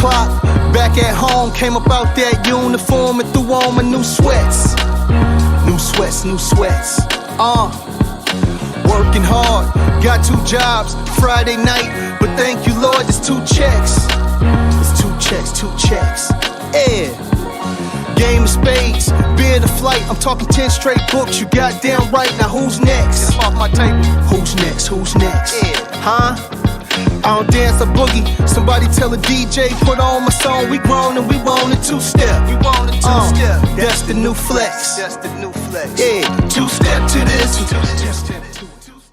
o'clock, back at home, came up out that uniform and threw on my new sweats. New sweats, new sweats. Working hard, got 2 jobs, Friday night, but thank you Lord, there's 2 checks. There's 2 checks, 2 checks. Yeah. Game of spades, being a flight, I'm talking 10 straight books, you goddamn right, now who's next? Get off my table. Who's next, who's next? Yeah. Huh? I don't dance a boogie, somebody tell a DJ, put on my song, we grown and we want a 2-step. We want a 2-step. That's the new flex. That's the new flex. Yeah, 2-step to this, 2-step to this.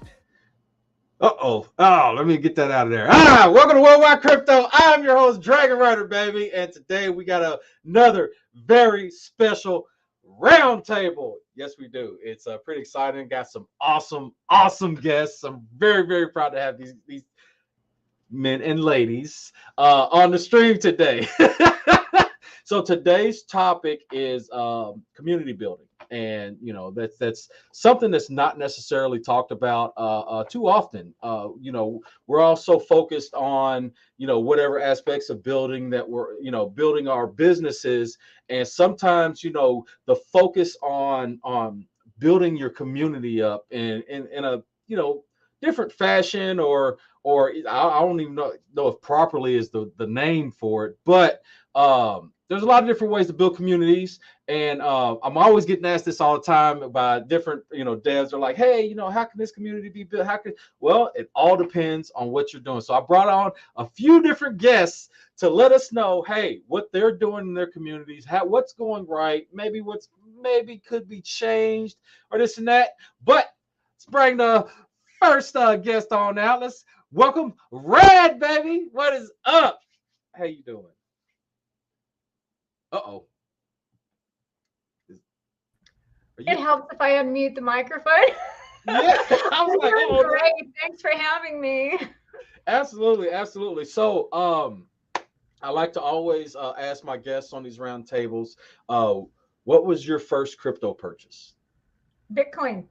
Oh, let me get that out of there. Welcome to Worldwide Crypto. I'm your host, Dragon Rider, baby. And today we got another very special roundtable. Yes, we do. It's pretty exciting. Got some awesome guests. I'm very, very proud to have these men and ladies on the stream today. So today's topic is community building. And you know that's something that's not necessarily talked about too often. You know, we're also focused on whatever aspects of building that we're building our businesses, and sometimes the focus on building your community up in a different fashion, or I don't even know if properly is the name for it, but there's a lot of different ways to build communities, and I'm always getting asked this all the time by different devs. They're like, hey, how can this community be built? Well, it all depends on what you're doing. So I brought on a few different guests to let us know, hey, what they're doing in their communities, what's going right, maybe could be changed, or this and that. But let's bring the first guest on now. Let's welcome Red, baby. What is up? How you doing? Uh-oh. It helps if I unmute the microphone. Yeah, I was like, oh, great. Thanks for having me. Absolutely. So, I like to always ask my guests on these roundtables, what was your first crypto purchase? Bitcoin.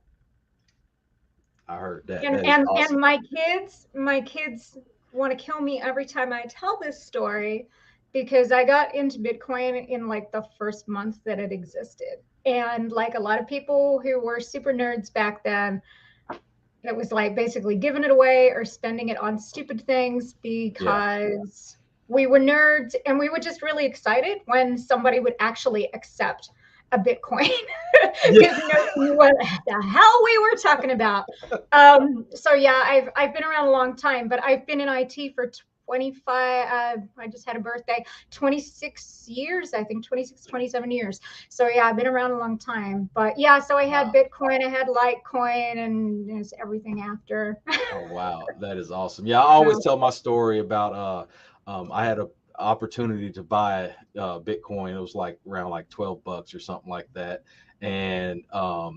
I heard that. And awesome. and my kids want to kill me every time I tell this story, because I got into Bitcoin in like the first month that it existed. And like a lot of people who were super nerds back then, it was like basically giving it away or spending it on stupid things because we were nerds, and we were just really excited when somebody would actually accept a Bitcoin because nobody knew what the hell we were talking about. So yeah, I've been around a long time, but I've been in IT for 25, I just had a birthday, 26 years, I think 26, 27 years. So yeah, I've been around a long time, but yeah, so I had Bitcoin, I had Litecoin, and there's everything after. Oh, wow. That is awesome. Yeah. I always tell my story about, I had an opportunity to buy Bitcoin. It was like around like $12 or something like that. And a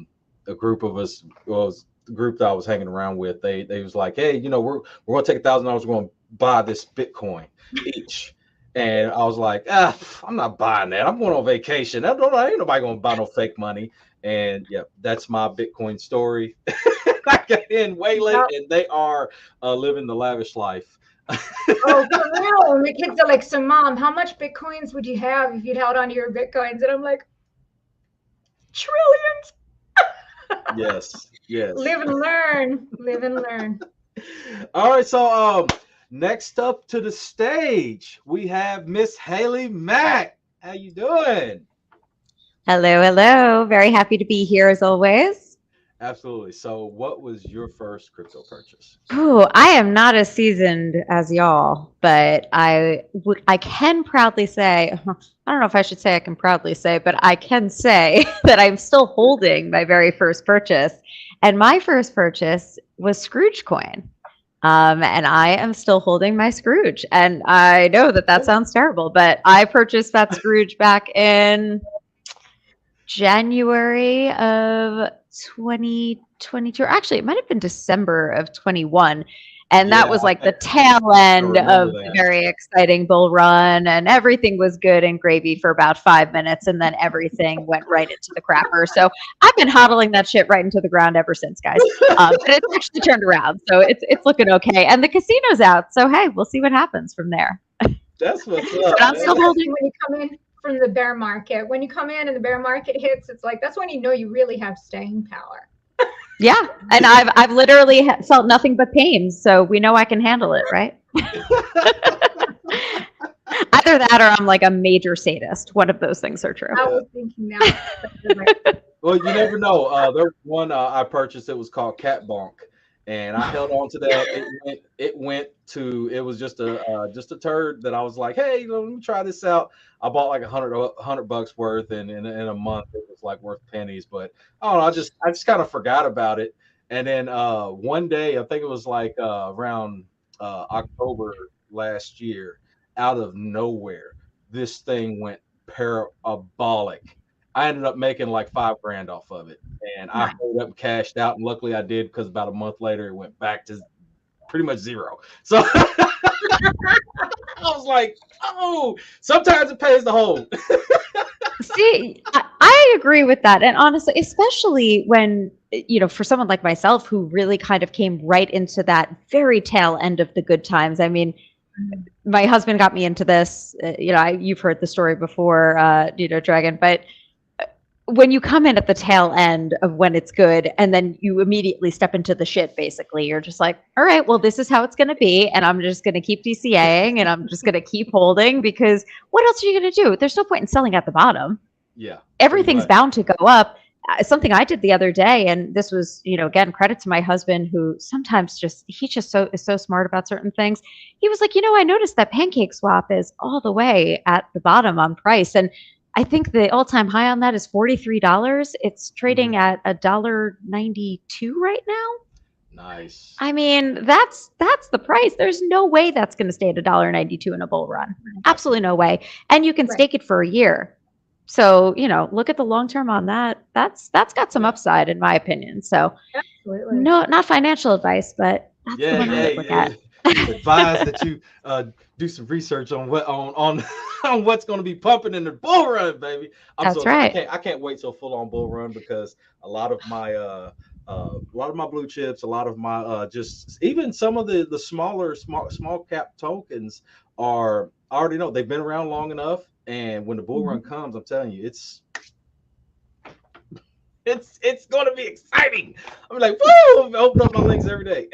group of us, was the group that I was hanging around with, they was like, hey, we're going to take $1,000, we're going to buy this Bitcoin each. And I was like, I'm not buying that. I'm going on vacation. Ain't nobody going to buy no fake money. And yeah, that's my Bitcoin story. I got in way late, and they are living the lavish life. Oh, for real. And the kids are like, so Mom, how much Bitcoins would you have if you'd held on to your Bitcoins? And I'm like, trillions. Yes. Live and learn. All right, so next up to the stage, we have Miss Haley Mack. How you doing? Hello. Very happy to be here as always. Absolutely. So what was your first crypto purchase? Oh, I am not as seasoned as y'all, but I can proudly say, I don't know if I should say I can proudly say, but I can say that I'm still holding my very first purchase. And my first purchase was Scrooge coin. And I am still holding my Scrooge. And I know that sounds terrible, but I purchased that Scrooge back in January of 2022. Or actually, it might have been December of 21. And that was like the tail end of the very exciting bull run, and everything was good and gravy for about 5 minutes, and then everything went right into the crapper. So I've been hodling that shit right into the ground ever since, guys. But it's actually turned around, so it's looking okay. And the casino's out, so hey, we'll see what happens from there. That's what's But up. I'm Man. still holding. When you come in from the bear market, when you come in and the bear market hits, it's like that's when you know you really have staying power. Yeah, and I've literally felt nothing but pain, so we know I can handle it, right? Either that or I'm like a major sadist. One of those things are true. I was thinking that. Well, you never know. There was one I purchased. It was called Cat Bonk, and I held on to that. It was just a turd that I was like, hey, let me try this out. I bought like $100 worth, and in a month it was like worth pennies. But I don't know. I just kind of forgot about it. And then one day, I think it was like around October last year, out of nowhere, this thing went parabolic. I ended up making like $5,000 off of it, and I hurried up and cashed out. And luckily, I did, because about a month later, it went back to pretty much zero. So I was like, "Oh, sometimes it pays to hold." See, I agree with that. And honestly, especially when, for someone like myself who really kind of came right into that very tail end of the good times. I mean, my husband got me into this, you've heard the story before, Dragon, but when you come in at the tail end of when it's good and then you immediately step into the shit, basically, you're just like, all right, well, this is how it's going to be. And I'm just going to keep DCAing and I'm just going to keep holding, because what else are you going to do? There's no point in selling at the bottom. Yeah. Everything's bound to go up. Something I did the other day, and this was, again, credit to my husband, who sometimes is so smart about certain things. He was like, I noticed that Pancake Swap is all the way at the bottom on price. And I think the all-time high on that is $43. It's trading at $1.92 right now. Nice. I mean, that's the price. There's no way that's going to stay at $1.92 in a bull run. Absolutely no way. And you can stake it for a year. So, look at the long term on that. That's got some upside, in my opinion. So, Absolutely. no, not financial advice, but that's the one I would look at. Advise that you do some research on on what's going to be pumping in the bull run, baby. That's right. I can't wait till full on bull run, because a lot of my blue chips, a lot of my just even some of the smaller small cap tokens are, I already know they've been around long enough, and when the bull run comes, I'm telling you, it's going to be exciting. I'm like, woo! I open up my links every day.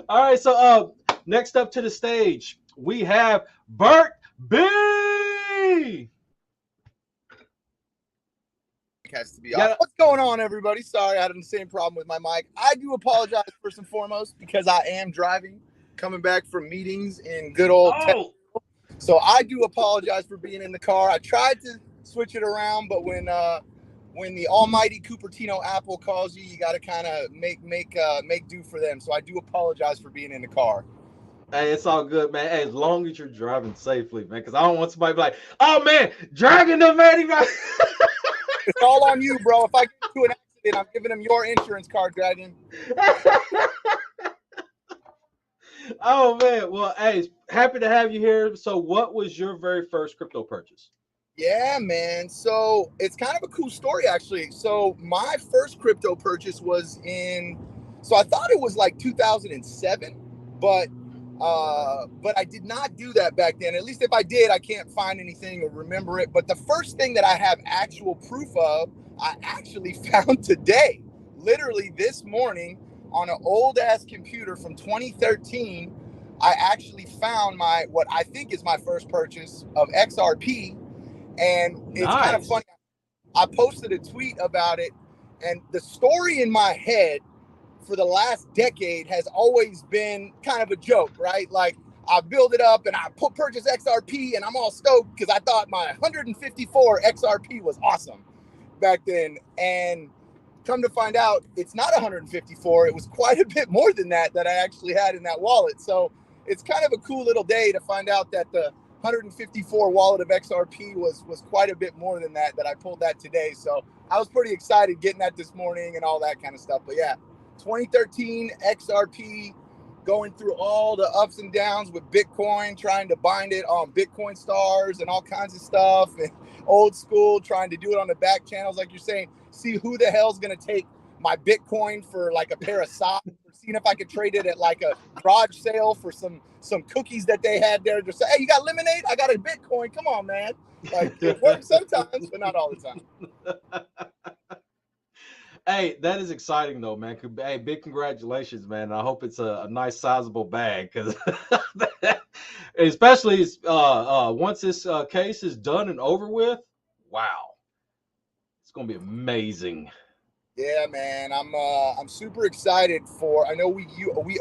All right, so next up to the stage, we have Bert B. Has to be off. What's going on, everybody? Sorry, I had the same problem with my mic. I do apologize first and foremost, because I am driving, coming back from meetings in good old Texas. So I do apologize for being in the car. I tried to switch it around, but when the almighty Cupertino Apple calls you, you got to kind of make do for them. So I do apologize for being in the car. Hey, it's all good, man. Hey, as long as you're driving safely, man, because I don't want somebody to be like, oh, man, Dragon the man. It's all on you, bro. If I get into an accident, I'm giving him your insurance card, Dragon. Oh, man. Well, hey, happy to have you here. So what was your very first crypto purchase? Yeah, man. So it's kind of a cool story, actually. So my first crypto purchase was so I thought it was like 2007, but I did not do that back then. At least if I did, I can't find anything or remember it. But the first thing that I have actual proof of, I actually found today, literally this morning, on an old ass computer from 2013. I actually found what I think is my first purchase of XRP. And it's kind of funny. I posted a tweet about it, and the story in my head for the last decade has always been kind of a joke, right? Like, I build it up and I purchase XRP and I'm all stoked because I thought my 154 XRP was awesome back then. And come to find out, it's not 154. It was quite a bit more than that I actually had in that wallet. So it's kind of a cool little day to find out that the 154 wallet of XRP was quite a bit more than that I pulled that today. So I was pretty excited getting that this morning and all that kind of stuff. But yeah, 2013 XRP, going through all the ups and downs with Bitcoin, trying to bind it on Bitcoin stars and all kinds of stuff, and old school, trying to do it on the back channels, like you're saying, see who the hell's going to take my Bitcoin for like a pair of socks or seeing if I could trade it at like a garage sale for some cookies that they had there. Just say, hey, you got lemonade? I got a Bitcoin. Come on, man. Like, it works sometimes, but not all the time. Hey, that is exciting though, man. Hey, big congratulations, man. I hope it's a nice sizable bag, because especially once this case is done and over with, wow, it's gonna be amazing. Yeah, man, I'm super excited for. I know we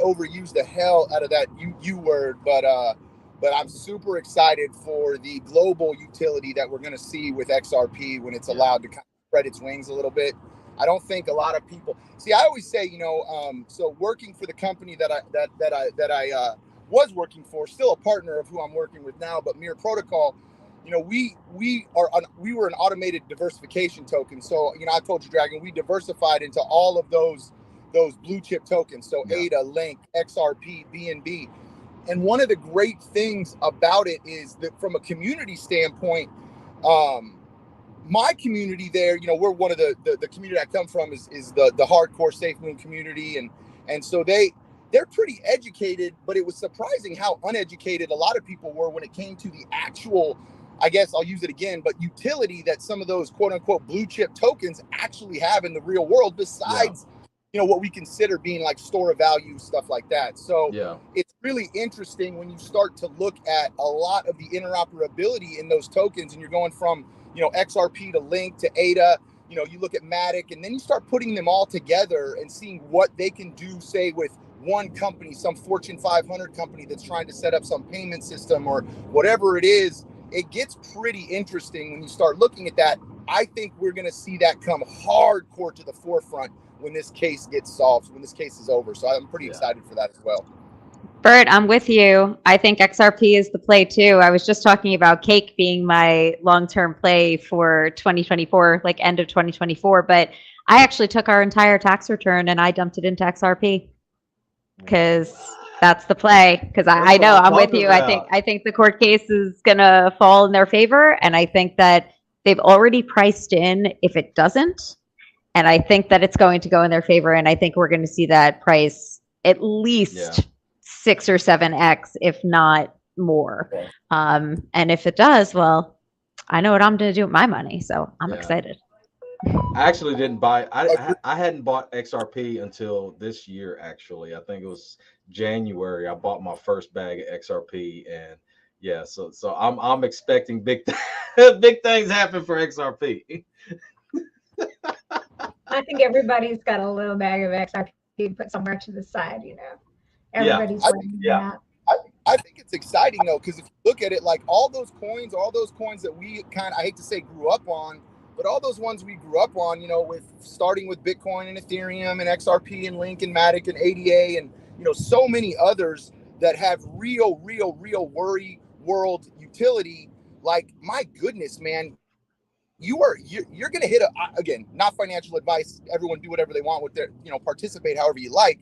overuse the hell out of that you word, but I'm super excited for the global utility that we're going to see with XRP when it's allowed to kind of spread its wings a little bit. I don't think a lot of people see. I always say, so working for the company that I was working for, still a partner of who I'm working with now, but Mere Protocol. We were an automated diversification token. So, I told you, Dragon, we diversified into all of those blue chip tokens. So ADA, Link, XRP, BNB. And one of the great things about it is that from a community standpoint, my community there, we're one of the community I come from is the hardcore SafeMoon community. And so they're pretty educated, but it was surprising how uneducated a lot of people were when it came to the actual, I guess I'll use it again, but utility that some of those quote unquote blue chip tokens actually have in the real world, besides, what we consider being like store of value, stuff like that. So it's really interesting when you start to look at a lot of the interoperability in those tokens, and you're going from, XRP to Link to ADA, you look at Matic, and then you start putting them all together and seeing what they can do, say with one company, some Fortune 500 company that's trying to set up some payment system or whatever it is. It gets pretty interesting when you start looking at that. I think we're going to see that come hardcore to the forefront when this case gets solved, when this case is over. So I'm pretty excited for that as well. Bert, I'm with you. I think XRP is the play too. I was just talking about Cake being my long-term play for 2024, like end of 2024. But I actually took our entire tax return and I dumped it into XRP because that's the play. Because I know I'm with you. I think the court case is gonna fall in their favor, and I think that they've already priced in if it doesn't, and I think that it's going to go in their favor, and I think we're going to see that price at least 6 or 7x, if not more. And if it does, well, I know what I'm going to do with my money, so I'm excited. I actually didn't buy. I hadn't bought XRP until this year. Actually, I think it was January. I bought my first bag of XRP, and so I'm expecting big big things happen for XRP. I think everybody's got a little bag of XRP put somewhere to the side. Everybody's I think it's exciting though, because if you look at it, like all those coins that we I hate to say grew up on. But all those ones we grew up on, with starting with Bitcoin and Ethereum and XRP and Link and Matic and ADA and, so many others that have real worry world utility. Like, my goodness, man, you're going to hit again, not financial advice. Everyone do whatever they want with their, participate however you like.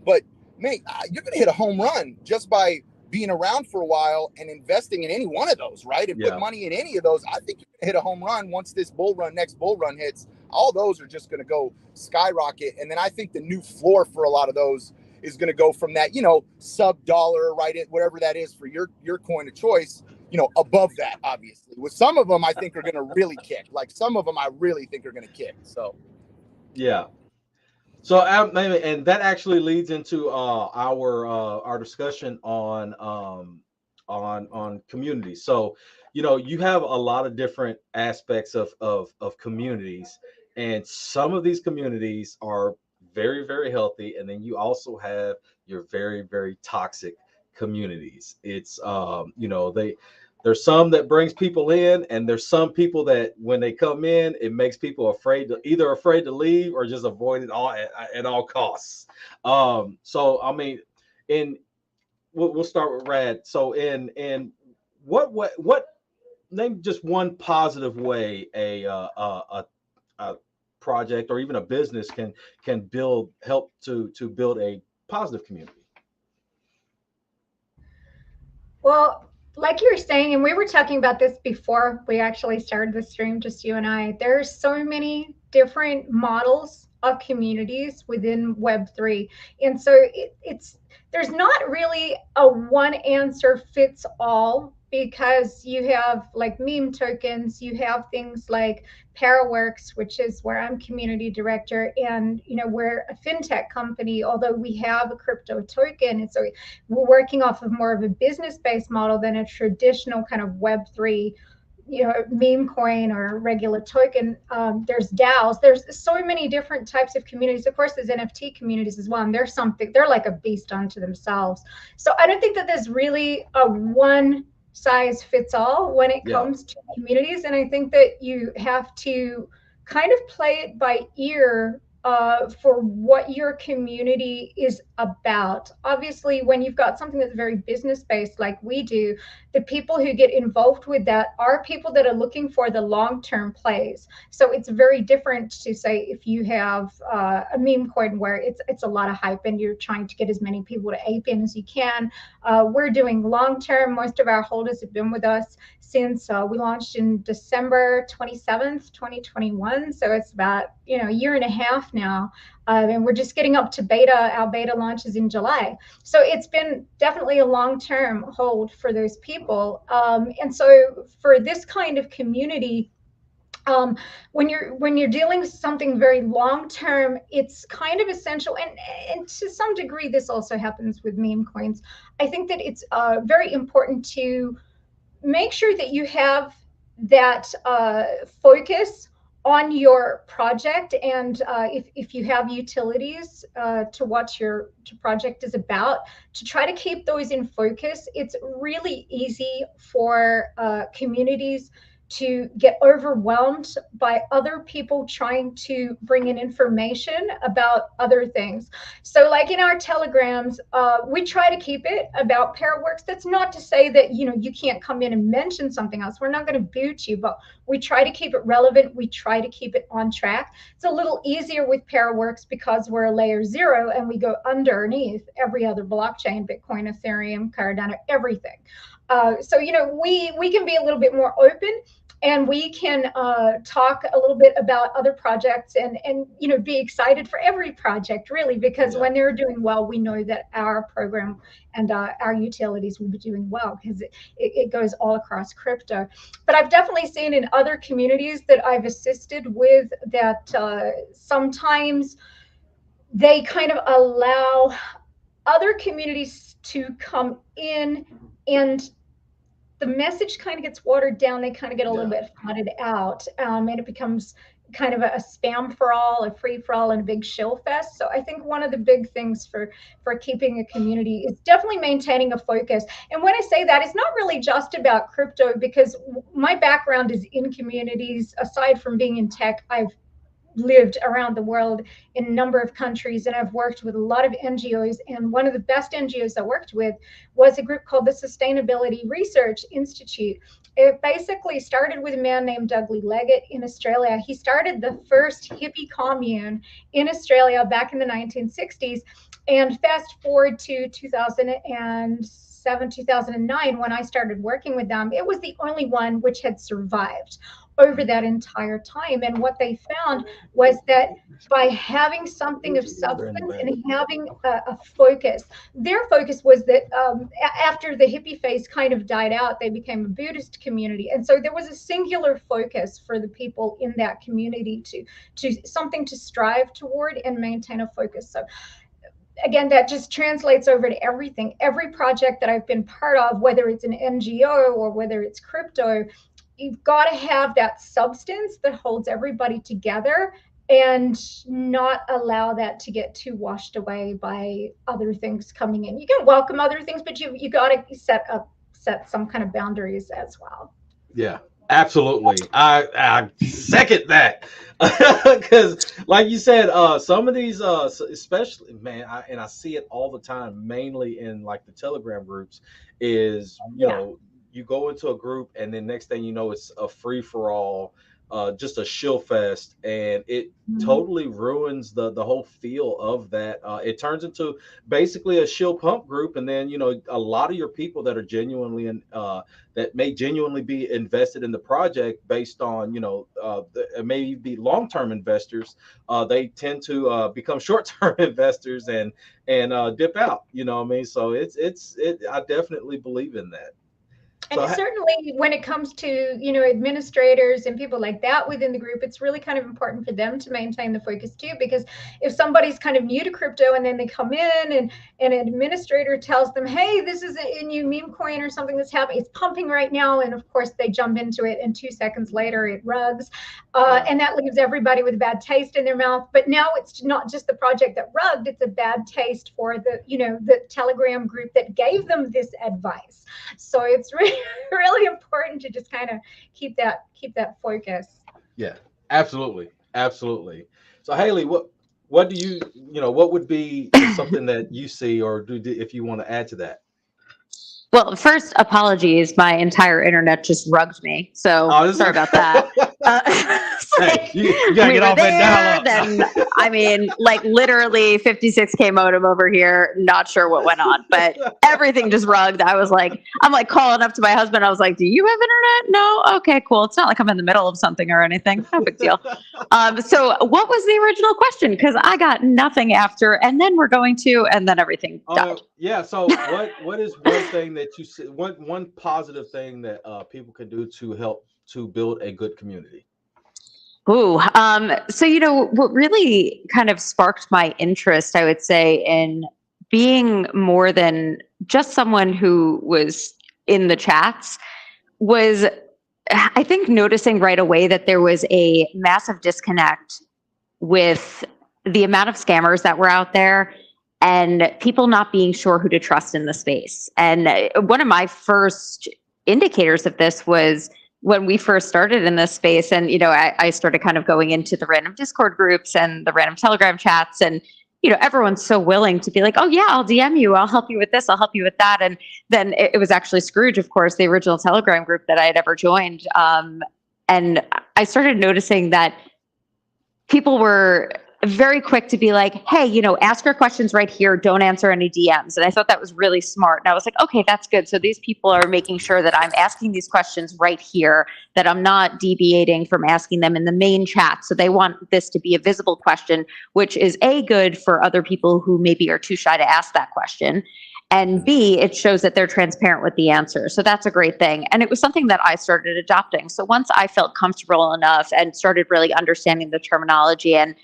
But, mate, you're going to hit a home run just by being around for a while and investing in any one of those, right? And put money in any of those. I think you're gonna hit a home run once this next bull run hits. All those are just gonna go skyrocket. And then I think the new floor for a lot of those is gonna go from that, sub dollar, right? Whatever that is for your coin of choice, above that, obviously. With some of them, I think are gonna really kick. Like some of them I really think are gonna kick. So So, and that actually leads into our discussion on community. So, you have a lot of different aspects of communities, and some of these communities are very, very healthy, and then you also have your very, very toxic communities. It's there's some that brings people in, and there's some people that when they come in, it makes people afraid to leave or just avoid it all at all costs. So I mean, we'll start with Rad. So in what name just one positive way a project or even a business can help to build a positive community? Well, like you were saying, and we were talking about this before we actually started the stream, just you and I, there's so many different models of communities within Web3. And so there's not really a one answer fits all, because you have like meme tokens, you have things like Paraworks, which is where I'm community director, and we're a fintech company, although we have a crypto token. And so we're working off of more of a business-based model than a traditional kind of Web3 meme coin or regular token. There's DAOs. There's so many different types of communities. Of course, there's NFT communities as well, and they're like a beast unto themselves. So I don't think that there's really a one size fits all when it comes to communities. And I think that you have to kind of play it by ear for what your community is about. Obviously, when you've got something that's very business based like we do, the people who get involved with that are people that are looking for the long-term plays. So it's very different to say if you have a meme coin where it's a lot of hype and you're trying to get as many people to ape in as you can. We're doing long-term. Most of our holders have been with us since we launched in December 27th, 2021. So it's about a year and a half now. And we're just getting up to beta. Our beta launch is in July. So it's been definitely a long-term hold for those people. And so for this kind of community, when you're dealing with something very long-term, it's kind of essential. And to some degree, this also happens with meme coins. I think that it's very important to make sure that you have that focus on your project, and if you have utilities to what your project is about, to try to keep those in focus. It's really easy for communities to get overwhelmed by other people trying to bring in information about other things. So like in our telegrams, we try to keep it about Paraworks. That's not to say that you can't come in and mention something else. We're not going to boot you, but we try to keep it relevant. We try to keep it on track. It's a little easier with Paraworks because we're a layer 0 and we go underneath every other blockchain: Bitcoin, Ethereum, Cardano, everything. So we can be a little bit more open, and we can talk a little bit about other projects, and be excited for every project, really, because when they're doing well, we know that our program and our utilities will be doing well, because it goes all across crypto. But I've definitely seen in other communities that I've assisted with that sometimes they kind of allow other communities to come in, and the message kind of gets watered down. They kind of get a little bit flooded out, and it becomes kind of a spam for all, a free for all, and a big shill fest. So I think one of the big things for keeping a community is definitely maintaining a focus. And when I say that, it's not really just about crypto, because my background is in communities. Aside from being in tech, I've lived around the world in a number of countries, and I've worked with a lot of NGOs. And one of the best NGOs I worked with was a group called the Sustainability Research Institute. It basically started with a man named Douglas Leggett in Australia. He started the first hippie commune in Australia back in the 1960s. And fast forward to 2007, 2009, when I started working with them, it was the only one which had survived over that entire time. And what they found was that by having something of substance and having a focus, their focus was that after the hippie phase kind of died out, they became a Buddhist community. And so there was a singular focus for the people in that community to something to strive toward and maintain a focus. So again, that just translates over to everything. Every project that I've been part of, whether it's an NGO or whether it's crypto, you've got to have that substance that holds everybody together and not allow that to get too washed away by other things coming in. You can welcome other things, but you got to set some kind of boundaries as well. Yeah, absolutely. I second that, because like you said, some of these especially, man, I see it all the time, mainly in like the Telegram groups, is you know, you go into a group and then next thing you know, it's a free for all. just a shill fest, and it totally ruins the whole feel of that. It turns into basically a shill pump group, and then a lot of your people that are genuinely that may genuinely be invested in the project based on maybe long-term investors. They tend to become short-term investors and dip out. You know what I mean? So I definitely believe in that. And So certainly when it comes to, administrators and people like that within the group, it's really kind of important for them to maintain the focus too, because if somebody's kind of new to crypto and then they come in and an administrator tells them, hey, this is a new meme coin or something that's happening, it's pumping right now. And of course they jump into it and 2 seconds later it rugs. And that leaves everybody with a bad taste in their mouth. But now it's not just the project that rugged, it's a bad taste for the Telegram group that gave them this advice. So it's really important to just kind of keep that focus. Yeah, absolutely. So Haley, what do what would be something that you see or do if you want to add to that? Well, first, apologies. My entire internet just rugged me. So sorry about that. Hey, you gotta get off that dial up. Then, I mean, like literally 56K modem over here. Not sure what went on, but everything just rugged. I'm like calling up to my husband. I was like, do you have internet? No? Okay, cool. It's not like I'm in the middle of something or anything. No big deal. So what was the original question? Because I got nothing after, and then we're going to, and then everything died. Yeah. So what is one thing that you see, one positive thing that people can do to help to build a good community? Ooh, so what really kind of sparked my interest, I would say, in being more than just someone who was in the chats was, I think, noticing right away that there was a massive disconnect with the amount of scammers that were out there and people not being sure who to trust in the space. And one of my first indicators of this was when we first started in this space, and I started kind of going into the random Discord groups and the random Telegram chats, and everyone's so willing to be like, oh yeah, I'll DM you, I'll help you with this, I'll help you with that. And then it was actually Scrooge, of course, the original Telegram group that I had ever joined. And I started noticing that people were very quick to be like, hey, ask your questions right here. Don't answer any DMs. And I thought that was really smart. And I was like, okay, that's good. So these people are making sure that I'm asking these questions right here, that I'm not deviating from asking them in the main chat. So they want this to be a visible question, which is A, good for other people who maybe are too shy to ask that question. And B, it shows that they're transparent with the answer. So that's a great thing. And it was something that I started adopting. So once I felt comfortable enough and started really understanding the terminology, and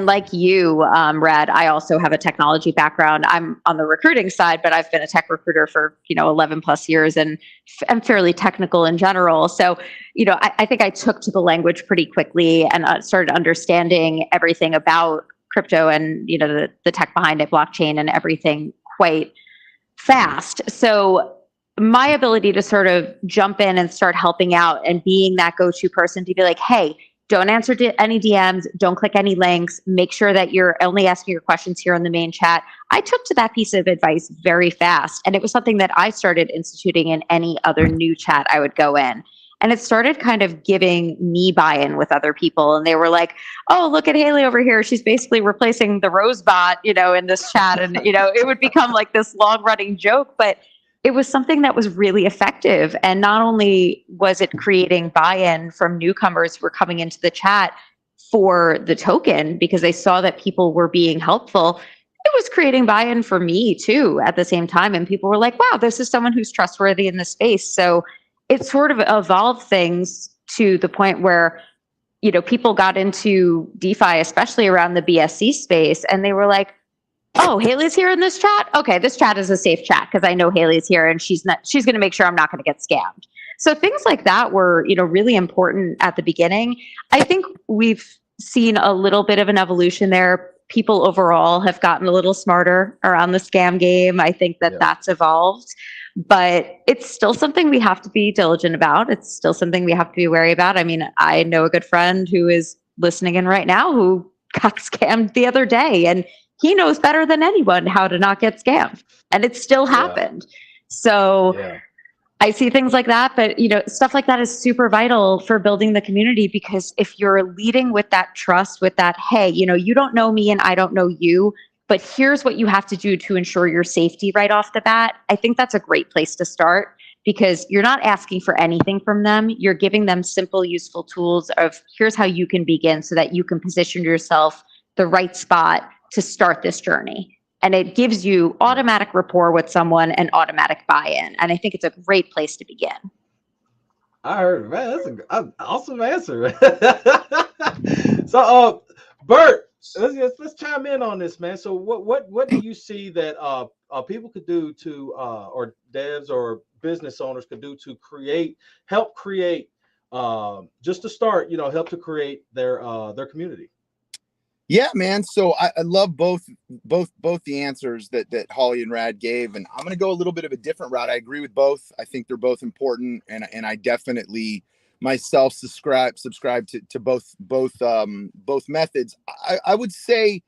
like you, Rad, I also have a technology background. I'm on the recruiting side, but I've been a tech recruiter for 11 plus years, and I'm fairly technical in general. So, I think I took to the language pretty quickly and started understanding everything about crypto and the tech behind it, blockchain, and everything quite fast. So my ability to sort of jump in and start helping out and being that go-to person to be like, hey, don't answer any DMs, don't click any links, make sure that you're only asking your questions here in the main chat. I took to that piece of advice very fast. And it was something that I started instituting in any other new chat I would go in. And it started kind of giving me buy-in with other people. And they were like, oh, look at Haley over here. She's basically replacing the Rose bot, in this chat. And, it would become like this long running joke, but it was something that was really effective. And not only was it creating buy-in from newcomers who were coming into the chat for the token because they saw that people were being helpful, it was creating buy-in for me too at the same time. And people were like, wow, this is someone who's trustworthy in the space. So it sort of evolved things to the point where, people got into DeFi, especially around the BSC space, and they were like, oh, Haley's here in this chat? Okay, this chat is a safe chat because I know Haley's here and she's going to make sure I'm not going to get scammed. So things like that were, really important at the beginning. I think we've seen a little bit of an evolution there. People overall have gotten a little smarter around the scam game. I think that that's evolved, but it's still something we have to be diligent about. It's still something we have to be wary about. I mean, I know a good friend who is listening in right now who got scammed the other day, and he knows better than anyone how to not get scammed, and it still happened. So I see things like that, but stuff like that is super vital for building the community, because if you're leading with that trust, with that, hey, you don't know me and I don't know you, but here's what you have to do to ensure your safety right off the bat. I think that's a great place to start, because you're not asking for anything from them. You're giving them simple, useful tools of here's how you can begin so that you can position yourself the right spot to start this journey. And it gives you automatic rapport with someone and automatic buy-in. And I think it's a great place to begin. I heard, man, that's an awesome answer. So, Bert, let's chime in on this, man. So, what do you see that people could do to, or devs or business owners could do to help create, just to start, help to create their community? Yeah, man. So I love both the answers that Holly and Rad gave, and I'm gonna go a little bit of a different route. I agree with both. I think they're both important, and I definitely myself subscribe to both methods. I would say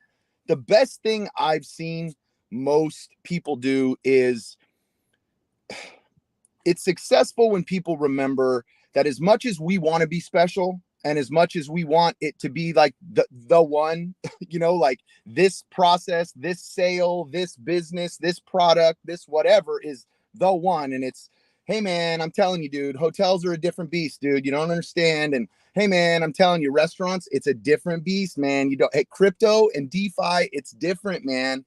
the best thing I've seen most people do is it's successful when people remember that as much as we want to be special, and as much as we want it to be like the one, like this process, this sale, this business, this product, this whatever is the one. And it's, hey man, I'm telling you, dude, hotels are a different beast, dude. You don't understand. And hey man, I'm telling you, restaurants, it's a different beast, man. Crypto and DeFi, it's different, man.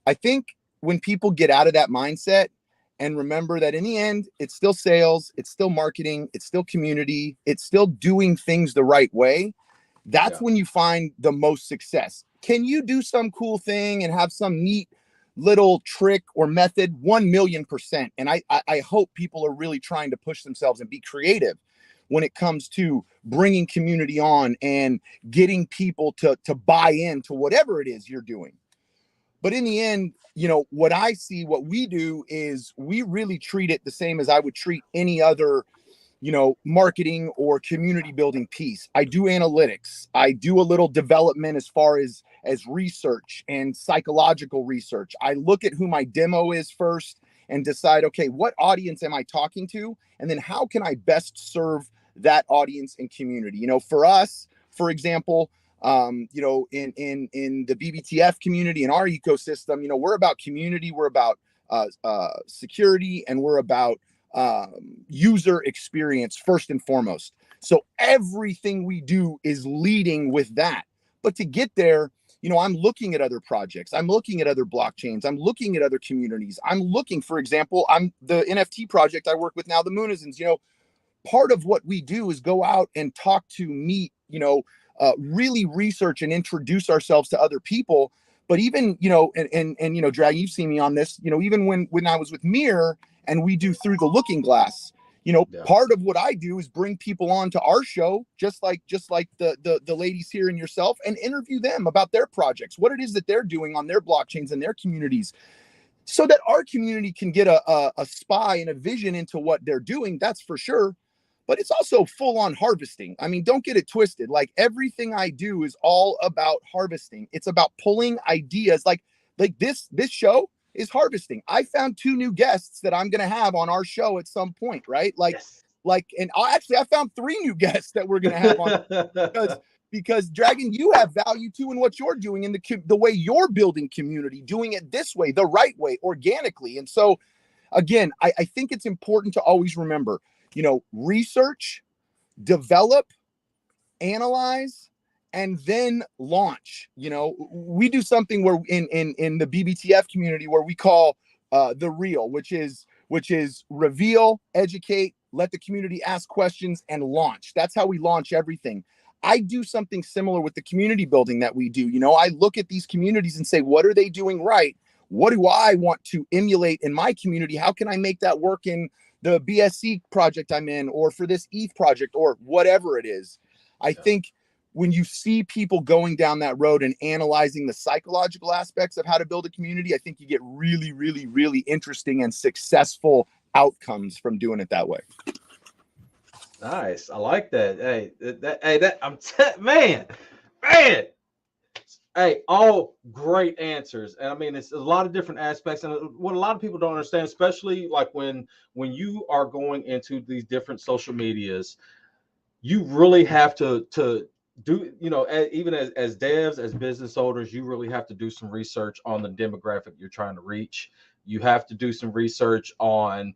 I think when people get out of that mindset, and remember that in the end, it's still sales, it's still marketing, it's still community, it's still doing things the right way. That's when you find the most success. Can you do some cool thing and have some neat little trick or method? 1,000,000%. And I hope people are really trying to push themselves and be creative when it comes to bringing community on and getting people to buy into whatever it is you're doing. But in the end, what I see, what we do is we really treat it the same as I would treat any other, marketing or community building piece. I do analytics. I do a little development as far as research and psychological research. I look at who my demo is first and decide, okay, what audience am I talking to? And then how can I best serve that audience and community? For us, for example, in the BBTF community, in our ecosystem, we're about community, we're about security, and we're about user experience first and foremost. So everything we do is leading with that. But to get there, I'm looking at other projects, I'm looking at other blockchains, I'm looking at other communities. I'm looking, for example, I'm the NFT project I work with now, the Moonizens. Part of what we do is go out and talk to, meet, really research and introduce ourselves to other people. But even, Drag, you've seen me on this, even when I was with Mir and we do Through the Looking Glass, part of what I do is bring people on to our show, just like the ladies here and yourself, and interview them about their projects, what it is that they're doing on their blockchains and their communities, so that our community can get a spy and a vision into what they're doing. That's for sure. But it's also full on harvesting. I mean, don't get it twisted. Like everything I do is all about harvesting. It's about pulling ideas. Like this show is harvesting. I found 2 new guests that I'm going to have on our show at some point, right? And I found 3 new guests that we're going to have on because Dragon, you have value too in what you're doing, in the way you're building community, doing it this way, the right way, organically. And so again, I think it's important to always remember, research, develop, analyze, and then launch. We do something where in the BBTF community where we call the real, which is reveal, educate, let the community ask questions, and launch. That's how we launch everything. I do something similar with the community building that we do. I look at these communities and say, what are they doing right? What do I want to emulate in my community? How can I make that work in the BSC project I'm in, or for this ETH project, or whatever it is? I think when you see people going down that road and analyzing the psychological aspects of how to build a community, I think you get really, really, really interesting and successful outcomes from doing it that way. Nice. I like that. Man. Hey, all great answers, and I mean it's a lot of different aspects. And what a lot of people don't understand, especially like when you are going into these different social medias, you really have to do, you know, even as devs, as business owners, you really have to do some research on the demographic you're trying to reach. You have to do some research on,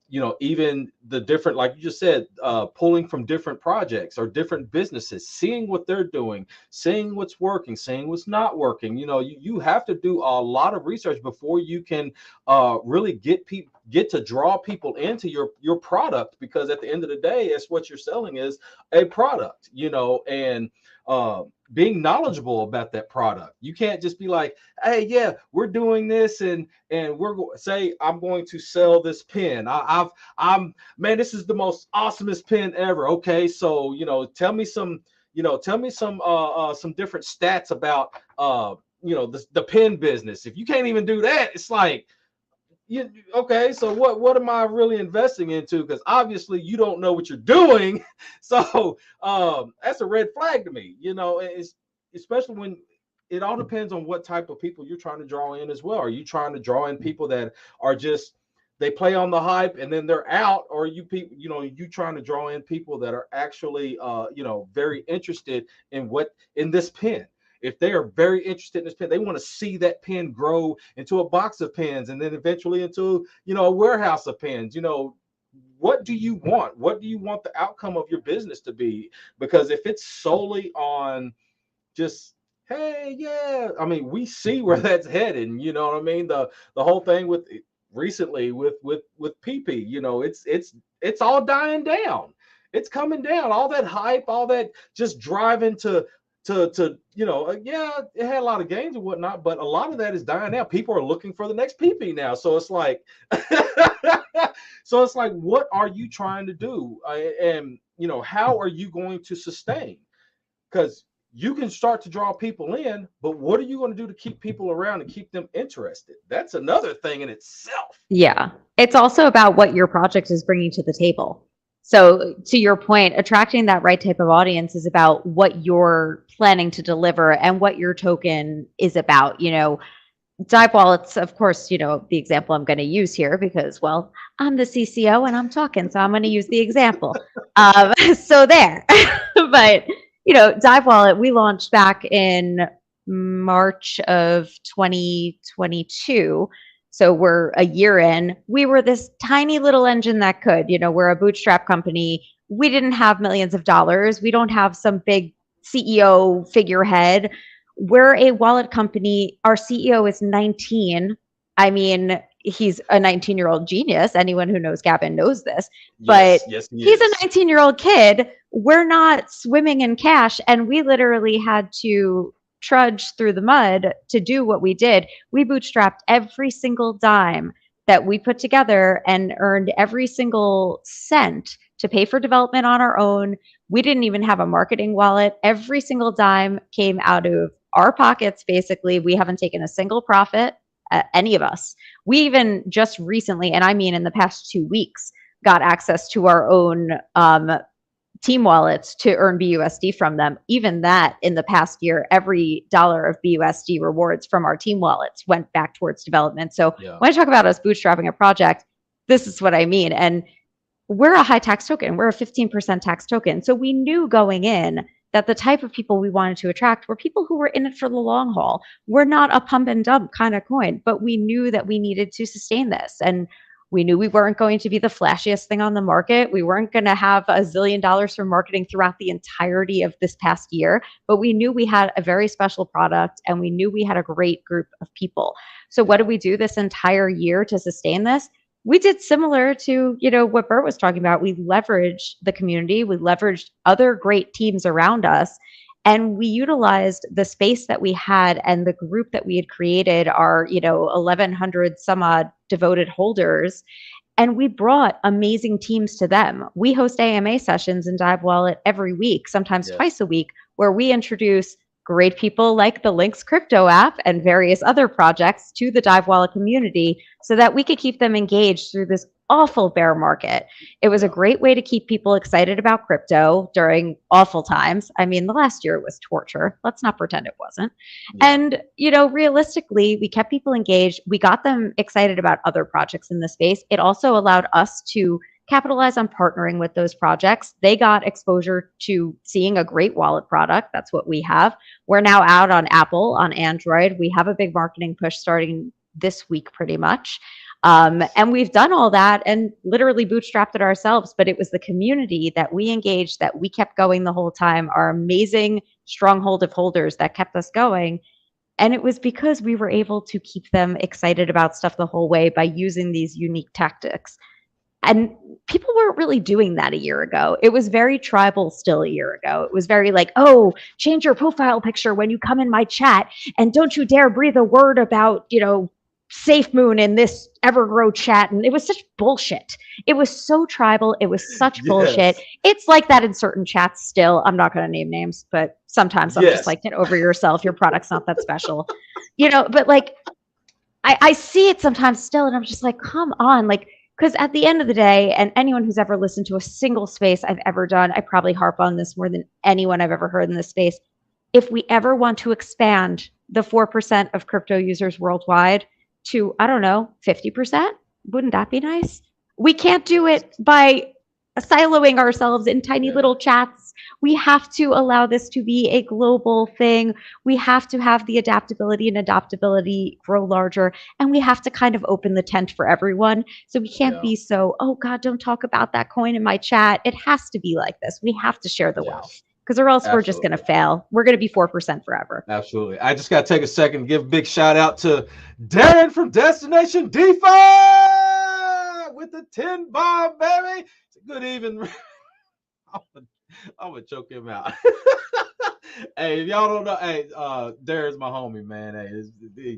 you know, even the different, like you just said, pulling from different projects or different businesses, seeing what they're doing, seeing what's working, seeing what's not working. You know, you have to do a lot of research before you can really get to draw people into your product, because at the end of the day, it's what you're selling is a product, you know. And being knowledgeable about that product, you can't just be like, hey, yeah, we're doing this, and say I'm going to sell this pen. I'm man, this is the most awesomest pen ever. Okay, so you know, tell me some some different stats about you know, the pen business. If you can't even do that, it's like, okay, so what am I really investing into? Because obviously you don't know what you're doing. So that's a red flag to me, you know. It's especially when it all depends on what type of people you're trying to draw in as well. Are you trying to draw in people that are just, they play on the hype and then they're out, or you people, you know, you trying to draw in people that are actually you know, very interested in this pen? If they are very interested in this pen, they want to see that pen grow into a box of pens and then eventually into, you know, a warehouse of pens. You know, what do you want? What do you want the outcome of your business to be? Because if it's solely on just, hey, yeah, I mean, we see where that's headed. You know what I mean? The whole thing with recently with PP, you know, it's all dying down. It's coming down. All that hype, all that just driving to you know, yeah, it had a lot of games and whatnot, but a lot of that is dying out. People are looking for the next PP now. So it's like so it's like, what are you trying to do? And you know, how are you going to sustain? Because you can start to draw people in, but what are you going to do to keep people around and keep them interested? That's another thing in itself. Yeah. It's also about what your project is bringing to the table. So to your point, attracting that right type of audience is about what you're planning to deliver and what your token is about. You know, dive wallets, of course, you know, the example I'm going to use here because, well, I'm the CCO and I'm talking, so I'm going to use the example. So there. But, you know, dive wallet, we launched back in March of 2022. So we're a year in. We were this tiny little engine that could, you know, we're a bootstrap company. We didn't have millions of dollars. We don't have some big CEO figurehead. We're a wallet company. Our CEO is 19. I mean, he's a 19-year-old genius. Anyone who knows Gavin knows this. But yes, he's a 19-year-old kid. We're not swimming in cash. And we literally had to trudge through the mud to do what we did. We bootstrapped every single dime that we put together and earned every single cent to pay for development on our own. We didn't even have a marketing wallet. Every single dime came out of our pockets, basically. We haven't taken a single profit, any of us. We even just recently, and I mean in the past 2 weeks, got access to our own team wallets to earn BUSD from them. Even that, in the past year, every dollar of BUSD rewards from our team wallets went back towards development. So when I talk about us bootstrapping a project, this is what I mean. And we're a high tax token. We're a 15% tax token. So we knew going in that the type of people we wanted to attract were people who were in it for the long haul. We're not a pump and dump kind of coin, but we knew that we needed to sustain this. And we knew we weren't going to be the flashiest thing on the market. We weren't going to have $1 zillion for marketing throughout the entirety of this past year, but we knew we had a very special product and we knew we had a great group of people. So what did we do this entire year to sustain this? We did similar to, you know, what Bert was talking about. We leveraged the community. We leveraged other great teams around us. And we utilized the space that we had and the group that we had created, our, you know, 1,100 some odd devoted holders. And we brought amazing teams to them. We host AMA sessions in Dive Wallet every week, sometimes twice a week, where we introduce great people like the Links crypto app and various other projects to the Dive Wallet community so that we could keep them engaged through this awful bear market. It was a great way to keep people excited about crypto during awful times. I mean, the last year was torture. Let's not pretend it wasn't. Yeah. And, realistically, we kept people engaged. We got them excited about other projects in the space. It also allowed us to capitalize on partnering with those projects. They got exposure to seeing a great wallet product. That's what we have. We're now out on Apple, on Android. We have a big marketing push starting this week, pretty much. And we've done all that and literally bootstrapped it ourselves. But it was the community that we engaged, that we kept going the whole time, our amazing stronghold of holders that kept us going. And it was because we were able to keep them excited about stuff the whole way by using these unique tactics. And people weren't really doing that a year ago. It was very tribal still a year ago. It was very like, oh, change your profile picture when you come in my chat. And don't you dare breathe a word about, Safe Moon in this Evergrow chat. And it was such bullshit. It was so tribal. It was such bullshit. It's like that in certain chats still. I'm not going to name names, but sometimes I'm just like, get over yourself. Your product's not that special. But like, I see it sometimes still. And I'm just like, come on. Like, because at the end of the day, and anyone who's ever listened to a single space I've ever done, I probably harp on this more than anyone I've ever heard in this space. If we ever want to expand the 4% of crypto users worldwide to, I don't know, 50%, wouldn't that be nice? We can't do it by siloing ourselves in tiny little chats. We have to allow this to be a global thing. We have to have the adaptability and adoptability grow larger. And we have to kind of open the tent for everyone. So we can't be so, oh God, don't talk about that coin in my chat. It has to be like this. We have to share the wealth. Because or else we're just going to fail. We're going to be 4% forever. Absolutely. I just got to take a second to give a big shout out to Darren from Destination DeFi with the 10 bomb, baby. Good evening. I'm gonna choke him out. Hey, if y'all don't know, hey, Darren's my homie, man. Hey,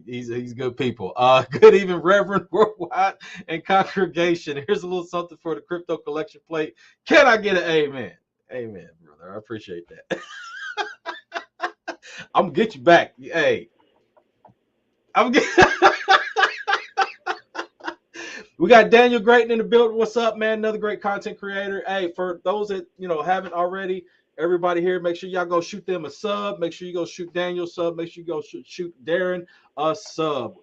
he's good people. Good evening, Reverend Worldwide and Congregation. Here's a little something for the crypto collection plate. Can I get an amen? Amen, brother. I appreciate that. I'm gonna get you back. Hey, we got Daniel Grayton in the building. What's up, man? Another great content creator. Hey, for those that haven't already, everybody here, make sure y'all go shoot them a sub. Make sure you go shoot Daniel a sub. Make sure you go shoot Darren a sub.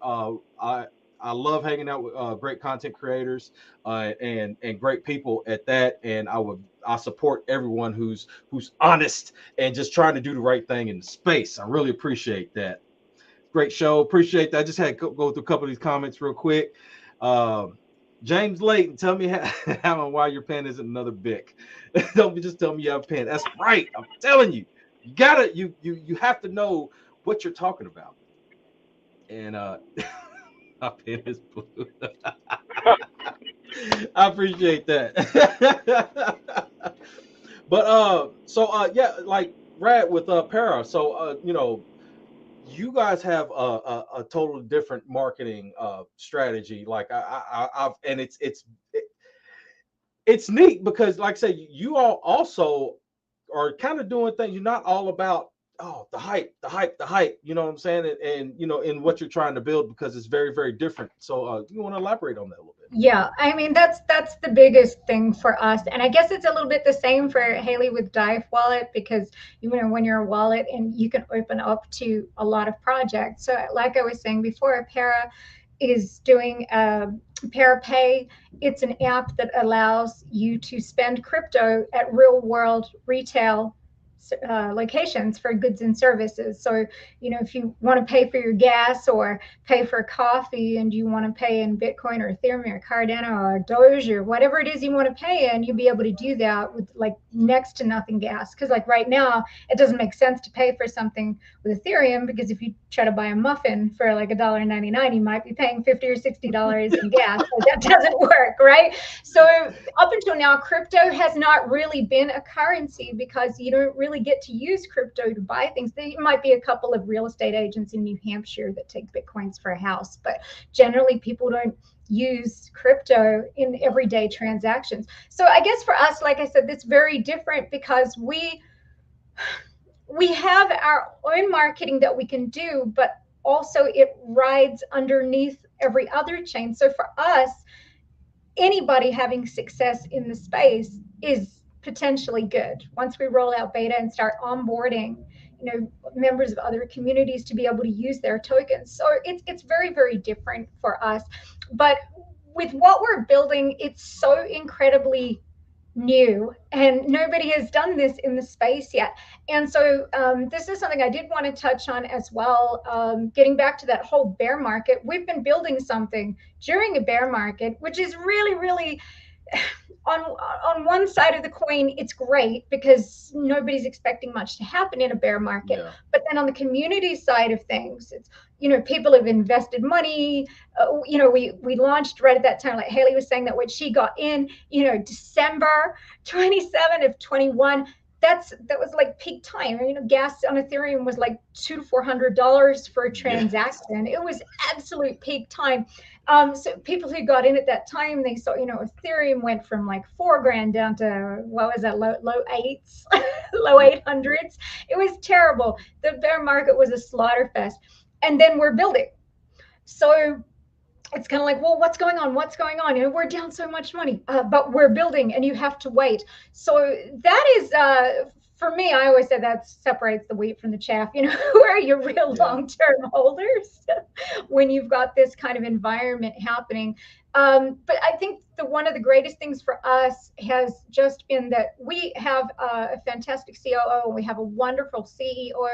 I love hanging out with great content creators and great people at that. And I support everyone who's honest and just trying to do the right thing in the space. I really appreciate that. Great show. Appreciate that. I just had to go through a couple of these comments real quick. James Layton, tell me how and why your pen isn't another Bic. Don't just tell me you have a pen. That's right. I'm telling you, you have to know what you're talking about. And my pen is blue. I appreciate that. But yeah, like Rad with Para. So you guys have a totally different marketing strategy. Like I've and it's neat because, like I say, you all also are kind of doing things. You're not all about the hype. You know what I'm saying? And in what you're trying to build, because it's very, very different. So you want to elaborate on that a little bit? Yeah, I mean that's the biggest thing for us, and I guess it's a little bit the same for Haley with Dive Wallet, because when you're a wallet and you can open up to a lot of projects. So like I was saying before, Para is doing Para Pay. It's an app that allows you to spend crypto at real world retail locations for goods and services. So, if you want to pay for your gas or pay for coffee and you want to pay in Bitcoin or Ethereum or Cardano or Doge or whatever it is you want to pay in, you'll be able to do that with like next to nothing gas. Because like right now, it doesn't make sense to pay for something with Ethereum, because if you try to buy a muffin for like $1.99, you might be paying $50 or $60 in gas. So that doesn't work, right? So up until now, crypto has not really been a currency, because you don't really get to use crypto to buy things. There might be a couple of real estate agents in New Hampshire that take Bitcoins for a house, but generally people don't use crypto in everyday transactions. So I guess for us, like I said, it's very different, because we have our own marketing that we can do, but also it rides underneath every other chain. So for us, anybody having success in the space is potentially good once we roll out beta and start onboarding, members of other communities to be able to use their tokens. So it's very, very different for us. But with what we're building, it's so incredibly new and nobody has done this in the space yet. And so this is something I did want to touch on as well. Getting back to that whole bear market, we've been building something during a bear market, which is really, really on one side of the coin, it's great because nobody's expecting much to happen in a bear market. Yeah. But then on the community side of things, it's, people have invested money. We launched right at that time, like Haley was saying, that when she got in, December 27 of 21, that was like peak time. Gas on Ethereum was like $200 to $400 for a transaction. It was absolute peak time. So people who got in at that time, they saw, Ethereum went from like $4,000 down to, what was that, low eights, low 800s. It was terrible. The bear market was a slaughter fest. And then we're building. So it's kind of like, well, what's going on? What's going on? We're down so much money, but we're building and you have to wait. So that is, for me, I always say that separates the wheat from the chaff. Who are your real long-term holders when you've got this kind of environment happening? But I think one of the greatest things for us has just been that we have a fantastic COO and we have a wonderful CEO,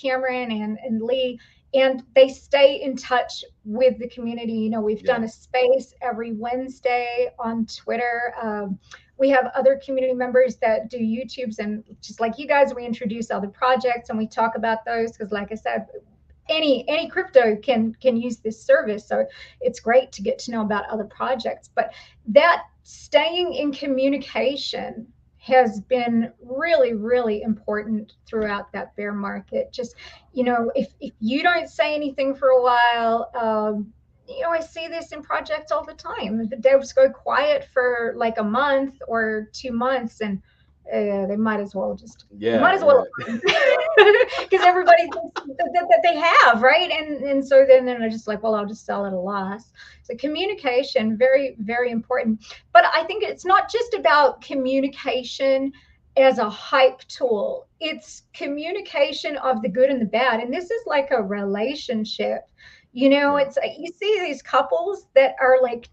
Cameron and Lee, and they stay in touch with the community. We've done a space every Wednesday on Twitter. We have other community members that do YouTubes, and just like you guys, we introduce other projects and we talk about those because, like I said, any crypto can use this service. So it's great to get to know about other projects. But that staying in communication has been really, really important throughout that bear market. Just, if you don't say anything for a while, I see this in projects all the time. The devs go quiet for like a month or 2 months, and they might as well just because everybody thinks that they have, right? And so then they're just like, well, I'll just sell at a loss. So communication, very, very important. But I think it's not just about communication as a hype tool. It's communication of the good and the bad. And this is like a relationship. It's like you see these couples that are like,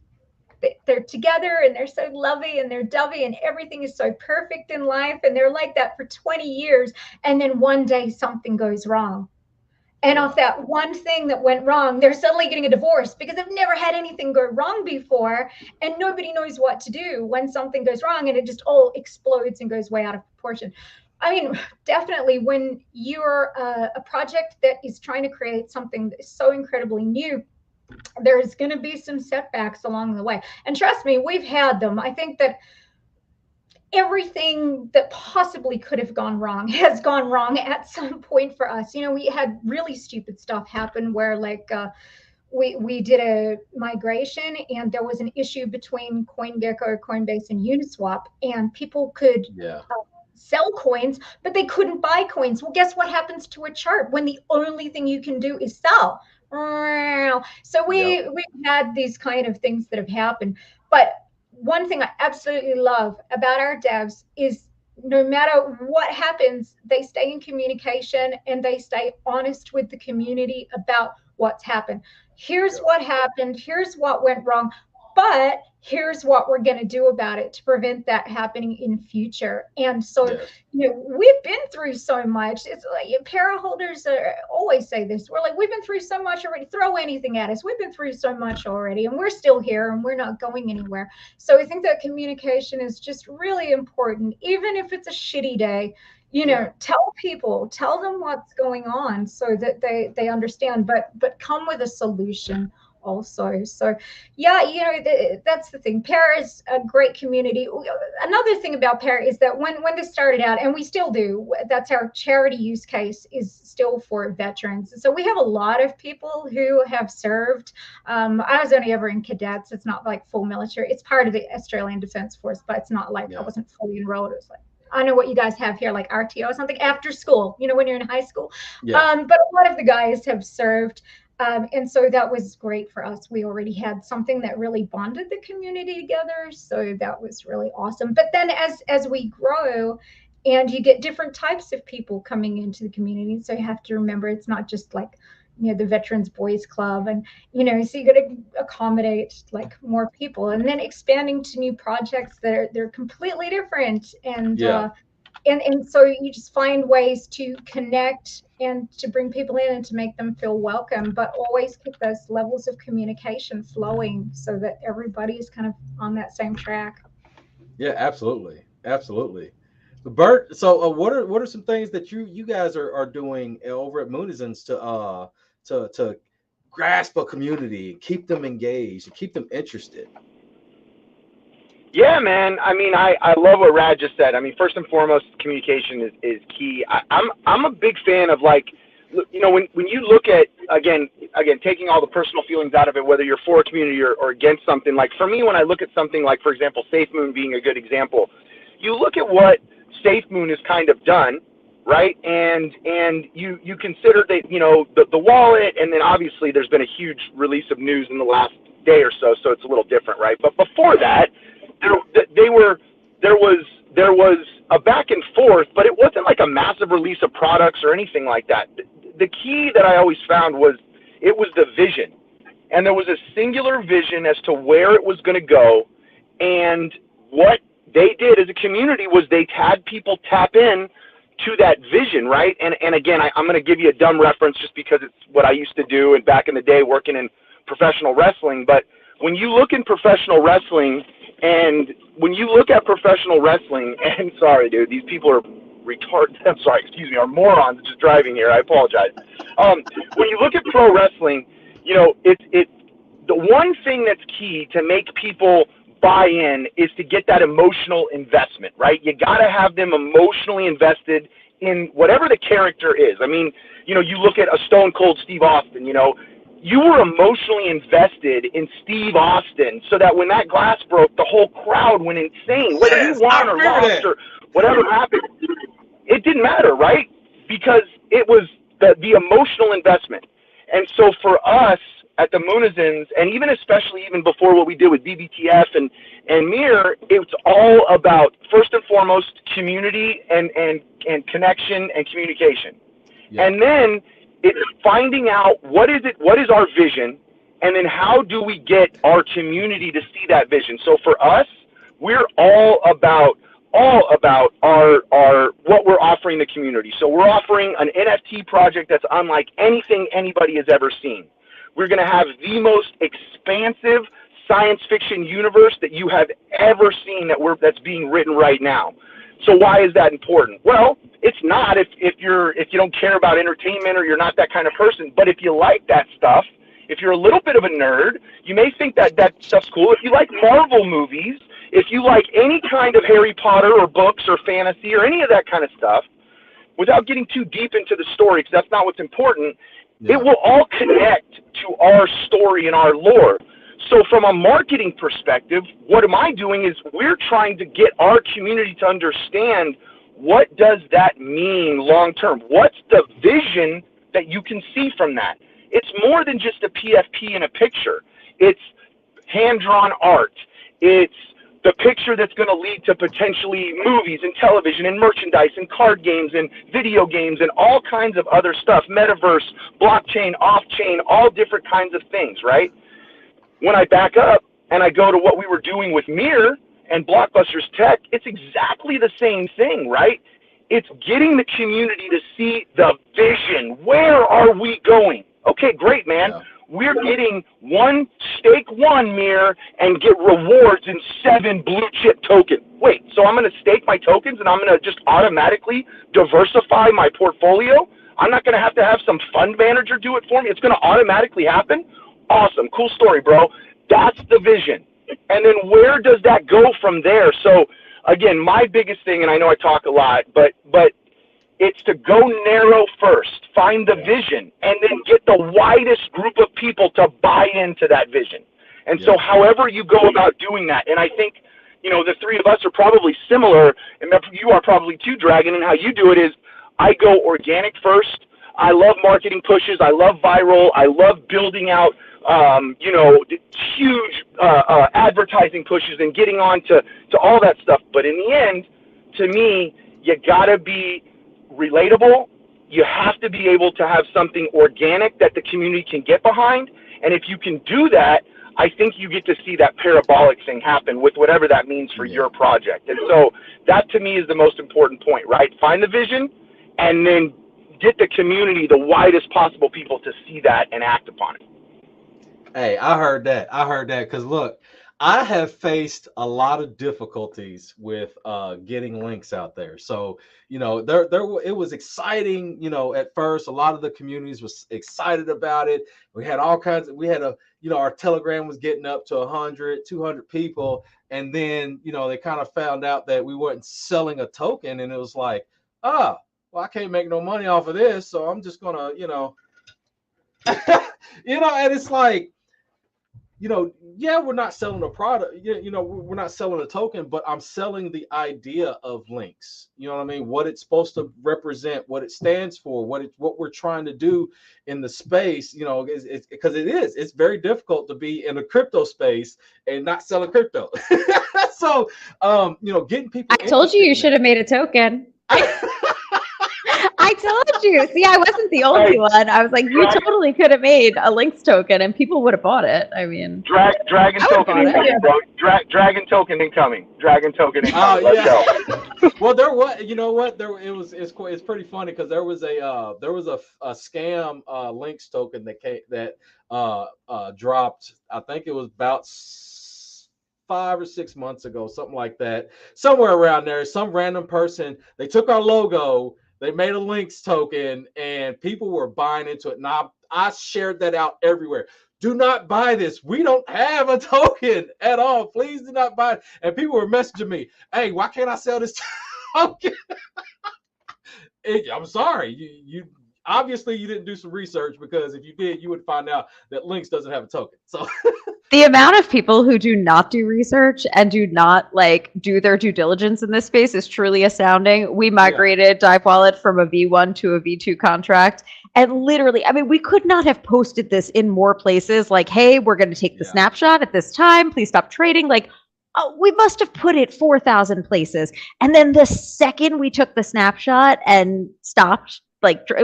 they're together and they're so lovey and they're dovey and everything is so perfect in life. And they're like that for 20 years. And then one day something goes wrong. And off that one thing that went wrong, they're suddenly getting a divorce because they've never had anything go wrong before. And nobody knows what to do when something goes wrong and it just all explodes and goes way out of proportion. I mean, definitely when you're a project that is trying to create something that is so incredibly new, there's going to be some setbacks along the way. And trust me, we've had them. I think that everything that possibly could have gone wrong has gone wrong at some point for us. We had really stupid stuff happen where like we did a migration and there was an issue between CoinGecko, Coinbase, and Uniswap, and people could sell coins, but they couldn't buy coins. Well, guess what happens to a chart when the only thing you can do is sell? So we've had these kind of things that have happened. But one thing I absolutely love about our devs is no matter what happens, they stay in communication and they stay honest with the community about what's happened. Here's what happened. Here's what went wrong. But here's what we're going to do about it to prevent that happening in future. And so, we've been through so much. It's like para holders always say this. We're like, we've been through so much already. Throw anything at us. We've been through so much already, and we're still here, and we're not going anywhere. So I think that communication is just really important, even if it's a shitty day. Tell them what's going on so that they understand, but come with a solution also. So that's the thing. Para is a great community. Another thing about Para is that when this started out, and we still do, that's our charity use case, is still for veterans. So we have a lot of people who have served. I was only ever in cadets. It's not like full military. It's part of the Australian Defence Force, but it's not like I wasn't fully enrolled. It was like I don't know what you guys have here, like RTO or something after school, you know, when you're in high school. Yeah. But a lot of the guys have served. And so that was great for us. We already had something that really bonded the community together. So that was really awesome. But then as we grow and you get different types of people coming into the community, so you have to remember it's not just like, you know, the Veterans Boys Club and, you know, so you got to accommodate like more people and then expanding to new projects that are, they're completely different. And so you just find ways to connect and to bring people in and to make them feel welcome, but always keep those levels of communication flowing so that everybody's kind of on that same track. Yeah, absolutely. Absolutely. Bert, so what are some things that you guys are doing over at Moonizens to grasp a community, keep them engaged, and keep them interested? Yeah, man. I mean, I love what Rad just said. I mean, first and foremost, communication is key. I'm a big fan of, like, you know, when you look at, again, taking all the personal feelings out of it, whether you're for a community or against something, like for me, when I look at something like, for example, Safe Moon being a good example, you look at what Safe Moon has kind of done, right? And you consider that, you know, the wallet, and then obviously there's been a huge release of news in the last day or so, so it's a little different, right? But before that, there was a back and forth, but it wasn't like a massive release of products or anything like that. The key that I always found was it was the vision, and there was a singular vision as to where it was going to go. And what they did as a community was they had people tap in to that vision, right? And again, I'm going to give you a dumb reference just because it's what I used to do and back in the day working in professional wrestling. But when you look in professional wrestling, and when you look at professional wrestling, and sorry, dude, these people are retarded. I'm sorry, excuse me, are morons just driving here. I apologize. When you look at pro wrestling, you know, the one thing that's key to make people buy in is to get that emotional investment, right? You got to have them emotionally invested in whatever the character is. I mean, you know, you look at a Stone Cold Steve Austin, you know, you were emotionally invested in Steve Austin so that when that glass broke, the whole crowd went insane. Whether you won or lost or whatever happened, it didn't matter, right? Because it was the emotional investment. And so for us at the Moonizens, and especially before what we did with BBTF and Mir, it's all about, first and foremost, community and connection and communication. Yeah. And then it's finding out what is our vision, and then how do we get our community to see that vision. So for us, we're all about our what we're offering the community. So we're offering an NFT project that's unlike anything anybody has ever seen. We're going to have the most expansive science fiction universe that you have ever seen that's being written right now. So why is that important? Well, it's not if you don't care about entertainment or you're not that kind of person. But if you like that stuff, if you're a little bit of a nerd, you may think that stuff's cool. If you like Marvel movies, if you like any kind of Harry Potter or books or fantasy or any of that kind of stuff, without getting too deep into the story, because that's not what's important, yeah, it will all connect to our story and our lore. So from a marketing perspective, what am I doing is we're trying to get our community to understand, what does that mean long term? What's the vision that you can see from that? It's more than just a PFP in a picture. It's hand-drawn art. It's the picture that's going to lead to potentially movies and television and merchandise and card games and video games and all kinds of other stuff, metaverse, blockchain, off-chain, all different kinds of things, right? When I back up and I go to what we were doing with Mir and Blockbuster's Tech, it's exactly the same thing, right? It's getting the community to see the vision. Where are we going? Okay, great, man. Yeah. We're getting stake one Mir and get rewards in 7 blue chip tokens. Wait, so I'm going to stake my tokens and I'm going to just automatically diversify my portfolio? I'm not going to have some fund manager do it for me. It's going to automatically happen? Awesome. Cool story, bro. That's the vision. And then where does that go from there? So, again, my biggest thing, and I know I talk a lot, but it's to go narrow first, find the vision, and then get the widest group of people to buy into that vision. And so however you go about doing that, and I think the three of us are probably similar, and you are probably too, Dragon, and how you do it is I go organic first. I love marketing pushes. I love viral. I love building out, huge advertising pushes and getting on to all that stuff. But in the end, to me, you got to be relatable. You have to be able to have something organic that the community can get behind. And if you can do that, I think you get to see that parabolic thing happen with whatever that means for your project. And so that to me is the most important point, right? Find the vision and then get the community, the widest possible people to see that and act upon it. Hey, I heard that. Because look, I have faced a lot of difficulties with getting links out there. So, it was exciting, at first. A lot of the communities was excited about it. We had our Telegram was getting up to 100, 200 people. And then, they kind of found out that we weren't selling a token. And it was like, well, I can't make no money off of this. So I'm just going to, and it's like, we're not selling a product, we're not selling a token, but I'm selling the idea of links. You know what I mean? What it's supposed to represent, what it stands for, what we're trying to do in the space, because it's very difficult to be in a crypto space and not selling crypto. So, getting people. I told you should have made a token. I told you. See, I wasn't the only one. I was like, you totally could have made a links token and people would have bought it. I mean, Dragon token incoming, bro. Dragon token incoming. Dragon token incoming. Let's go. Well, there was, it's pretty funny because there was a scam links token that dropped. I think it was about 5 or 6 months ago, something like that, somewhere around there. Some random person, they took our logo, they made a links token, and people were buying into it. Now I shared that out everywhere. Do not buy this. We don't have a token at all. Please do not buy it. And people were messaging me, hey, why can't I sell this token? I'm sorry. You obviously you didn't do some research, because if you did, you would find out that links doesn't have a token. So the amount of people who do not do research and do not do their due diligence in this space is truly astounding. We migrated Dive Wallet from a V1 to a V2 contract. And literally, I mean, we could not have posted this in more places. Like, hey, we're going to take the snapshot at this time. Please stop trading. We must have put it 4,000 places. And then the second we took the snapshot and stopped,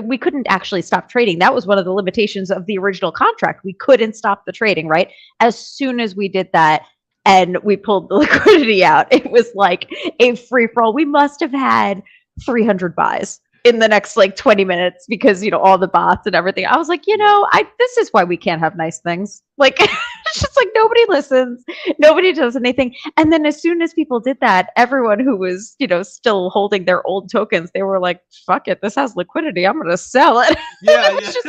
we couldn't actually stop trading. That was one of the limitations of the original contract. We couldn't stop the trading, right? As soon as we did that and we pulled the liquidity out, it was like a free for all. We must have had 300 buys in the next 20 minutes because, all the bots and everything. I was like, this is why we can't have nice things. It's just nobody listens, nobody does anything. And then as soon as people did that, everyone who was, still holding their old tokens, they were like, fuck it, this has liquidity, I'm going to sell it. It's just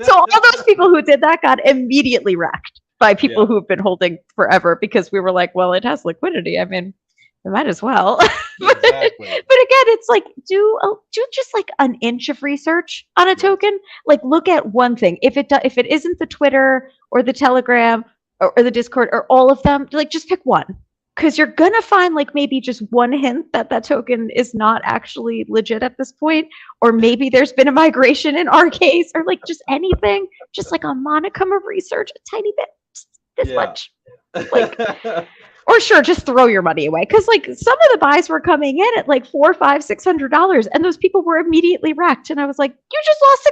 so all those people who did that got immediately wrecked by people who've been holding forever, because we were like, well, it has liquidity. I mean, we might as well. Exactly. But again, it's do just an inch of research on a token. Look at one thing. If it isn't the Twitter or the Telegram or the Discord or all of them, just pick one, because you're gonna find maybe just one hint that token is not actually legit at this point, or maybe there's been a migration in our case, or just anything, just a modicum of research, a tiny bit, this much. Or sure, just throw your money away, because some of the buys were coming in at $400, $500, $600, and those people were immediately wrecked. And I was like, you just lost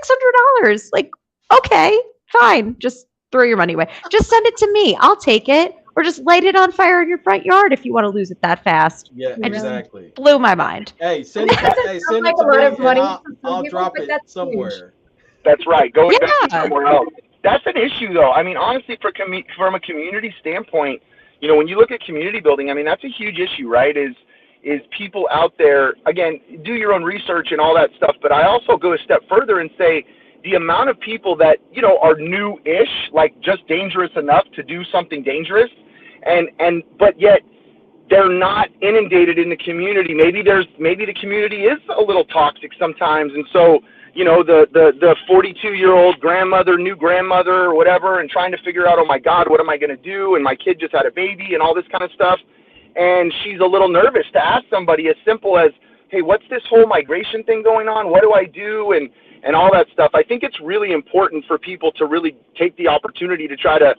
$600. Okay, fine, just throw your money away. Just send it to me, I'll take it, or just light it on fire in your front yard if you want to lose it that fast. Yeah, exactly. Just blew my mind. Hey, send it to me, and I'll drop it somewhere. That's right. Go invest somewhere else. That's an issue, though. I mean, honestly, from a community standpoint, when you look at community building, I mean, that's a huge issue, right? Is people out there, again, do your own research and all that stuff. But I also go a step further and say the amount of people that, are new-ish, just dangerous enough to do something dangerous, but yet they're not inundated in the community. Maybe the community is a little toxic sometimes. And so, the 42-year-old grandmother, new grandmother or whatever, and trying to figure out, oh my God, what am I going to do? And my kid just had a baby and all this kind of stuff. and she's a little nervous to ask somebody as simple as, hey, what's this whole migration thing going on? What do I do? And all that stuff. I think it's really important for people to really take the opportunity to try to,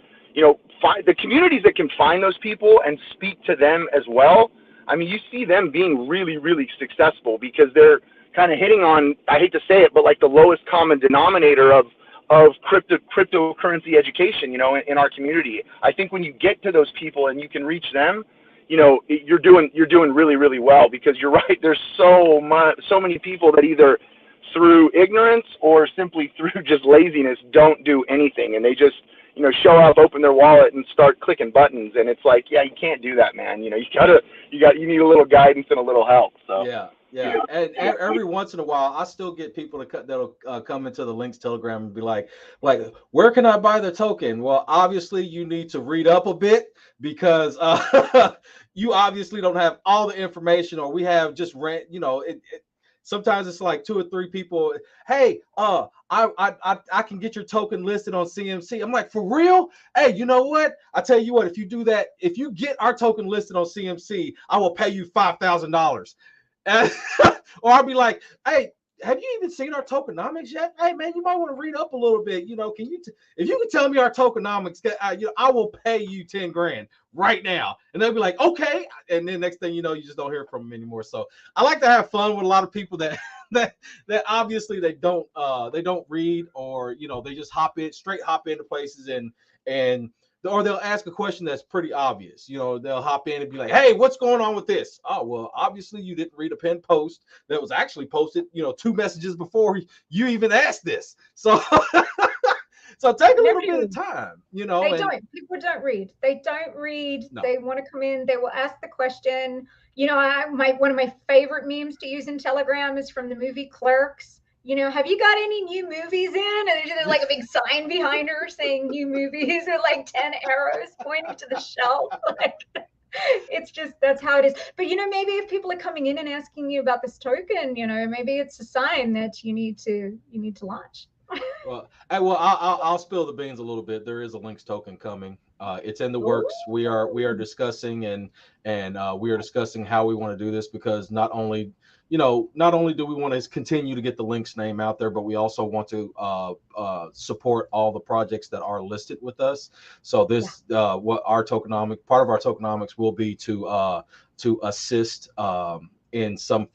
find the communities that can find those people and speak to them as well. I mean, you see them being really, really successful because they're kind of hitting on, I hate to say it, but like the lowest common denominator of cryptocurrency education, in our community. I think when you get to those people and you can reach them, you're doing really, really well, because you're right. There's so many people that either through ignorance or simply through just laziness don't do anything, and they just show up, open their wallet, and start clicking buttons. And it's like, yeah, you can't do that, man. You need a little guidance and a little help. So yeah. And every once in a while, I still get people that'll come into the Links Telegram and be like, where can I buy the token? Well, obviously you need to read up a bit, because you obviously don't have all the information, or we have just sometimes it's like 2 or 3 people. Hey, I can get your token listed on CMC. I'm like, for real? Hey, you know what? I tell you what, if you do that, if you get our token listed on CMC, I will pay you $5,000. Or I'll be like, hey, have you even seen our tokenomics yet? Hey, man, you might want to read up a little bit. Can you, if you can tell me our tokenomics, I will pay you 10 grand right now. And they'll be like, okay. And then next thing you know, you just don't hear from them anymore. So I like to have fun with a lot of people that obviously they don't read, or they just hop into places or they'll ask a question that's pretty obvious. They'll hop in and be like, hey, what's going on with this? Oh, well, obviously you didn't read a pinned post that was actually posted, 2 messages before you even asked this. So so take a little bit of time, People don't read. They don't read. No. They want to come in. They will ask the question. One of my favorite memes to use in Telegram is from the movie Clerks. Have you got any new movies in? And there's like a big sign behind her saying new movies with like 10 arrows pointing to the shelf. It's just, that's how it is. But maybe if people are coming in and asking you about this token, maybe it's a sign that you need to launch. Well, I'll spill the beans a little bit. There is a Links token coming. It's in the works. We are discussing and we are discussing how we want to do this, because not only do we want to continue to get the Links name out there, but we also want to support all the projects that are listed with us. So this, what our part of our tokenomics will be to assist in some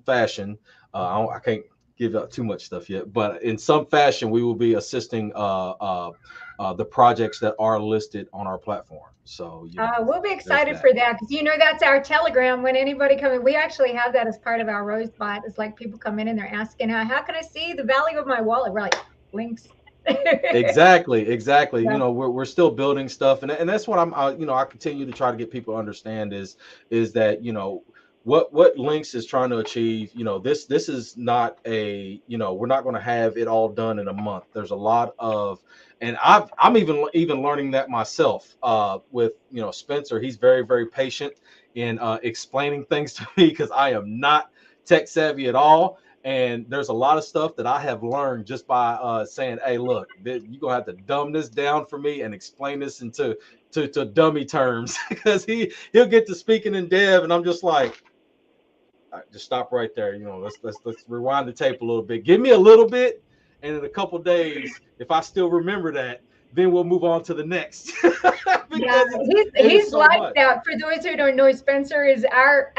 fashion. I can't give out too much stuff yet, but in some fashion we will be assisting the projects that are listed on our platform. So we'll be excited for that, because that's our Telegram. When anybody comes in, we actually have that as part of our Rosebot. It's like people come in and they're asking, how can I see the value of my wallet? We're like, Links. Exactly. Yeah. We're still building stuff, and that's what I continue to try to get people to understand is that what Links is trying to achieve. This is not a, we're not going to have it all done in a month. There's a lot of, and I'm even learning that myself with Spencer. He's very, very patient in explaining things to me, because I am not tech savvy at all. And there's a lot of stuff that I have learned just by saying, hey, look, you're gonna have to dumb this down for me and explain this into dummy terms, because he'll get to speaking in dev, and I'm just like, just stop right there. Let's rewind the tape a little bit. Give me a little bit, and in a couple days, if I still remember that, then we'll move on to the next. He's so like much. That. For those who don't know, Spencer is our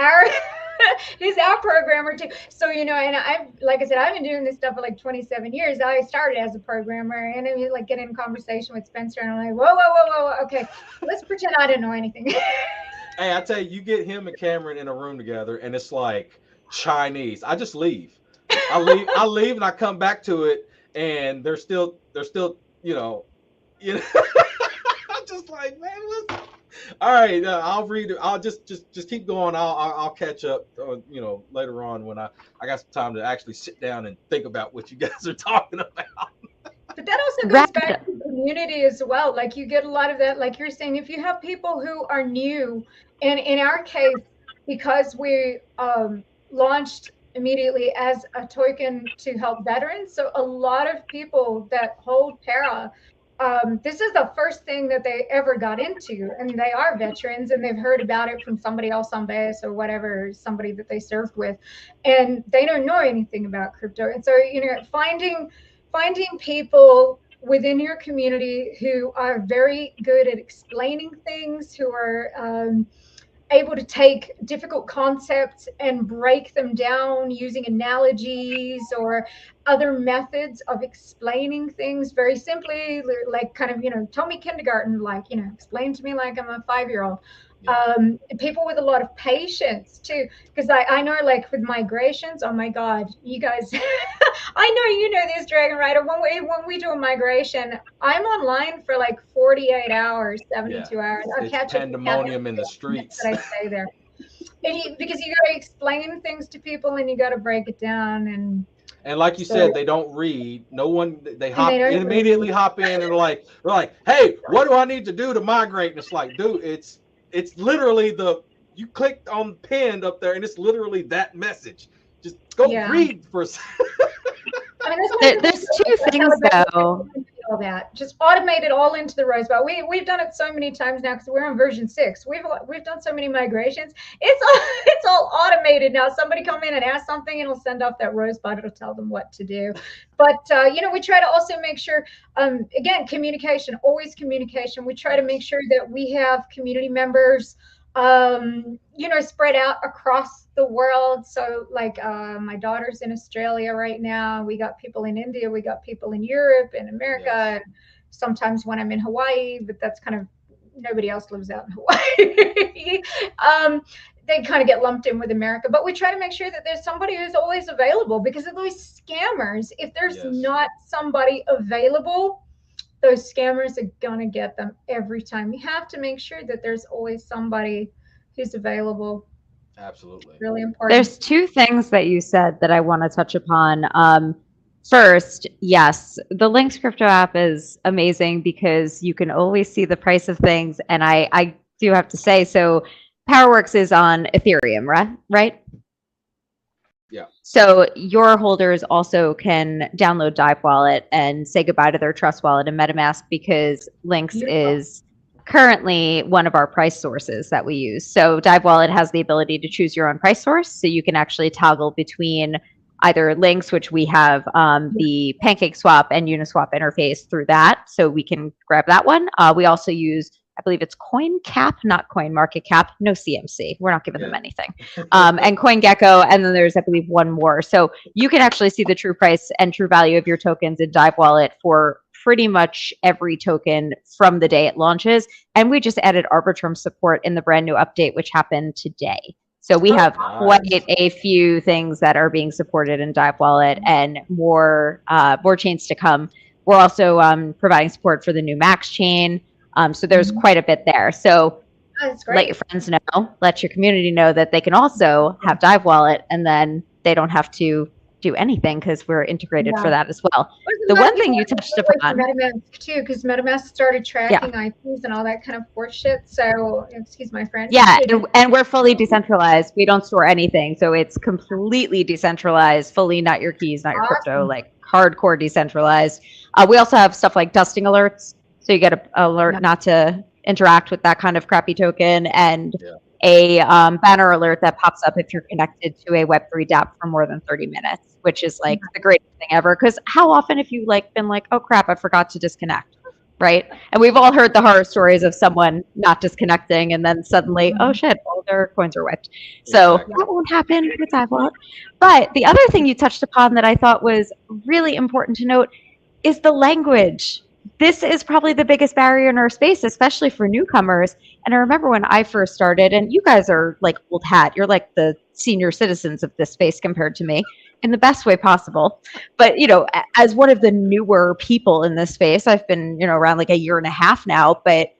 he's our programmer too. So and like I said, I've been doing this stuff for like 27 years. I started as a programmer, and it was like getting in conversation with Spencer, and I'm like, whoa, okay, let's pretend I didn't know anything. Hey, I tell you, you get him and Cameron in a room together, and it's like Chinese. I just leave. I leave, and I come back to it, and they're still, I'm just like, man, listen. All right, I'll read it. I'll just keep going. I'll catch up, later on when I got some time to actually sit down and think about what you guys are talking about. But that also goes back to the community as well. Like, you get a lot of that. Like you're saying, if you have people who are new, and in our case, because we launched immediately as a token to help veterans, so a lot of people that hold para this is the first thing that they ever got into, and they are veterans, and they've heard about it from somebody else on base or whatever, somebody that they served with, and they don't know anything about crypto. And so, finding people within your community who are very good at explaining things, who are able to take difficult concepts and break them down using analogies or other methods of explaining things very simply, like kind of, tell me kindergarten, like, explain to me like I'm a 5-year-old. People with a lot of patience too, because I know, like with migrations, oh my God, you guys, I know you know this, Dragon Rider. When we do a migration, I'm online for like 48 hours, 72 hours. It's pandemonium in the streets. That I stay there, because you got to explain things to people and you got to break it down. And like you said, they don't read. No one. They immediately hop in and they're like, hey, what do I need to do to migrate? And it's like, dude, it's literally you clicked on pinned up there, and it's literally that message. Just go read for a second. There's two things though. All that just automate it all into the Rosebud. We've done it so many times now because we're on version 6. We've done so many migrations. It's all automated now. Somebody come in and ask something, and it'll send off that Rosebud. It'll tell them what to do. But we try to also make sure, again, communication, always communication. We try to make sure that we have community members spread out across the world. So like my daughter's in Australia right now. We got people in India. We got people in Europe and America. Yes. And sometimes when I'm in Hawaii, but that's kind of, nobody else lives out in Hawaii. They kind of get lumped in with America. But we try to make sure that there's somebody who's always available, because of those scammers. If there's not somebody available, those scammers are going to get them every time. You have to make sure that there's always somebody who's available. Absolutely. It's really important. There's two things that you said that I want to touch upon. First, yes, the Links crypto app is amazing because you can always see the price of things. And I do have to say, so PowerWorks is on Ethereum, right? Yeah. So your holders also can download Dive Wallet and say goodbye to their Trust Wallet and MetaMask, because Links is currently one of our price sources that we use. So Dive Wallet has the ability to choose your own price source. So you can actually toggle between either Links, which we have the PancakeSwap and Uniswap interface through that. So we can grab that one. We also use, I believe it's CoinCap, not CoinMarketCap, no CMC. We're not giving them anything. And CoinGecko, and then there's, I believe, one more. So you can actually see the true price and true value of your tokens in Dive Wallet for pretty much every token from the day it launches. And we just added Arbitrum support in the brand new update, which happened today. So we have quite a few things that are being supported in Dive Wallet, and more chains to come. We're also providing support for the new Max chain. So there's quite a bit there. So let your friends know, let your community know that they can also have Dive Wallet, and then they don't have to do anything because we're integrated for that as well. The one thing you touched upon, MetaMask too, because MetaMask started tracking IPs and all that kind of horse shit. So excuse my French. Yeah, and we're fully decentralized. We don't store anything, so it's completely decentralized, fully not your keys, not your crypto, like hardcore decentralized. We also have stuff like dusting alerts. So you get an alert not to interact with that kind of crappy token, and a banner alert that pops up if you're connected to a Web3 dApp for more than 30 minutes, which is like the greatest thing ever. Because how often have you been like, oh crap, I forgot to disconnect, right? And we've all heard the horror stories of someone not disconnecting and then suddenly, oh shit, all their coins are wiped. So that won't happen with Dive Wallet. But the other thing you touched upon that I thought was really important to note is the language. This is probably the biggest barrier in our space, especially for newcomers. And I remember when I first started, and you guys are like old hat, you're like the senior citizens of this space compared to me in the best way possible. But, as one of the newer people in this space, I've been, around like a year and a half now. But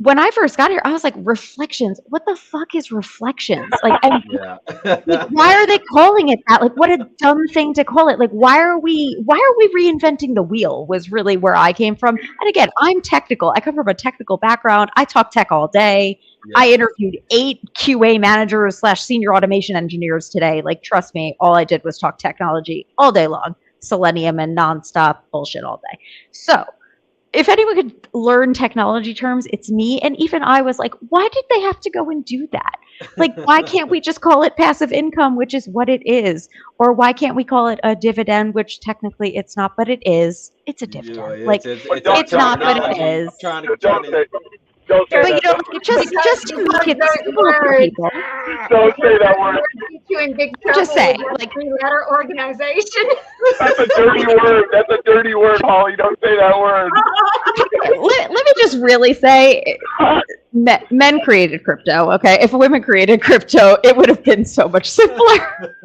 when I first got here, I was like, reflections. What the fuck is reflections? Like, why are they calling it that? Like, what a dumb thing to call it. Like, why are we reinventing the wheel was really where I came from. And again, I'm technical. I come from a technical background. I talk tech all day. Yeah. I interviewed 8 QA managers / senior automation engineers today. Like, trust me, all I did was talk technology all day long. Selenium and nonstop bullshit all day. So if anyone could learn technology terms, it's me. And even I was like, why did they have to go and do that? Like, why can't we just call it passive income, which is what it is? Or why can't we call it a dividend, which technically it's not, but it is. It's a dividend. It's not, but it is. Don't say But that. just to make it simple for people. Don't say that word. You in big trouble. Just say, with like, 3-letter organization. That's a dirty word. That's a dirty word, Holly. Don't say that word. let me just really say, men created crypto, okay? If women created crypto, it would have been so much simpler.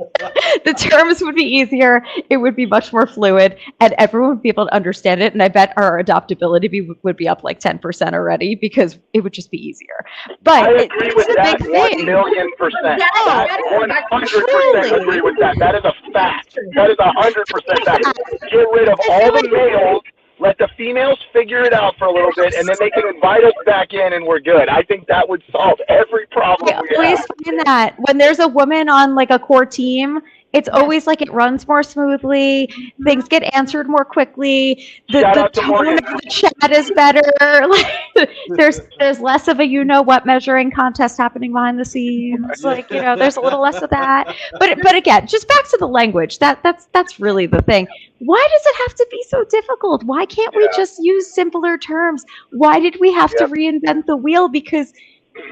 The terms would be easier, it would be much more fluid, and everyone would be able to understand it. And I bet our adoptability would be up like 10% already, because it would just be easier. But I agree with that 1,000,000%. I 100% agree with that. That is a fact. That is 100% fact. Get rid of all the males. Let the females figure it out for a little bit, and then they can invite us back in, and we're good. I think that would solve every problem we always have. find that when there's a woman on like a core team, it's always like it runs more smoothly. Things get answered more quickly. The tone of the chat is better. Like, there's less of a what measuring contest happening behind the scenes. Like, there's a little less of that. But again, just back to the language. That's really the thing. Why does it have to be so difficult? Why can't we just use simpler terms? Why did we have to reinvent the wheel? Because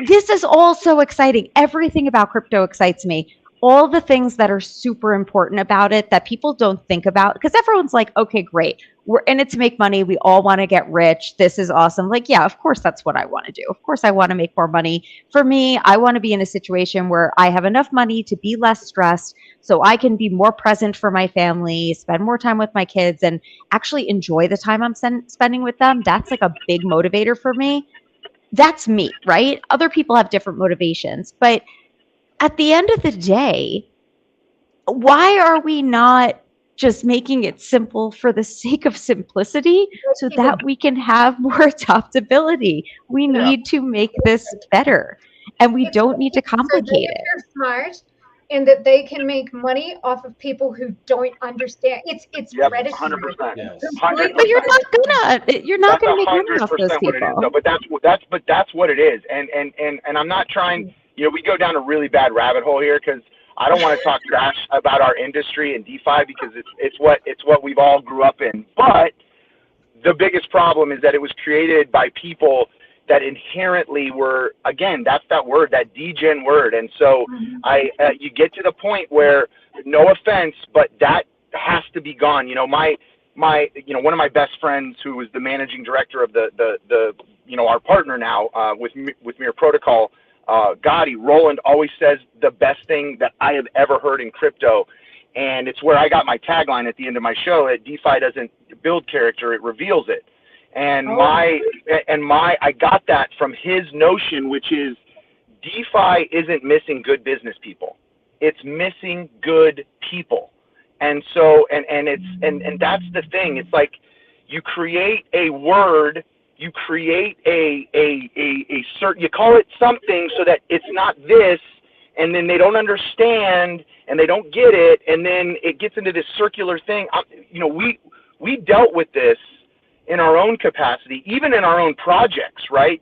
this is all so exciting. Everything about crypto excites me. All the things that are super important about it that people don't think about, because everyone's like, okay, great. We're in it to make money. We all want to get rich. This is awesome. Like, yeah, of course, that's what I want to do. Of course, I want to make more money. For me, I want to be in a situation where I have enough money to be less stressed so I can be more present for my family, spend more time with my kids, and actually enjoy the time I'm spending with them. That's like a big motivator for me. That's me, right? Other people have different motivations, but at the end of the day, why are we not just making it simple for the sake of simplicity so that we can have more adoptability? We need to make this better, and we don't need to complicate it. They're smart, and that they can make money off of people who don't understand. It's predatory. 100%. Yes. But you're not gonna make money off those people. But that's what it is. And I'm not trying. We go down a really bad rabbit hole here because I don't want to talk trash about our industry and DeFi because it's what we've all grew up in. But the biggest problem is that it was created by people that inherently were, again, that's that word, that degen word. And so you get to the point where, no offense, but that has to be gone. My one of my best friends, who was the managing director of the our partner now with Mir Protocol, Gotti, Roland, always says the best thing that I have ever heard in crypto, and it's where I got my tagline at the end of my show, that DeFi doesn't build character, it reveals it. And I got that from his notion, which is DeFi isn't missing good business people. It's missing good people. And so, and that's the thing. It's like you create a word, you create a certain, you call it something so that it's not this, and then they don't understand and they don't get it, and then it gets into this circular thing. We dealt with this in our own capacity, even in our own projects, right?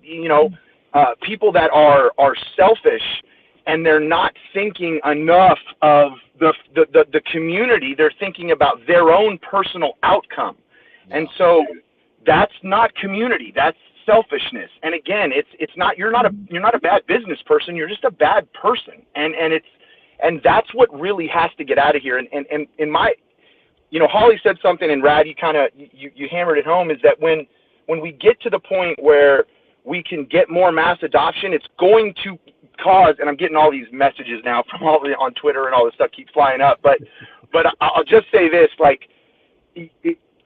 People that are selfish and they're not thinking enough of the community. They're thinking about their own personal outcome. And so that's not community, that's selfishness. And again, it's not, you're not a bad business person, you're just a bad person. And that's what really has to get out of here. And in my, Holly said something, and Rad, you hammered it home, is that when we get to the point where we can get more mass adoption, it's going to cause, and I'm getting all these messages now from all on Twitter and all this stuff keeps flying up, but I'll just say this, like,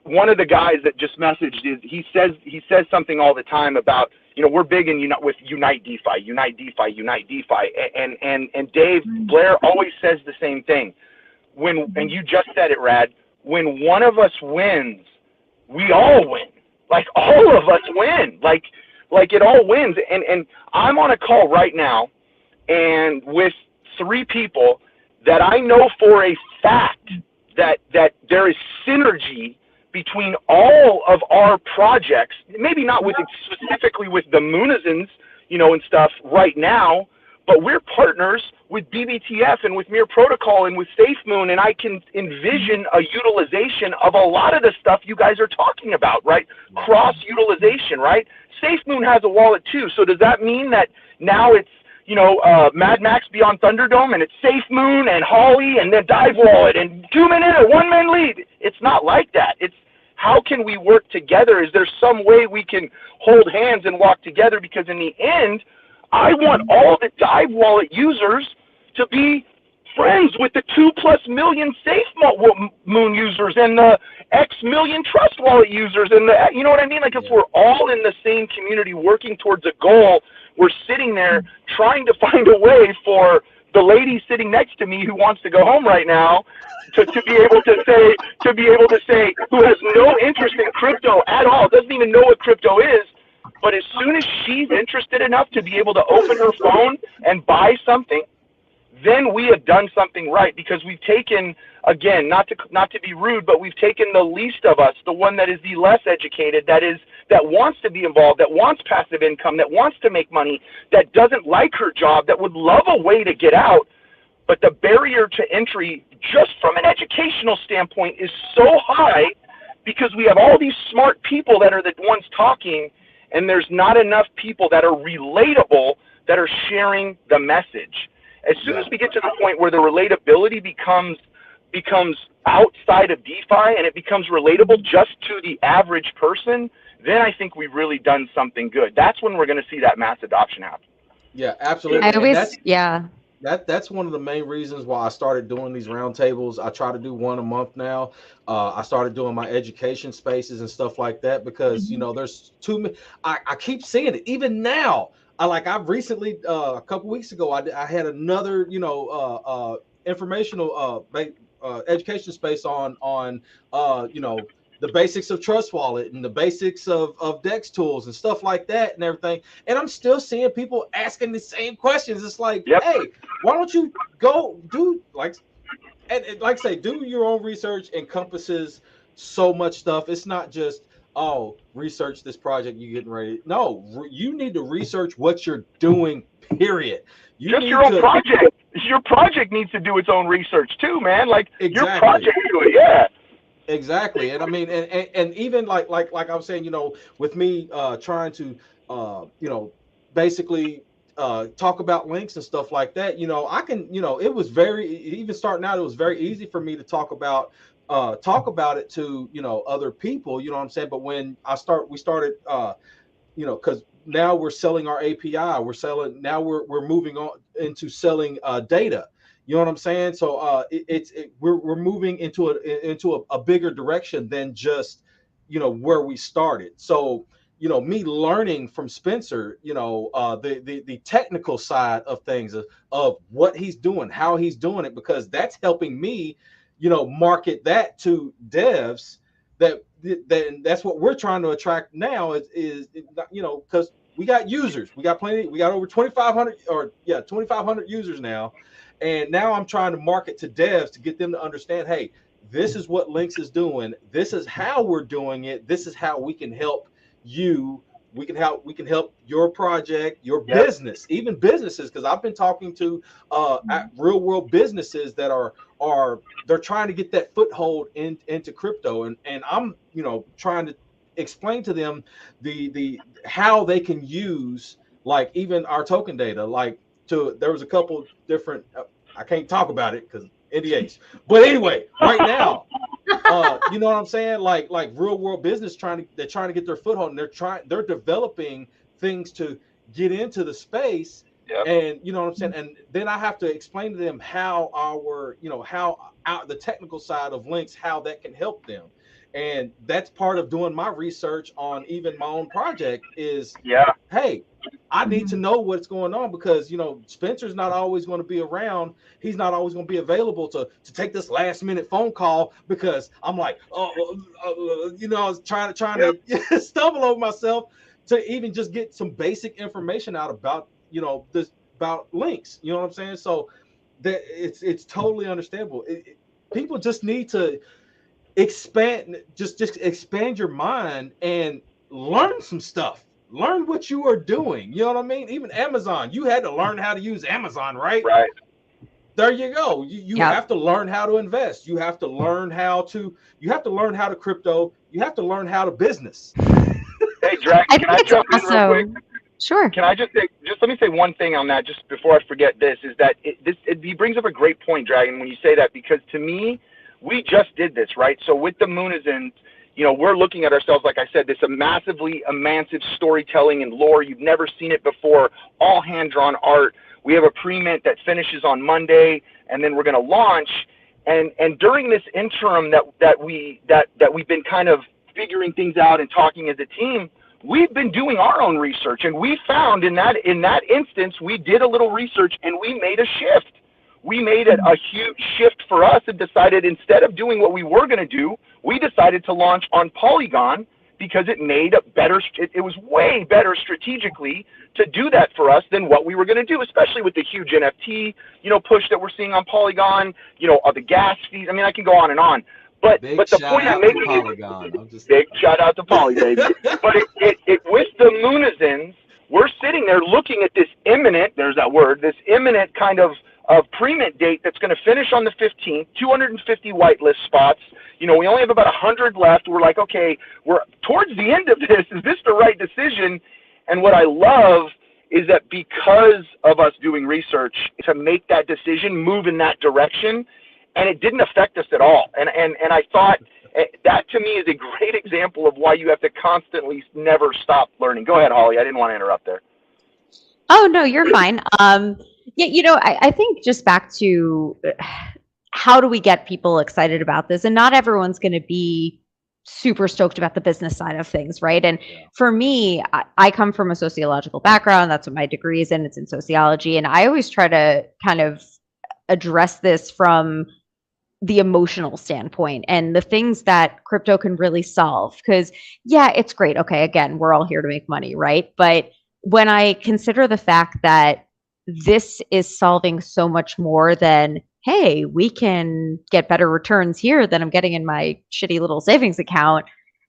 one of the guys that just messaged he says something all the time about, we're big in with Unite DeFi, and Dave Blair always says the same thing. And you just said it, Rad, when one of us wins, we all win. Like, all of us win. Like it all wins. And I'm on a call right now, and with 3 people that I know for a fact that there is synergy between all of our projects, maybe not with specifically with the Moonazins, you know, and stuff right now, but we're partners with BBTF and with Mir Protocol and with SafeMoon, and I can envision a utilization of a lot of the stuff you guys are talking about, right? Cross utilization, right? SafeMoon has a wallet too, so does that mean that now it's, you know, Mad Max Beyond Thunderdome and it's SafeMoon and Holly and then Dive Wallet and 2 minute or 1 man lead? It's not like that. It's how can we work together? Is there some way we can hold hands and walk together? Because in the end, I want all the Dive Wallet users to be friends with the 2+ million SafeMoon users and the X million Trust Wallet users and the, you know what I mean? Like if we're all in the same community working towards a goal, we're sitting there trying to find a way for the lady sitting next to me who wants to go home right now to be able to say, who has no interest in crypto at all, doesn't even know what crypto is, but as soon as she's interested enough to be able to open her phone and buy something, then we have done something right, because we've taken, again, not to be rude, but we've taken the least of us, the one that is the less educated, that wants to be involved, that wants passive income, that wants to make money, that doesn't like her job, that would love a way to get out, but the barrier to entry, just from an educational standpoint, is so high because we have all these smart people that are the ones talking, and there's not enough people that are relatable that are sharing the message. As soon as we get to the point where the relatability becomes outside of DeFi and it becomes relatable just to the average person, then I think we've really done something good. That's when we're going to see that mass adoption happen. Yeah, absolutely. I always, That's one of the main reasons why I started doing these roundtables. I try to do one a month now. I started doing my education spaces and stuff like that because, you know, there's too many. I keep seeing it even now. I've recently, a couple weeks ago, I had another, you know, informational education space on you know, the basics of Trust Wallet and the basics of DEX tools and stuff like that and everything. And I'm still seeing people asking the same questions. It's like, hey, why don't you go do like I say, do your own research encompasses so much stuff. It's not just, oh, research this project you're getting ready. No, you need to research what you're doing, period. Just your own project. Your project needs to do its own research too, man. Like your project do it, yeah. Exactly. And I mean, and even like I was saying, you know, with me trying to you know, basically talk about links and stuff like that, you know, I can, you know, it was even starting out, it was very easy for me to talk about it to, you know, other people, you know what I'm saying? But when we started you know, because now we're selling our API, we're moving on into selling data. You know what I'm saying? So we're moving into a bigger direction than just, you know, where we started. So, you know, me learning from Spencer, you know, the technical side of things of what he's doing, how he's doing it, because that's helping me, you know, market that to devs. That's what we're trying to attract now is you know, because we got users, we got over 2,500 users now. And now I'm trying to market to devs to get them to understand, hey, this is what Links is doing. This is how we're doing it. This is how we can help you. We can help your project, your business, even businesses, because I've been talking to real world businesses that they're trying to get that foothold into crypto. And I'm, you know, trying to explain to them the how they can use, like, even our token data, like, there was a couple different, I can't talk about it because NDAs, but anyway, right now, you know what I'm saying? Like real world business they're trying to get their foothold, and they're developing things to get into the space. And you know what I'm saying? And then I have to explain to them how the technical side of Links, how that can help them. And that's part of doing my research on even my own project is, hey, I need to know what's going on, because, you know, Spencer's not always going to be around. He's not always going to be available to take this last minute phone call, because I'm like, you know, I was trying to stumble over myself to even just get some basic information out about, you know, about Links. You know what I'm saying? So that it's totally understandable. People just need to just expand your mind and learn some stuff. Learn what you are doing. You know what I mean? Even Amazon, you had to learn how to use Amazon, right? Right. There you go. You Yep. have to learn how to invest. You have to learn how to crypto. You have to learn how to business. Hey, Dragon, I can think I it's jump in real also quick? sure. Can I just let me say one thing on that, just before I forget this, is that he brings up a great point, Dragon, when you say that, because to me, we just did this, right? So with the Moonazins, we're looking at ourselves, like I said, this massive storytelling and lore. You've never seen it before, all hand-drawn art. We have a pre-mint that finishes on Monday, and then we're going to launch. And during this interim that we've been kind of figuring things out and talking as a team, we've been doing our own research, and we found in that instance, we did a little research and we made a shift. We made it a huge shift for us and decided, instead of doing what we were going to do, we decided to launch on Polygon, because it was way better strategically to do that for us than what we were going to do, especially with the huge NFT, push that we're seeing on Polygon, the gas fees. I mean, I can go on and on. But the point I'm making is, big shout out to Poly, baby. But with the Moonazins, we're sitting there looking at this imminent kind of pre-mint date that's going to finish on the 15th, 250 whitelist spots. We only have about 100 left. We're like, okay, we're towards the end of this. Is this the right decision? And what I love is that because of us doing research to make that decision, move in that direction, and it didn't affect us at all. And I thought that, to me, is a great example of why you have to constantly never stop learning. Go ahead, Holly. I didn't want to interrupt there. Oh, no, you're fine. Yeah, I think just back to how do we get people excited about this? And not everyone's going to be super stoked about the business side of things, right? And for me, I come from a sociological background. That's what my degree is in. It's in sociology. And I always try to kind of address this from the emotional standpoint and the things that crypto can really solve. Because, yeah, it's great. Okay, again, we're all here to make money, right? But when I consider the fact that this is solving so much more than, hey, we can get better returns here than I'm getting in my shitty little savings account.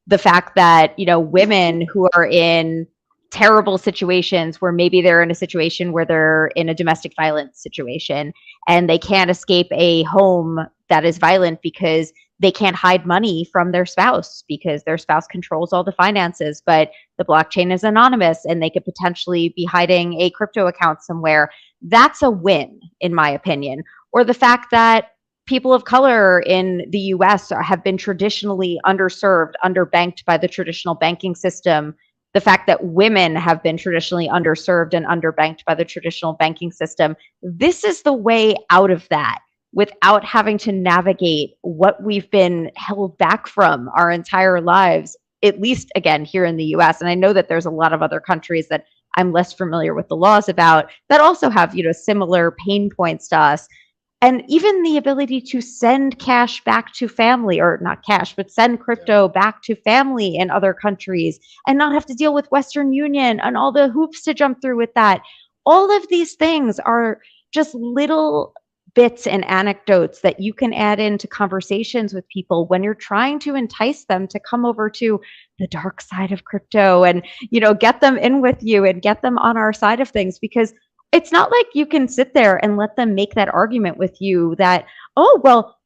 The fact that, women who are in terrible situations where maybe they're in a situation where they're in a domestic violence situation and they can't escape a home that is violent because they can't hide money from their spouse because their spouse controls all the finances, but the blockchain is anonymous and they could potentially be hiding a crypto account somewhere. That's a win, in my opinion. Or the fact that people of color in the US have been traditionally underserved, underbanked by the traditional banking system. The fact that women have been traditionally underserved and underbanked by the traditional banking system. This is the way out of that without having to navigate what we've been held back from our entire lives, at least, again, here in the US. And I know that there's a lot of other countries that I'm less familiar with the laws about that also have, similar pain points to us. And even the ability to send cash back to family, or not cash, but send crypto back to family in other countries and not have to deal with Western Union and all the hoops to jump through with that. All of these things are just little bits and anecdotes that you can add into conversations with people when you're trying to entice them to come over to the dark side of crypto and, get them in with you and get them on our side of things, because it's not like you can sit there and let them make that argument with you that, oh, well,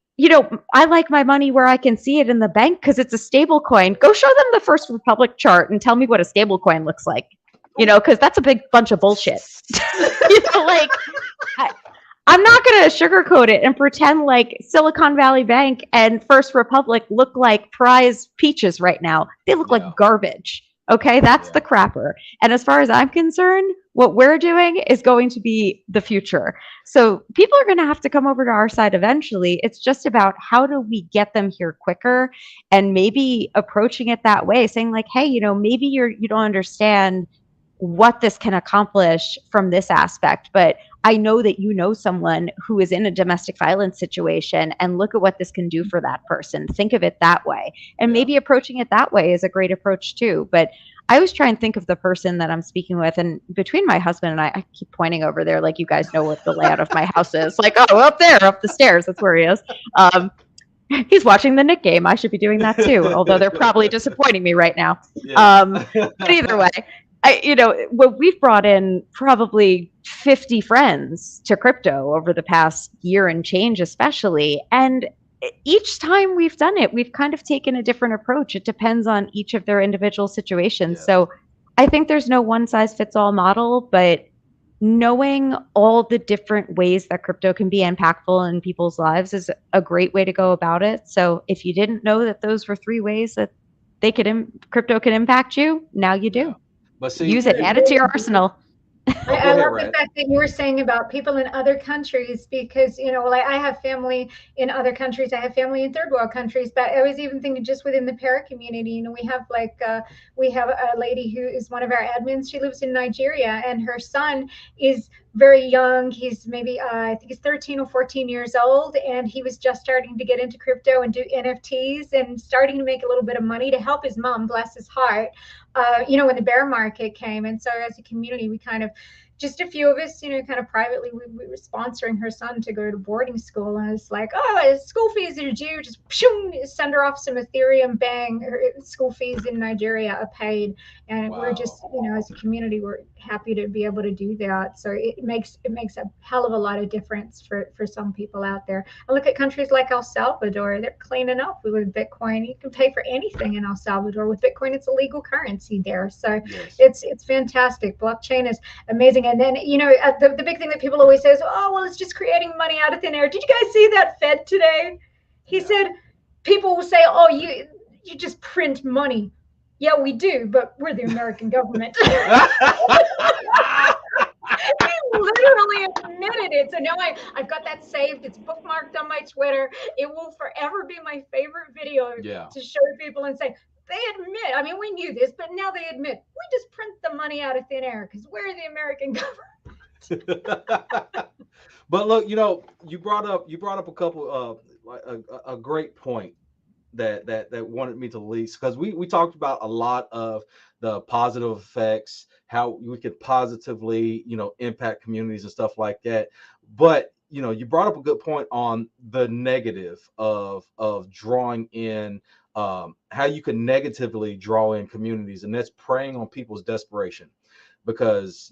I like my money where I can see it in the bank because it's a stable coin. Go show them the First Republic chart and tell me what a stable coin looks like, because that's a big bunch of bullshit. I'm not going to sugarcoat it and pretend like Silicon Valley Bank and First Republic look like prize peaches right now. They look like garbage. Okay, that's the crapper. And as far as I'm concerned, what we're doing is going to be the future. So people are going to have to come over to our side eventually. It's just about how do we get them here quicker, and maybe approaching it that way, saying like, hey, maybe you don't understand what this can accomplish from this aspect, but I know that someone who is in a domestic violence situation, and look at what this can do for that person. Think of it that way. And maybe approaching it that way is a great approach too. But I always try and think of the person that I'm speaking with. And between my husband and I keep pointing over there like you guys know what the layout of my house is. Like, oh, up there, up the stairs. That's where he is. He's watching the Knick game. I should be doing that too, although they're probably disappointing me right now. Yeah. But either way, we've brought in probably 50 friends to crypto over the past year and change, especially. And each time we've done it, we've kind of taken a different approach. It depends on each of their individual situations. Yeah. So I think there's no one size fits all model, but knowing all the different ways that crypto can be impactful in people's lives is a great way to go about it. So if you didn't know that those were 3 ways that crypto can impact you, now you do. Yeah. But see, Use it, add it to your arsenal. go I ahead, love Rad. the fact that you were saying about people in other countries, because, like I have family in other countries. I have family in third world countries, but I was even thinking just within the para community, we have a lady who is one of our admins. She lives in Nigeria, and her son is very young. He's maybe, I think he's 13 or 14 years old. And he was just starting to get into crypto and do NFTs and starting to make a little bit of money to help his mom, bless his heart, when the bear market came. And so as a community, we kind of, just a few of us, kind of privately, we were sponsoring her son to go to boarding school. And it's like, oh, school fees are due. Just send her off some Ethereum, bang, her school fees in Nigeria are paid. And we're just, as a community, we're happy to be able to do that. So it makes a hell of a lot of difference for some people out there. And look at countries like El Salvador. They're cleaning up with Bitcoin. You can pay for anything in El Salvador with Bitcoin. It's a legal currency there. So Yes. it's fantastic. Blockchain is amazing. And then, the big thing that people always say is, oh, well, it's just creating money out of thin air. Did you guys see that Fed today? He said, people will say, oh, you just print money. Yeah, we do, but we're the American government. He literally admitted it. So now I've got that saved. It's bookmarked on my Twitter. It will forever be my favorite video to show people and say, they admit, I mean, we knew this, but now they admit, we just print the money out of thin air because we're the American government. But look, you brought up a couple a great point that wanted me to release, because we talked about a lot of the positive effects, how we could positively impact communities and stuff like that. But you brought up a good point on the negative of drawing in, how you can negatively draw in communities, and that's preying on people's desperation, because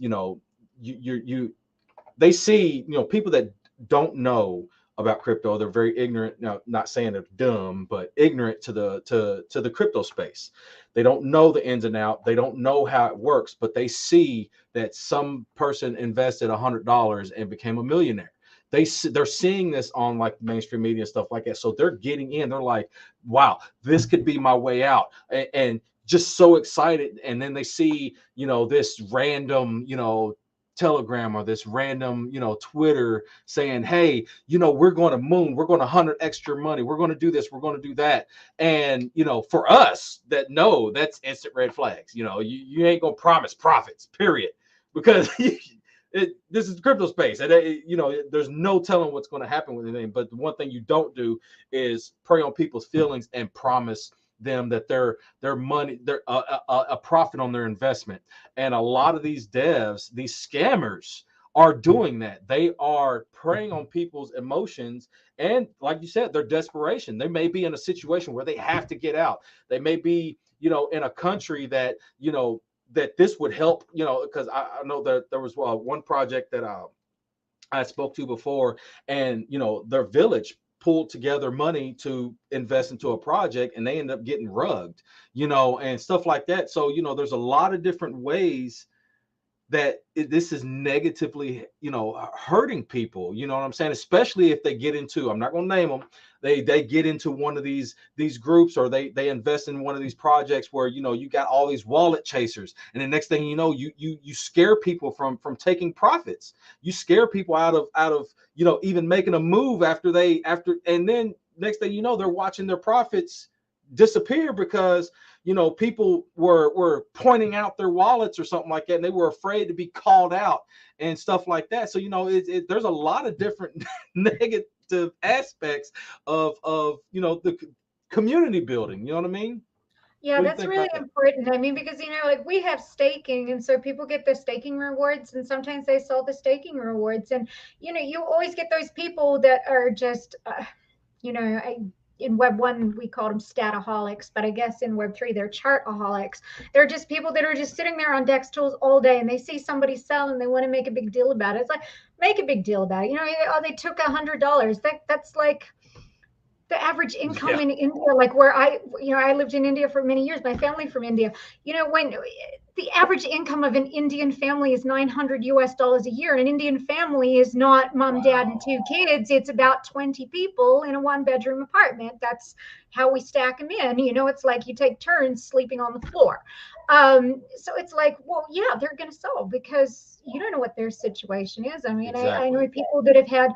they see people that don't know about crypto. They're very ignorant. Now, not saying they're dumb, but ignorant to the crypto space. They don't know the ins and out. They don't know how it works, but they see that some person invested $100 and became a millionaire. They're seeing this on like mainstream media and stuff like that. So they're getting in. They're like, wow, this could be my way out. And just so excited. And then they see, this random, Telegram or this random, Twitter saying, hey, we're going to moon, we're going to 100 extra money, we're going to do this, we're going to do that. And, for us that know, that's instant red flags. You ain't going to promise profits, period, because this is the crypto space. And, there's no telling what's going to happen with anything. But the one thing you don't do is prey on people's feelings and promise them that their money, they're a profit on their investment. And a lot of these devs, these scammers, are doing that. They are preying on people's emotions, and like you said, their desperation. They may be in a situation where they have to get out. They may be in a country that that this would help, because I know that there was one project that I spoke to before, and their village pulled together money to invest into a project, and they end up getting rugged, and stuff like that. So, there's a lot of different ways that this is negatively, hurting people, what I'm saying? Especially if they get into, I'm not going to name them, they get into one of these groups, or they invest in one of these projects where, you got all these wallet chasers. And the next thing you know, you scare people from taking profits. You scare people out of, even making a move after, and then next thing you know, they're watching their profits disappear because people were pointing out their wallets or something like that, and they were afraid to be called out and stuff like that. So there's a lot of different negative aspects of the community building. You know what I mean? Yeah, that's really important. I mean, because like we have staking, and so people get the staking rewards, and sometimes they sell the staking rewards, and you always get those people that are just in Web 1, we called them stataholics, but I guess in Web 3, they're chartaholics. They're just people that are just sitting there on DEX tools all day, and they see somebody sell and they want to make a big deal about it. It's like, make a big deal about it. You know, oh, they took $100. That's like the average income in India, like where I lived in India for many years, my family from India. You know, when the average income of an Indian family is $900 a year, and an Indian family is not mom, dad, and 2 kids. It's about 20 people in a 1-bedroom apartment. That's how we stack them in. You know, it's like you take turns sleeping on the floor. So it's like, well, yeah, they're going to sell because you don't know what their situation is. I mean, exactly. I know people that have had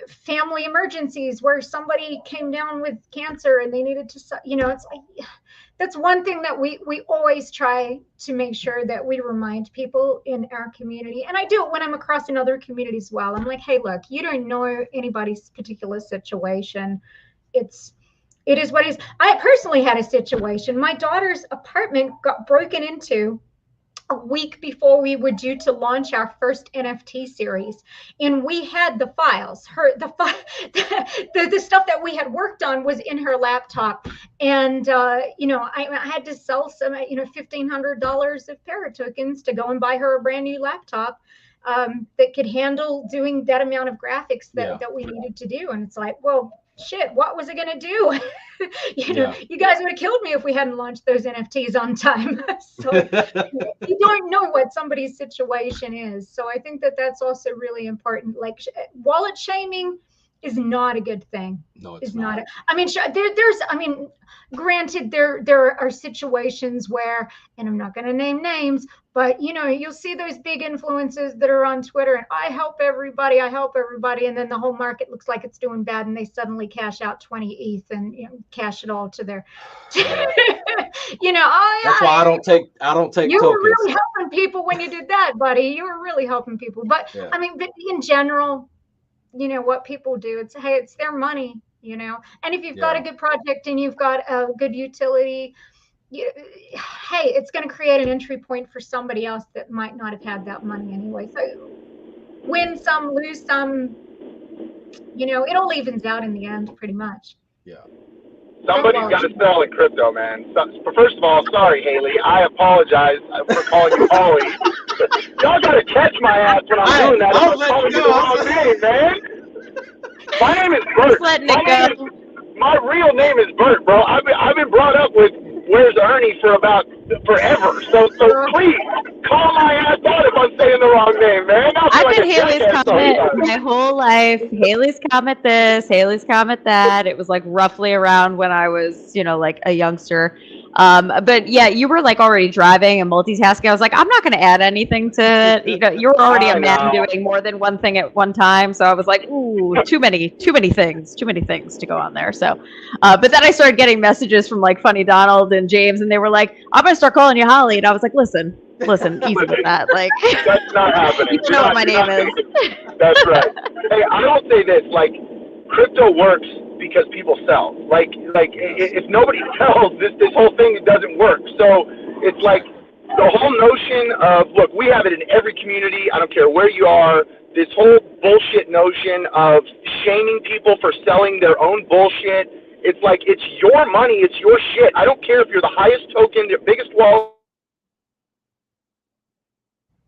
family emergencies where somebody came down with cancer and they needed to, you know, it's like, that's one thing that we always try to make sure that we remind people in our community. And I do it when I'm across in other communities as well. I'm like, hey, look, you don't know anybody's particular situation. It is what it is. I personally had a situation. My daughter's apartment got broken into a week before we were due to launch our first NFT series, and we had the files. The stuff that we had worked on was in her laptop, and you know, I had to sell some, you know, $1,500 of paratokens to go and buy her a brand new laptop that could handle doing that amount of graphics that we needed to do. And it's like, well, shit, what was it going to do? You know, you guys would have killed me if we hadn't launched those NFTs on time. So you don't know what somebody's situation is. So I think that that's also really important. Like wallet shaming is not a good thing. No, it's not. I mean, granted, there are situations where, and I'm not going to name names, but you know, you'll see those big influencers that are on Twitter and I help everybody, and then the whole market looks like it's doing bad, and they suddenly cash out 20 ETH and, you know, cash it all to their, you know. That's why I don't take you tokens. were really helping people when you did that, buddy. You were really helping people. But I mean, but in general, you know what people do, it's, hey, it's their money, you know. And if you've got a good project and you've got a good utility, hey, it's going to create an entry point for somebody else that might not have had that money anyway. So win some, lose some, you know, it all evens out in the end, pretty much. Yeah. Somebody's got to sell in crypto, man. So, first of all, sorry, Haley. I apologize for calling you Holly. Y'all got to catch my ass when I'm doing that. I'm calling you the wrong name, man. My name is Bert. Letting it go. My real name is Bert, bro. I've been brought up with Where's Ernie for about forever. So please call my ass out if I'm saying the wrong name, man. I've been Haley's comment my whole life. Haley's comment this, Haley's comment that. It was like roughly around when I was, you know, like a youngster. But yeah, you were like already driving and multitasking. I was like, I'm not going to add anything to, you know, you're already a man doing more than one thing at one time. So I was like, ooh, too many things to go on there. So, but then I started getting messages from like Funny Donald and James, and they were like, I'm going to start calling you Holly. And I was like, listen, easy with that. Like, that's not happening. You know what my name is. That's right. Hey, I don't say this, like, crypto works because people sell. Like if nobody sells, this whole thing doesn't work. So it's like the whole notion of, look, we have it in every community. I don't care where you are. This whole bullshit notion of shaming people for selling their own bullshit. It's like, it's your money. It's your shit. I don't care if you're the highest token, the biggest wallet.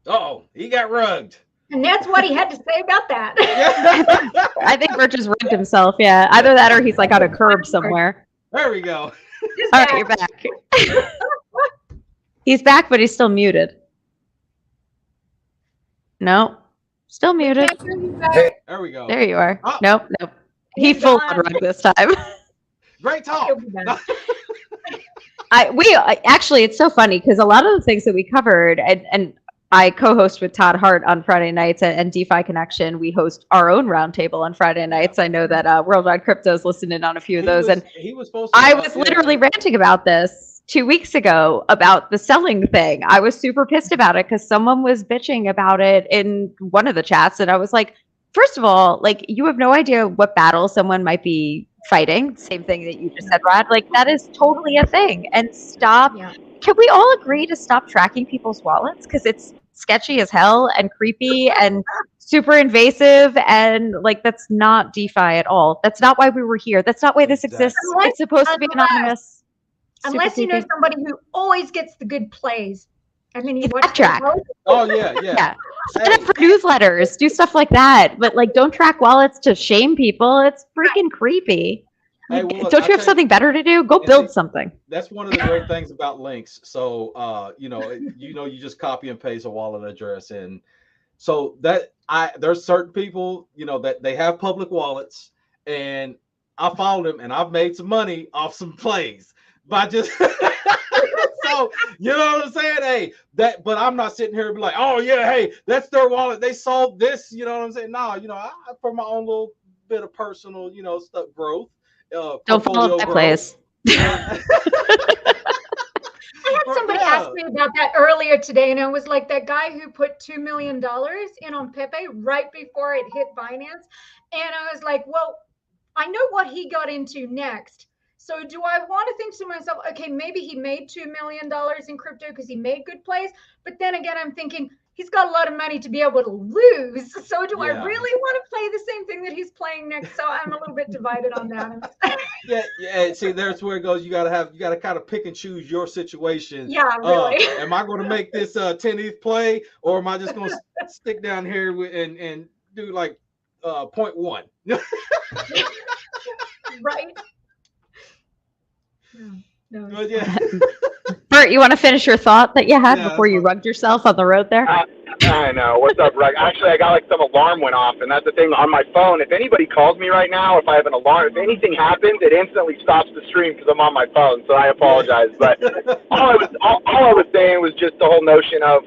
Uh-oh, he got rugged. And that's what he had to say about that. I think Bert just rigged himself. Yeah, either that or he's like on a curb somewhere. There we go. All right, you're back. He's back, but he's still muted. No, still muted. There we go. There you are. Oh. Nope. He full on rugged this time. Great talk. Actually, it's so funny because a lot of the things that we covered, and I co-host with Todd Hart on Friday nights and DeFi Connection. We host our own roundtable on Friday nights. I know that Worldwide Crypto's listening on a few of those. He was supposed to. I was literally ranting about this 2 weeks ago about the selling thing. I was super pissed about it because someone was bitching about it in one of the chats. And I was like, first of all, like, you have no idea what battle someone might be fighting. Same thing that you just said, Rod. Like, that is totally a thing. And stop. Yeah. Can we all agree to stop tracking people's wallets? Because it's sketchy as hell and creepy and super invasive, and like that's not DeFi at all. That's not why we were here. That's not why this exists. Unless- It's supposed to be anonymous. Super Unless you know creepy. somebody who always gets the good plays, and then you It's watch backtrack. Oh yeah. Yeah. Sign up for newsletters, do stuff like that. But like, don't track wallets to shame people. It's freaking creepy. Hey, Like, well, look, don't I'll you have tell something better to do? Go and build see, something. that's one of the great things about links. So you just copy and paste a wallet address, and so there's certain people, that they have public wallets, and I follow them, and I've made some money off some plays by just so you know what I'm saying? Hey, but I'm not sitting here and be like, oh yeah, hey, that's their wallet. They sold this, you know what I'm saying? No, I for my own little bit of personal, stuff growth. Don't follow my plays. I had somebody ask me about that earlier today, and it was like that guy who put $2 million in on Pepe right before it hit Binance. And I was like, well, I know what he got into next. So do I want to think to myself, okay, maybe he made $2 million in crypto because he made good plays. But then again, I'm thinking he's got a lot of money to be able to lose. So do I really want to play the same thing that he's playing next? So I'm a little bit divided on that. Yeah. See, there's where it goes. You gotta kind of pick and choose your situation. Yeah, really. Am I going to make this 10 ETH play, or am I just going to stick down here and do like 0.1? Right. No. But yeah. Bert, you want to finish your thought that you had before you rugged yourself on the road there? I know. What's up, Reg? Actually, I got like some alarm went off, and that's the thing on my phone. If anybody calls me right now, if I have an alarm, if anything happens, it instantly stops the stream because I'm on my phone. So I apologize. But all I was saying was just the whole notion of,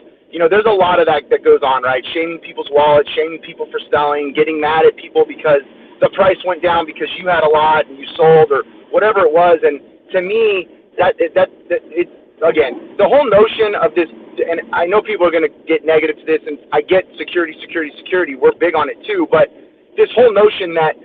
there's a lot of that goes on, right? Shaming people's wallets, shaming people for selling, getting mad at people because the price went down because you had a lot and you sold or whatever it was. And to me, that it's, again, the whole notion of this, and I know people are going to get negative to this, and I get security. We're big on it too, but this whole notion that,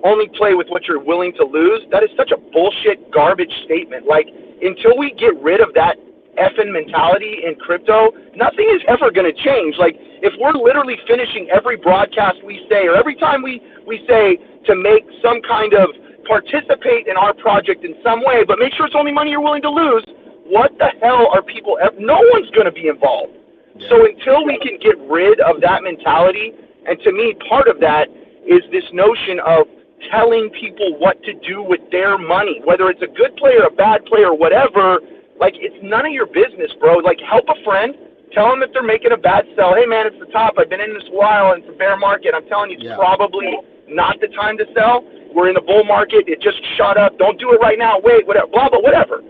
only play with what you're willing to lose, that is such a bullshit garbage statement. Like, until we get rid of that effing mentality in crypto, nothing is ever going to change. Like, if we're literally finishing every broadcast we say, or every time we say to make some kind of participate in our project in some way, but make sure it's only money you're willing to lose, what the hell are people, no one's going to be involved. Yeah. So until we can get rid of that mentality, and to me, part of that is this notion of telling people what to do with their money, whether it's a good play or a bad play or whatever. Like, it's none of your business, bro. Like, help a friend, tell them if they're making a bad sell. Hey, man, it's the top. I've been in this a while, and it's a bear market. I'm telling you, it's probably not the time to sell. We're in a bull market. It just shot up. Don't do it right now. Wait, whatever, blah, blah, whatever.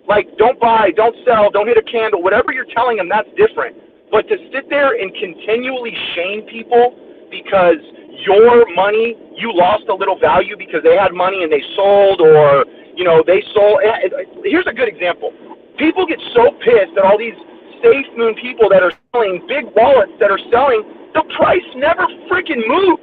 Like, don't buy, don't sell, don't hit a candle. Whatever you're telling them, that's different. But to sit there and continually shame people because your money, you lost a little value because they had money and they sold, or, they sold. Here's a good example. People get so pissed at all these safe moon people that are selling, big wallets that are selling. The price never freaking moved.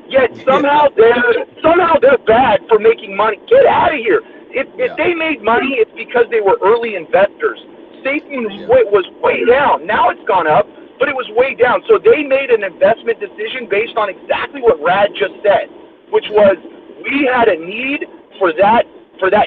Yet somehow they're bad for making money. Get out of here. If they made money, it's because they were early investors. SafeMoon was way down. Now it's gone up, but it was way down. So they made an investment decision based on exactly what Rad just said, which was we had a need for that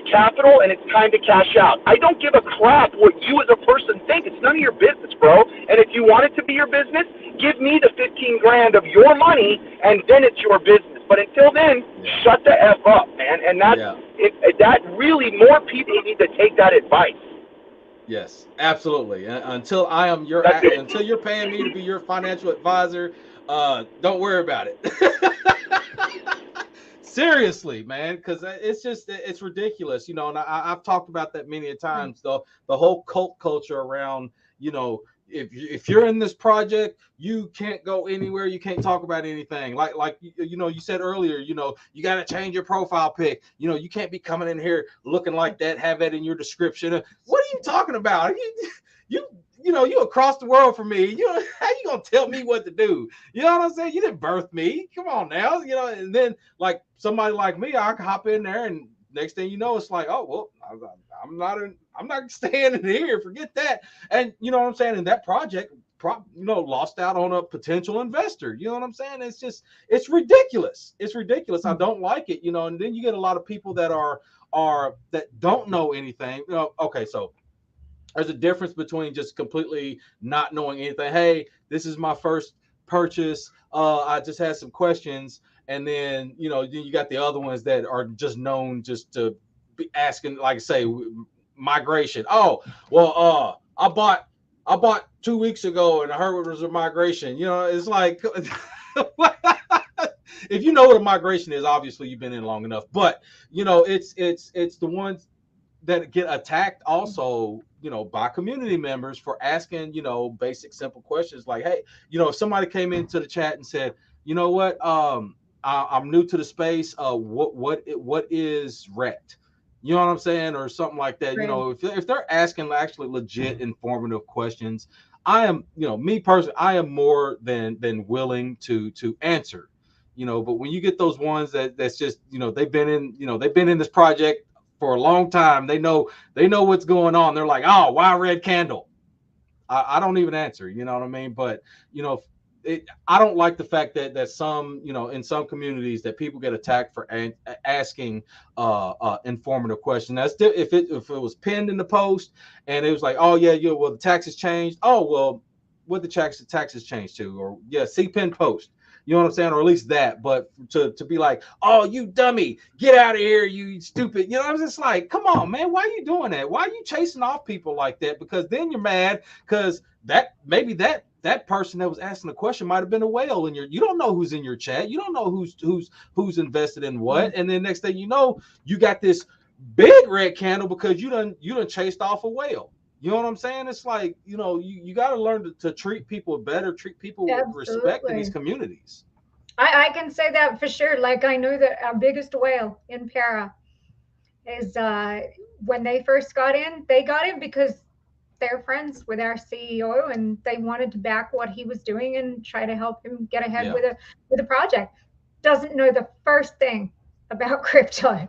capital, and it's time to cash out. I don't give a crap what you as a person think. It's none of your business, bro. And if you want it to be your business, give me the 15 grand of your money, and then it's your business. But until then, shut the F up, man. And that really, more people need to take that advice. Yes, absolutely. Until until you're paying me to be your financial advisor, don't worry about it. Seriously, man, because it's ridiculous, and I've talked about that many a times. The whole cult culture around, if you're in this project, you can't go anywhere, you can't talk about anything. Like you said earlier, you got to change your profile pic. You can't be coming in here looking like that, have that in your description. What are you talking about? You across the world from me. How you gonna tell me what to do? You know what I'm saying? You didn't birth me. Come on now. And then like somebody like me, I can hop in there, and next thing you know, it's like, oh well, I'm not staying in here. Forget that. And you know what I'm saying? And that project lost out on a potential investor. You know what I'm saying? It's ridiculous. It's ridiculous. I don't like it, and then you get a lot of people that that don't know anything. Okay, so there's a difference between just completely not knowing anything. Hey, this is my first purchase. I just had some questions. And then, then you got the other ones that are just known just to be asking, like I say, migration. Oh, well, I bought 2 weeks ago and I heard it was a migration. It's like, if you know what a migration is, obviously you've been in long enough. But it's the ones that get attacked also, by community members for asking, basic, simple questions like, hey, if somebody came into the chat and said, you know what, I'm new to the space. What is RET? You know what I'm saying? Or something like that. Right. If they're asking actually legit informative questions, I am, me personally, I am more than willing to answer. But when you get those ones that's just, they've been in this project for a long time, they know what's going on. They're like, oh, why red candle? I don't even answer. You know what I mean? But I don't like the fact that some, in some communities that people get attacked for asking informative questions. That's if it was pinned in the post and it was like, oh yeah, well the taxes changed. Oh well, what the taxes changed to? Or yeah, see pin post. You know what I'm saying? Or at least that. But to be like, oh, you dummy, get out of here, you stupid. I'm just like, come on, man. Why are you doing that? Why are you chasing off people like that? Because then you're mad because maybe that person that was asking the question might have been a whale and you don't know who's in your chat. You don't know who's invested in what. And then next thing you know, you got this big red candle because you done chased off a whale. You know what I'm saying? It's like, you got to learn to treat people better, treat people with respect in these communities. I can say that for sure. Like, I know that our biggest whale in Para is when they first got in, they got in because they're friends with our CEO and they wanted to back what he was doing and try to help him get ahead with a project. Doesn't know the first thing about crypto.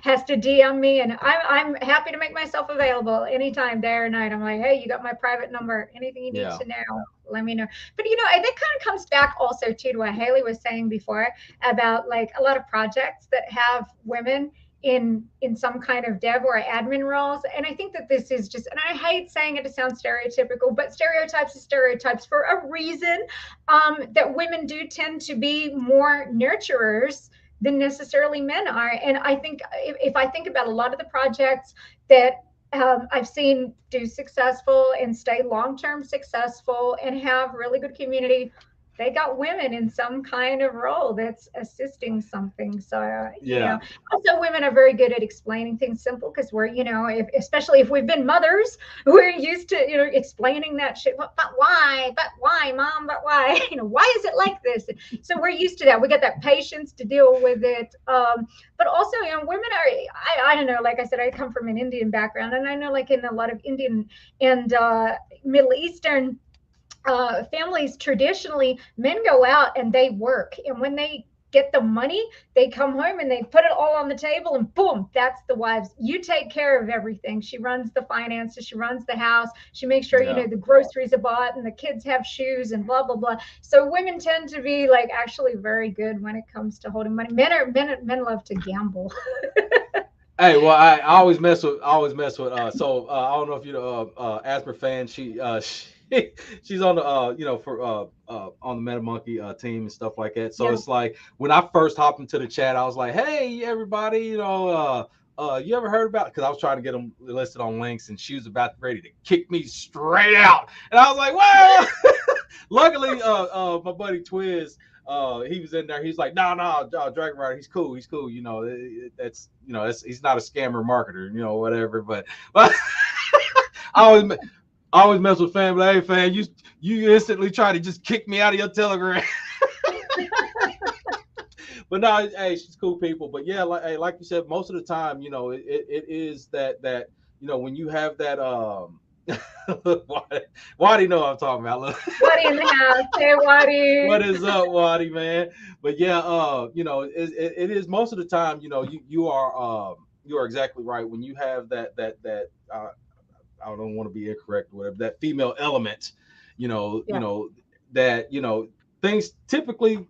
Has to DM me, and I'm happy to make myself available anytime, day or night. I'm like, hey, you got my private number. Anything you need to know, let me know. But that kind of comes back also too to what Haley was saying before about like a lot of projects that have women in some kind of dev or admin roles. And I think that this is just, and I hate saying it to sound stereotypical, but stereotypes are stereotypes for a reason. That women do tend to be more nurturers than necessarily men are. And I think if I think about a lot of the projects that I've seen do successful and stay long-term successful and have really good community, they got women in some kind of role that's assisting something. So, also women are very good at explaining things simple because we're, especially if we've been mothers, we're used to, explaining that shit. But why, mom, but why, why is it like this? So we're used to that. We got that patience to deal with it. But also, women are, I don't know, like I said, I come from an Indian background, and I know like in a lot of Indian and Middle Eastern families, traditionally men go out and they work, and when they get the money, they come home and they put it all on the table, and boom, that's the wives. You take care of everything. She runs the finances, she runs the house, she makes sure the groceries are bought and the kids have shoes and blah blah blah. So women tend to be like actually very good when it comes to holding money. Men love to gamble. Hey, well, I always mess with. So I don't know if you know Asper fan. She's on the for on the Meta Monkey team and stuff like that. So it's like when I first hopped into the chat, I was like, hey everybody, you ever heard about? Because I was trying to get them listed on links, and she was about ready to kick me straight out, and I was like, well, luckily my buddy Twiz. He was in there. He's like, no, Dragon Rider. He's cool. He's not a scammer marketer, whatever. But I always mess with fam. Like, hey, fam, you instantly try to just kick me out of your Telegram. But no, hey, she's cool people. But yeah, like you said, most of the time, it is that when you have that Why do you know what I'm talking about? Waddy in the house. Hey, Waddy. What is up, Waddy, man? But yeah, it is most of the time, you are exactly right. When you have that I don't want to be incorrect or whatever, that female element that things typically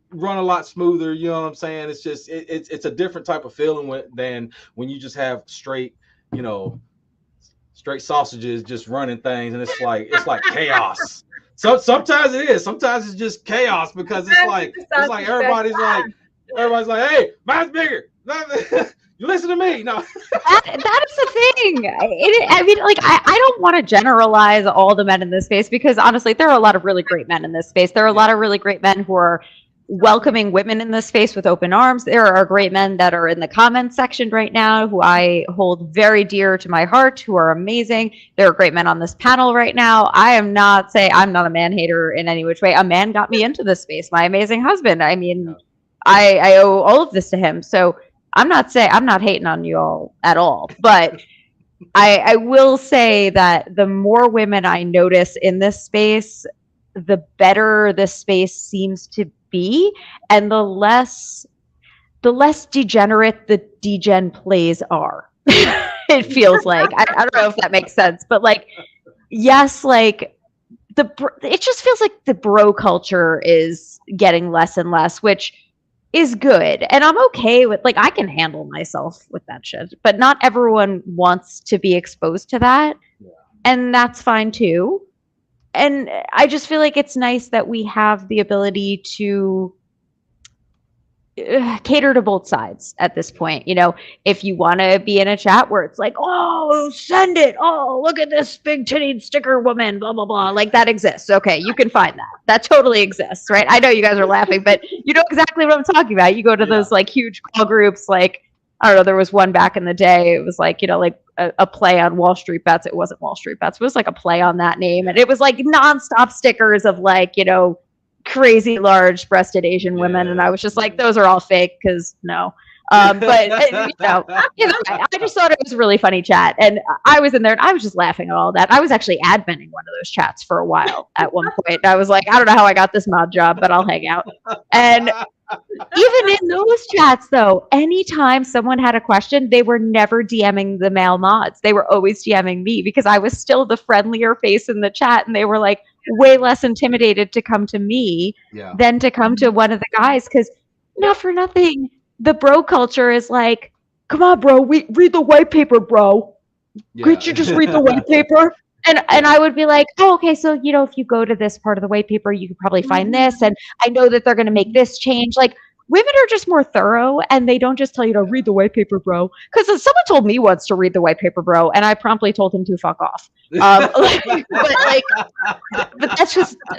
run a lot smoother. You know what I'm saying? It's just it's a different type of feeling than when you just have straight straight sausages just running things, and it's like chaos. So sometimes it is. Sometimes it's just chaos because it's like everybody's like, hey, mine's bigger. You listen to me. No. That is the thing. I mean, like, I don't want to generalize all the men in this space, because honestly, there are a lot of really great men in this space. There are a lot of really great men who are welcoming women in this space with open arms. There are great men that are in the comments section right now who I hold very dear to my heart, who are amazing. There are great men on this panel right now. I am not saying I'm not a man hater in any which way. A man got me into this space, my amazing husband. I mean, I owe all of this to him. So I'm not hating on you all at all, but I will say that the more women I notice in this space, the better this space seems to be, and the less degenerate the degen plays are. It feels like I don't know if that makes sense, but like, yes, like it just feels like the bro culture is getting less and less, which is good, and I'm okay with, like, I can handle myself with that shit, but not everyone wants to be exposed to that, and that's fine too. And I just feel like it's nice that we have the ability to cater to both sides at this point. If you want to be in a chat where it's like, oh, send it, oh, look at this big titty sticker woman, blah blah blah, like, that exists. Okay, you can find that totally exists, right? I know you guys are laughing, but you know exactly what I'm talking about. You go to those like huge call groups, like, I don't know, there was one back in the day, it was like, like a play on Wall Street Bets. It wasn't Wall Street Bets, it was like a play on that name, and it was like nonstop stickers of like, crazy large breasted Asian women, and I was just like, those are all fake, because no. But I just thought it was a really funny chat, and I was in there and I was just laughing at all that. I was actually adminning one of those chats for a while at one point. I was like, I don't know how I got this mod job, but I'll hang out. And even in those chats, though, anytime someone had a question, they were never DMing the male mods. They were always DMing me, because I was still the friendlier face in the chat, and they were like way less intimidated to come to me than to come to one of the guys. Because not for nothing, the bro culture is like, come on, bro, read the white paper, bro. Could you just read the white paper? And I would be like, oh, okay, so, if you go to this part of the white paper, you could probably find this. And I know that they're going to make this change. Like, women are just more thorough, and they don't just tell you to read the white paper, bro. Because someone told me once to read the white paper, bro, and I promptly told him to fuck off. But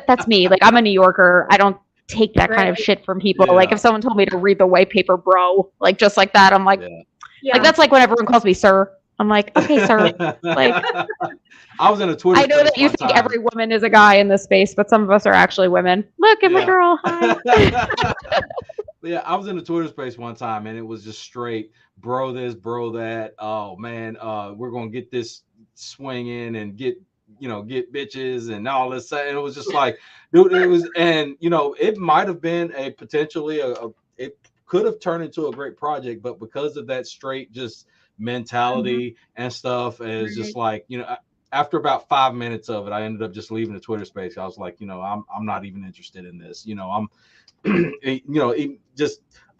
that's me. Like, I'm a New Yorker. I don't take that kind of shit from people. Like, if someone told me to read the white paper, bro, like, just like that, I'm like, like, that's like when everyone calls me sir. I'm like, okay, sir. Like, I was in a Twitter. I know that you think every woman is a guy in this space, but some of us are actually women. Look at my girl. Hi. Yeah, I was in the Twitter space one time, and it was just straight bro this, bro that. Oh man, we're gonna get this swing in and get bitches and all this. And it was just like, dude, it was, and it might have been a potentially it could have turned into a great project, but because of that straight just mentality and stuff, and it's just like, after about 5 minutes of it, I ended up just leaving the Twitter space. I was like, I'm not even interested in this. I'm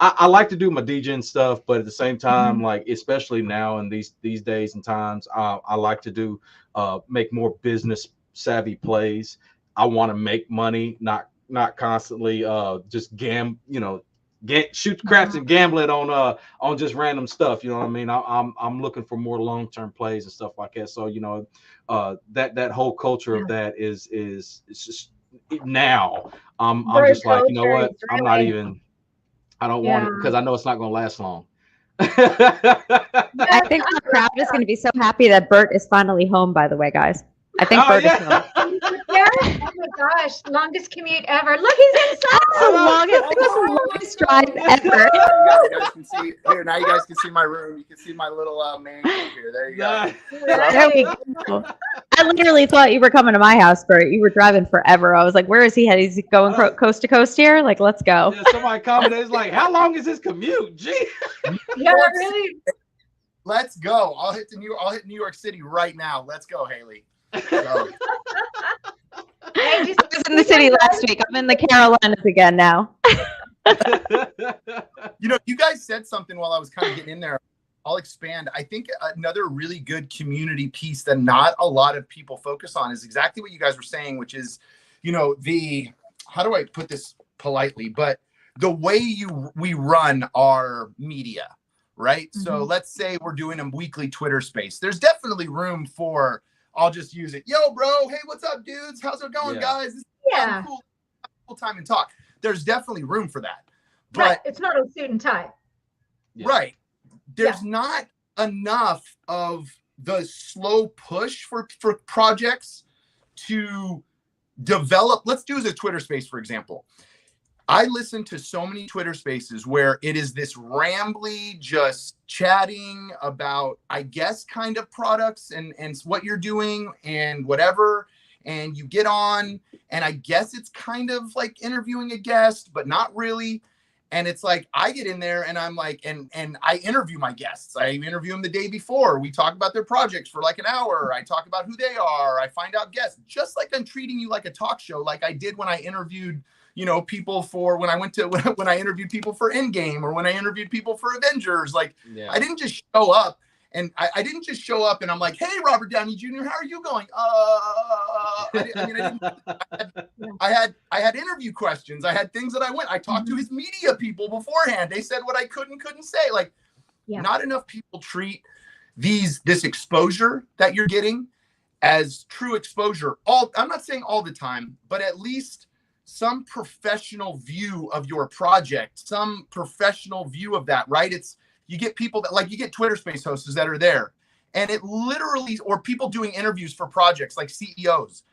I like to do my DJing stuff, but at the same time, like, especially now in these days and times, I like to do make more business savvy plays. I want to make money, not constantly just shoot craps and gamble it on just random stuff. You know what I mean? I'm looking for more long-term plays and stuff like that. So that whole culture of that is just now. I'm just like, you know what? I'm not even. I don't want it, because I know it's not going to last long. I think the crowd is going to be so happy that Bert is finally home, by the way, guys. I think Bert is home. Oh my gosh, longest commute ever. Look, he's inside. That's the longest drive ever. You guys can see here. Now you guys can see my room. You can see my little man cave here. There you go. There we go. I literally thought you were coming to my house, Bert. You were driving forever. I was like, where is he headed? Is he going coast to coast here? Like, let's go. Yeah, somebody commented, it's like, how long is this commute? Gee. Yeah, really. Let's go. I'll hit New York City right now. Let's go, Haley. So. I just I was in the city last week. I'm in the Carolinas again now. You know, you guys said something while I was kind of getting in there. I'll expand. I think another really good community piece that not a lot of people focus on is exactly what you guys were saying, which is, you know, how do I put this politely, but the way we run our media, right? Mm-hmm. So let's say we're doing a weekly Twitter space. There's definitely room for, I'll just use it. Yo, bro. Hey, what's up, dudes? How's it going, guys? This is cool time and talk. There's definitely room for that. But right. It's not a suit and tie. Right. There's not enough of the slow push for projects to develop. Let's do as a Twitter space, for example. I listen to so many Twitter spaces where it is this rambly, just chatting about, I guess, kind of products and what you're doing and whatever. And you get on, and I guess it's kind of like interviewing a guest, but not really. And it's like, I get in there and I'm like, and I interview my guests. I interview them the day before. We talk about their projects for like an hour. I talk about who they are. I find out guests, just like I'm treating you like a talk show, like I did when I interviewed, you know, people for when I interviewed people for Endgame, or when I interviewed people for Avengers. Like, I didn't just show up. And I didn't just show up and I'm like, hey, Robert Downey Jr., how are you going? I had interview questions. I had things that I talked to his media people beforehand. They said what I couldn't say. Like, not enough people treat this exposure that you're getting as true exposure. I'm not saying all the time, but at least some professional view of your project, some professional view of that, right? You get people that, like, you get Twitter space hosts that are there, and it literally, or people doing interviews for projects like CEOs.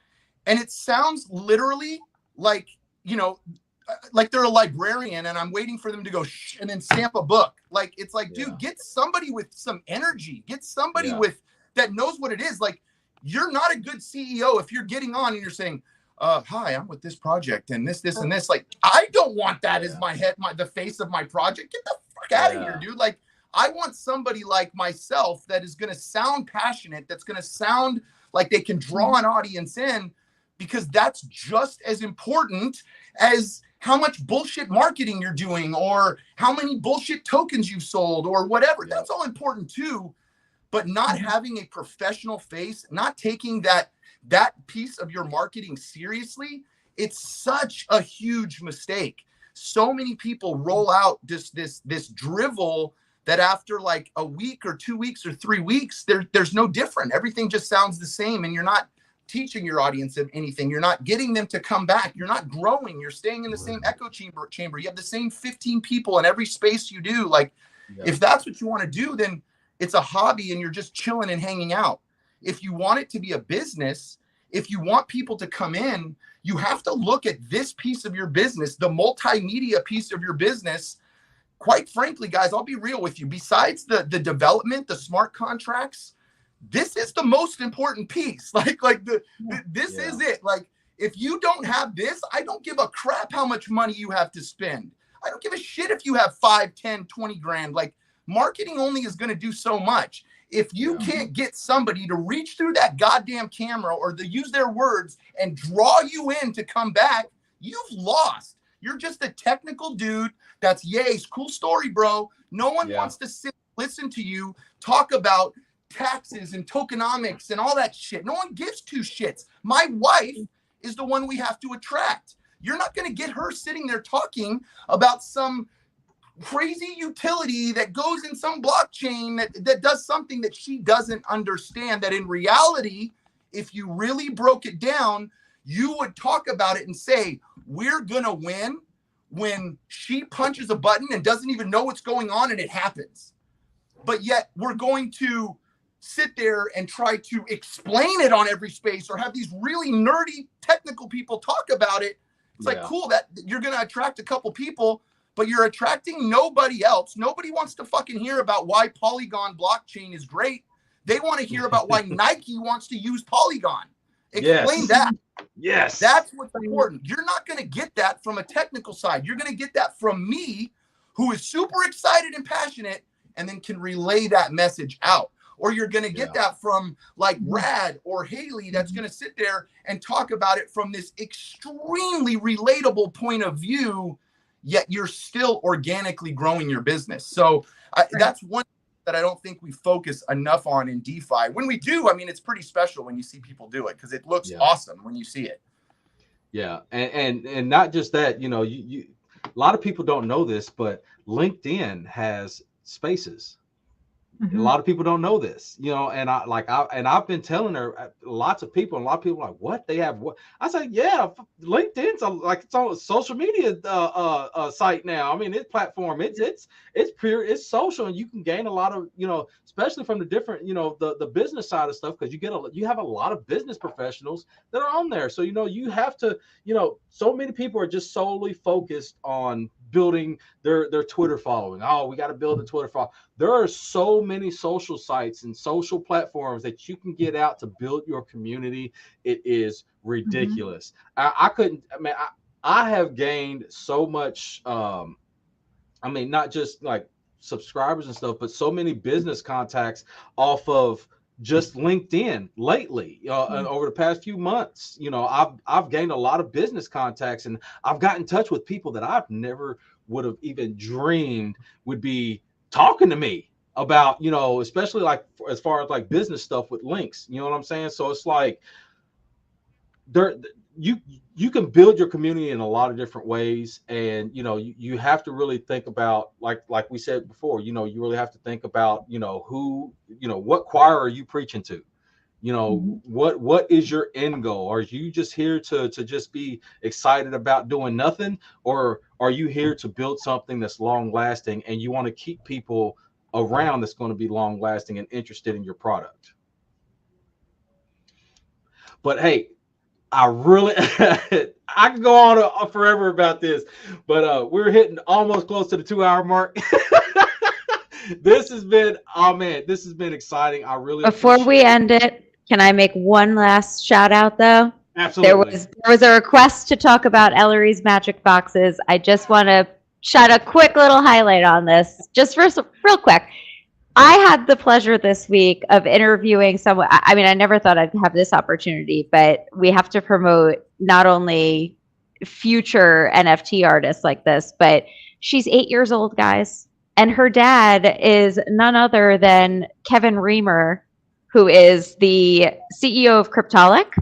And it sounds literally like, you know, like they're a librarian and I'm waiting for them to go shh and then stamp a book. Like, it's like, dude, get somebody with some energy, get somebody with that knows what it is. Like, you're not a good CEO if you're getting on and you're saying, hi, I'm with this project and this and this. Like, I don't want that as the face of my project. Get the fuck out of here, dude. Like, I want somebody like myself that is going to sound passionate, that's going to sound like they can draw an audience in, because that's just as important as how much bullshit marketing you're doing or how many bullshit tokens you've sold or whatever. That's all important too. But not having a professional face, not taking that piece of your marketing seriously, it's such a huge mistake. So many people roll out this drivel that after like a week or 2 weeks or 3 weeks, there's no different. Everything just sounds the same, and you're not teaching your audience of anything. You're not getting them to come back. You're not growing. You're staying in the same echo chamber. You have the same 15 people in every space you do. Like, if that's what you want to do, then it's a hobby and you're just chilling and hanging out. If you want it to be a business, if you want people to come in, you have to look at this piece of your business, the multimedia piece of your business. Quite frankly, guys, I'll be real with you. Besides the development, the smart contracts, this is the most important piece. This is it. Like, if you don't have this, I don't give a crap how much money you have to spend. I don't give a shit if you have 5, 10, 20 grand. Like, marketing only is going to do so much. If you can't get somebody to reach through that goddamn camera or to use their words and draw you in to come back, you've lost. You're just a technical dude. That's cool story, bro. No one wants to listen to you talk about taxes and tokenomics and all that shit. No one gives two shits. My wife is the one we have to attract. You're not going to get her sitting there talking about some crazy utility that goes in some blockchain that does something that she doesn't understand, that in reality, if you really broke it down, you would talk about it and say, we're going to win when she punches a button and doesn't even know what's going on and it happens. But yet we're going to sit there and try to explain it on every space or have these really nerdy technical people talk about it. It's like, cool, that you're going to attract a couple people, but you're attracting nobody else. Nobody wants to fucking hear about why Polygon blockchain is great. They want to hear about why Nike wants to use Polygon. Explain that. Yes. That's what's important. You're not going to get that from a technical side. You're going to get that from me, who is super excited and passionate and then can relay that message out. or you're going to get that from like Rad or Haley that's going to sit there and talk about it from this extremely relatable point of view, yet you're still organically growing your business. So that's one that I don't think we focus enough on in DeFi. When we do, I mean, it's pretty special when you see people do it because it looks awesome when you see it. Yeah, and not just that, you know, you a lot of people don't know this, but LinkedIn has spaces. A lot of people don't know this, you know, and I've been telling her, lots of people, and a lot of people are like, what, they have what? I say, yeah, LinkedIn's it's on a social media site now. I mean, it's platform, it's pure, it's social, and you can gain a lot of, you know, especially from the different, you know, the business side of stuff, because you have a lot of business professionals that are on there. So, you know, you have to, you know, so many people are just solely focused on building their Twitter following. Oh, we got to build a Twitter following. There are so many social sites and social platforms that you can get out to build your community. It is ridiculous. I have gained so much. I mean, not just like subscribers and stuff, but so many business contacts off of just LinkedIn lately, over the past few months. You know, I've gained a lot of business contacts, and I've gotten in touch with people that I've never would have even dreamed would be talking to me about, you know, especially like as far as like business stuff with links, you know what I'm saying? So it's like you can build your community in a lot of different ways, and you know, you have to really think about, like we said before, you know, you really have to think about, you know, who, you know, what choir are you preaching to? You know, what is your end goal? Are you just here to just be excited about doing nothing, or are you here to build something that's long lasting, and you want to keep people around that's going to be long lasting and interested in your product? But hey, I really I can go on forever about this, but we're hitting almost close to the 2-hour mark. This has been, oh man, this has been exciting. I really Before we end it, can I make one last shout out though? Absolutely. There was a request to talk about Ellery's Magic Boxes. I just want to shout a quick little highlight on this, just for real quick. I had the pleasure this week of interviewing someone. I mean, I never thought I'd have this opportunity, but we have to promote not only future NFT artists like this, but she's 8 years old, guys. And her dad is none other than Kevin Reamer, who is the CEO of Cryptolic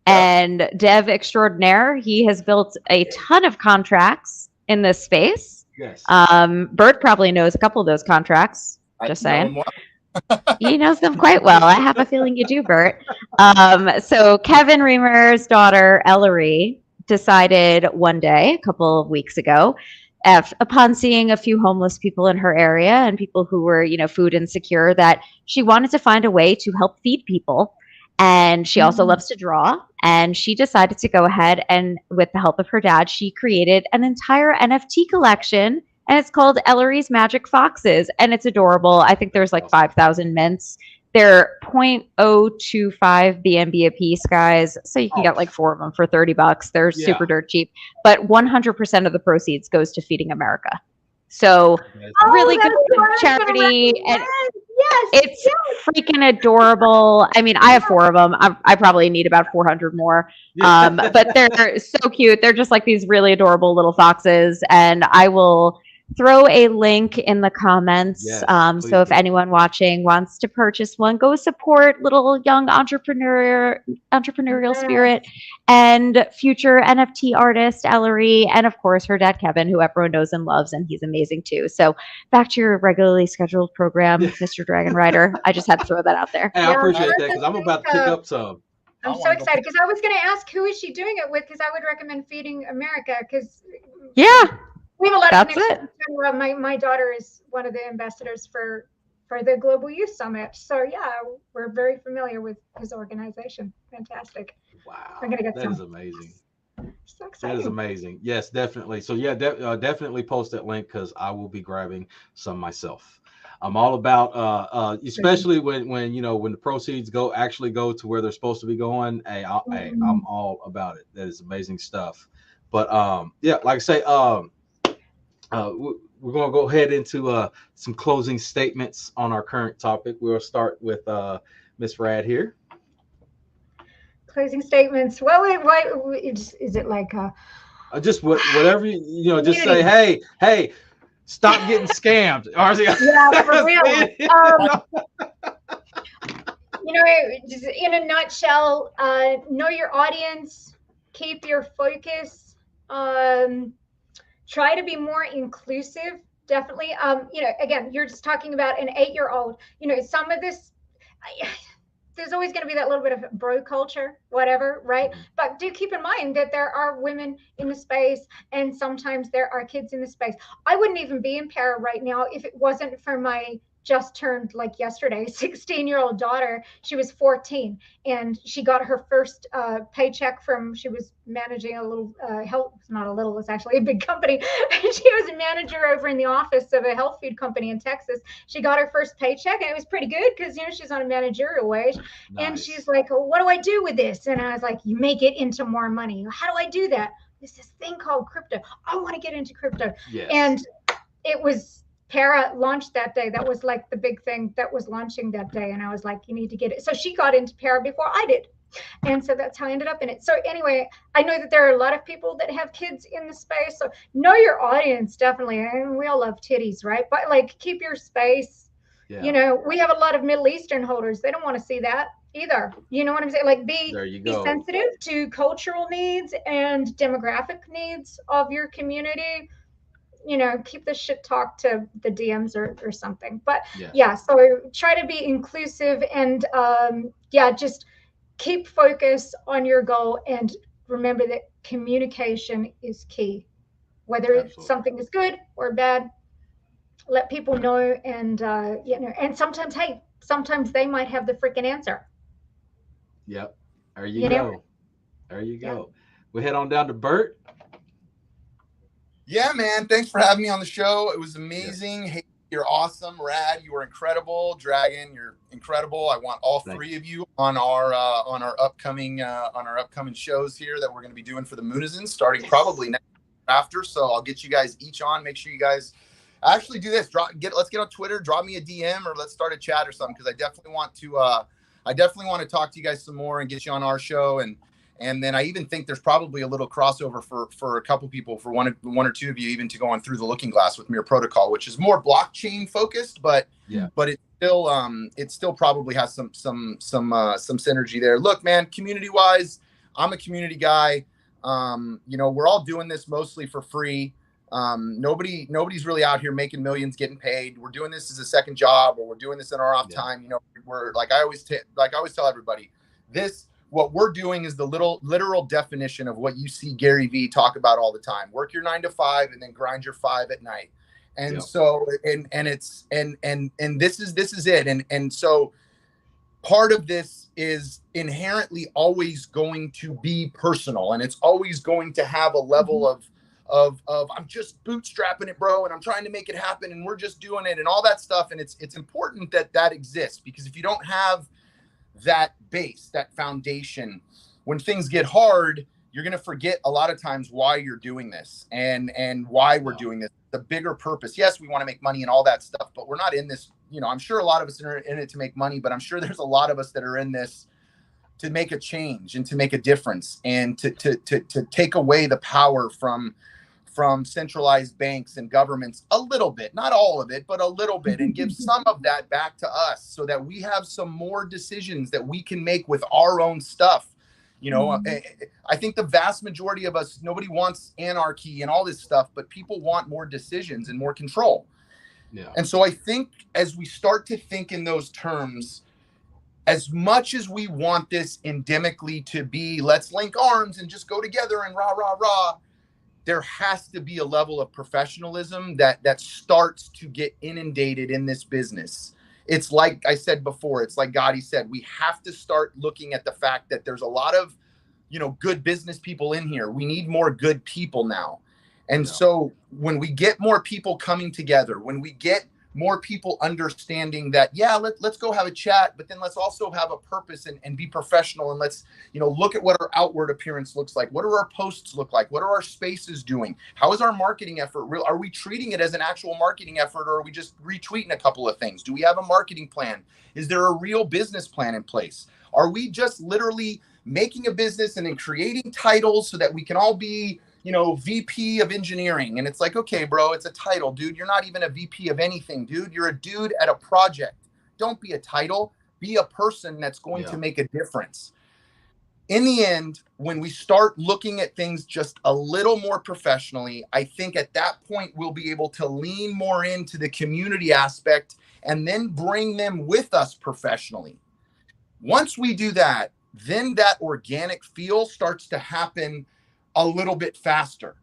and dev extraordinaire. He has built a ton of contracts in this space. Yes. Bert probably knows a couple of those contracts. Just saying. He knows them quite well. I have a feeling you do, Bert. So Kevin Reamer's daughter, Ellery, decided one day, a couple of weeks ago, upon seeing a few homeless people in her area and people who were, you know, food insecure, that she wanted to find a way to help feed people. And she also loves to draw. And she decided to go ahead and, with the help of her dad, she created an entire NFT collection. And it's called Ellery's Magic Foxes. And it's adorable. I think there's like 5,000 mints. They're 0.025 BNB a piece, guys. So you can get like 4 of them for $30. They're super dirt cheap. But 100% of the proceeds goes to Feeding America. So really good charity. And it's freaking adorable. I mean, I have 4 of them. I probably need about 400 more. But they're so cute. They're just like these really adorable little foxes. And I will throw a link in the comments. So if anyone watching wants to purchase one, go support little young entrepreneurial spirit and future NFT artist Ellery, and of course her dad Kevin, who everyone knows and loves, and he's amazing too. So back to your regularly scheduled program, Mr. Dragon Rider. I just had to throw that out there. Hey, I appreciate that, because I'm about to pick up some. I'm so excited because I was going to ask who is she doing it with, because I would recommend Feeding America, because we have a lot of connections. My daughter is one of the ambassadors for the Global Youth Summit. So yeah, we're very familiar with his organization. Fantastic. Wow. I'm gonna get that some. Is amazing. So exciting. That is amazing. Yes, definitely. So yeah, definitely post that link, because I will be grabbing some myself. I'm all about, especially when you know, when the proceeds actually go to where they're supposed to be going. Hey, I'm all about it. That is amazing stuff. But yeah, like I say, we're gonna go ahead into some closing statements on our current topic. We'll start with Miss Rad here. Closing statements. Well, is it like Just whatever just say, community? hey, stop getting scammed. Yeah, for real. Just in a nutshell, know your audience, keep your focus, try to be more inclusive. Definitely. Again, you're just talking about an 8-year-old. Some of this, there's always going to be that little bit of bro culture, whatever, right? But do keep in mind that there are women in the space, and sometimes there are kids in the space. I wouldn't even be in para right now if it wasn't for my just turned, like yesterday, 16-year-old daughter. She was 14, and she got her first paycheck she was managing a little health, not a little, it's actually a big company. She was a manager over in the office of a health food company in Texas. She got her first paycheck, and it was pretty good because she's on a managerial wage. Nice. And she's like, oh, what do I do with this? And I was like, you make it into more money. How do I do that? There's this thing called crypto. I want to get into crypto. Yes. And it was Para launched that day. That was like the big thing that was launching that day. And I was like, you need to get it. So she got into Para before I did. And so that's how I ended up in it. So anyway, I know that there are a lot of people that have kids in the space. So know your audience, definitely. And we all love titties, right? But like, keep your space. Yeah. We have a lot of Middle Eastern holders. They don't want to see that either. You know what I'm saying? Like, be sensitive to cultural needs and demographic needs of your community. Keep the shit talk to the DMs or something. But so try to be inclusive and just keep focus on your goal, and remember that communication is key. Whether something is good or bad, let people know. And and sometimes they might have the freaking answer. Yep. There you go. There you go. We head on down to Bert. Yeah, man. Thanks for having me on the show. It was amazing. Yeah. Hey, you're awesome. Rad, you were incredible. Dragon, you're incredible. I want all three of you on our upcoming shows here that we're going to be doing for the Moonizens, starting probably next after. So I'll get you guys each on. Make sure you guys actually do this. Let's get on Twitter. Drop me a DM or let's start a chat or something, because I definitely want to talk to you guys some more and get you on our show. And then I even think there's probably a little crossover for a couple people, for one or two of you, even to go on Through the Looking Glass with Mirror Protocol, which is more blockchain focused, but it still probably has some synergy there. Look, man, community wise, I'm a community guy. We're all doing this mostly for free. Nobody's really out here making millions, getting paid. We're doing this as a second job, or we're doing this in our off time. We're like I always tell everybody, what we're doing is the literal definition of what you see Gary Vee talk about all the time. Work your 9 to 5 and then grind your 5 at night. And so, and this is it. And so part of this is inherently always going to be personal, and it's always going to have a level of I'm just bootstrapping it, bro, and I'm trying to make it happen, and we're just doing it and all that stuff. And it's important that exists, because if you don't have that base, that foundation, when things get hard, you're going to forget a lot of times why you're doing this and why we're doing this, the bigger purpose. Yes, we want to make money and all that stuff, but we're not in this, I'm sure a lot of us are in it to make money, but I'm sure there's a lot of us that are in this to make a change and to make a difference, and to take away the power from centralized banks and governments a little bit, not all of it, but a little bit, and give some of that back to us so that we have some more decisions that we can make with our own stuff. I think the vast majority of us, nobody wants anarchy and all this stuff, but people want more decisions and more control. Yeah. And so I think as we start to think in those terms, as much as we want this endemically to be, let's link arms and just go together and rah, rah, rah, there has to be a level of professionalism that starts to get inundated in this business. It's like I said before, it's like Gotti said, we have to start looking at the fact that there's a lot of, good business people in here. We need more good people now. And so when we get more people coming together, when we get more people understanding that, yeah, let's go have a chat, but then let's also have a purpose and be professional. And let's, look at what our outward appearance looks like. What do our posts look like? What are our spaces doing? How is our marketing effort real? Are we treating it as an actual marketing effort, or are we just retweeting a couple of things? Do we have a marketing plan? Is there a real business plan in place? Are we just literally making a business and then creating titles so that we can all be, VP of engineering? And it's like, okay, bro, it's a title, dude. You're not even a VP of anything, dude. You're a dude at a project. Don't be a title. Be a person that's going to make a difference. In the end, when we start looking at things just a little more professionally, I think at that point we'll be able to lean more into the community aspect and then bring them with us professionally. Once we do that, then that organic feel starts to happen a little bit faster.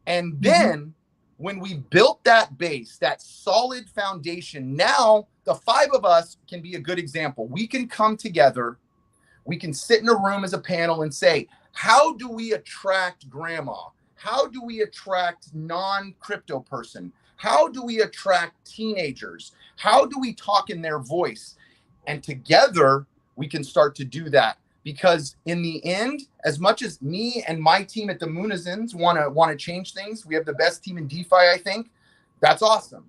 And then when we built that base, that solid foundation, now the five of us can be a good example. We can come together. We can sit in a room as a panel and say, how do we attract grandma? How do we attract non-crypto person? How do we attract teenagers? How do we talk in their voice? And together we can start to do that. Because in the end, as much as me and my team at the Moonazins want to change things, we have the best team in DeFi, I think. That's awesome.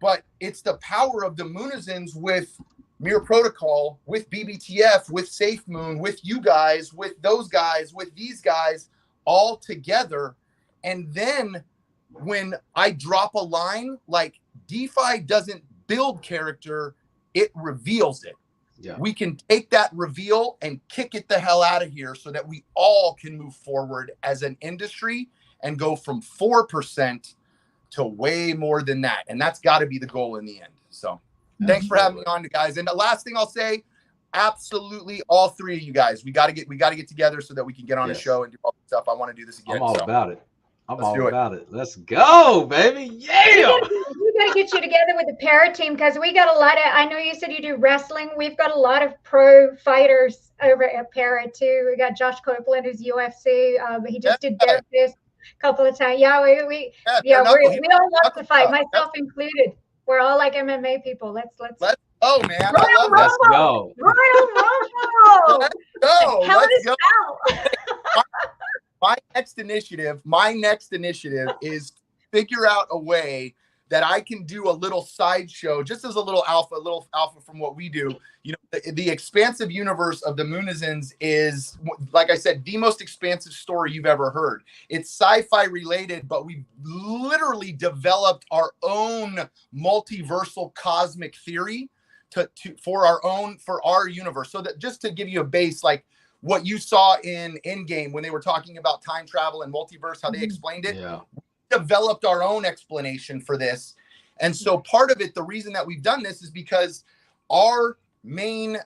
But it's the power of the Moonazins with Mirror Protocol, with BBTF, with SafeMoon, with you guys, with those guys, with these guys, all together. And then when I drop a line, like DeFi doesn't build character, it reveals it. Yeah. We can take that reveal and kick it the hell out of here so that we all can move forward as an industry and go from 4% to way more than that. And that's got to be the goal in the end. So thanks for having me on, guys. And the last thing I'll say, absolutely all three of you guys, we got to get together so that we can get on a show and do all the stuff. I want to do this again. I'm all about it. I'm all about it. Let's go, baby. Yeah. We got to get you together with the para team, because we got a lot of, I know you said you do wrestling. We've got a lot of pro fighters over at para too. We got Josh Copeland, who's UFC. He just did Deadfist a couple of times. Yeah, we all love to fight, myself included. We're all like MMA people. Let's go, man. Let's go. Royal Rumble. Let's go. Let's go. My next initiative is figure out a way that I can do a little sideshow, just as a little alpha from what we do. The expansive universe of the Moonazins is, like I said, the most expansive story you've ever heard. It's sci-fi related, but we've literally developed our own multiversal cosmic theory for our universe. So that, just to give you a base, like what you saw in Endgame when they were talking about time travel and multiverse, how they explained it. Yeah. We developed our own explanation for this. And so part of it, the reason that we've done this is because our main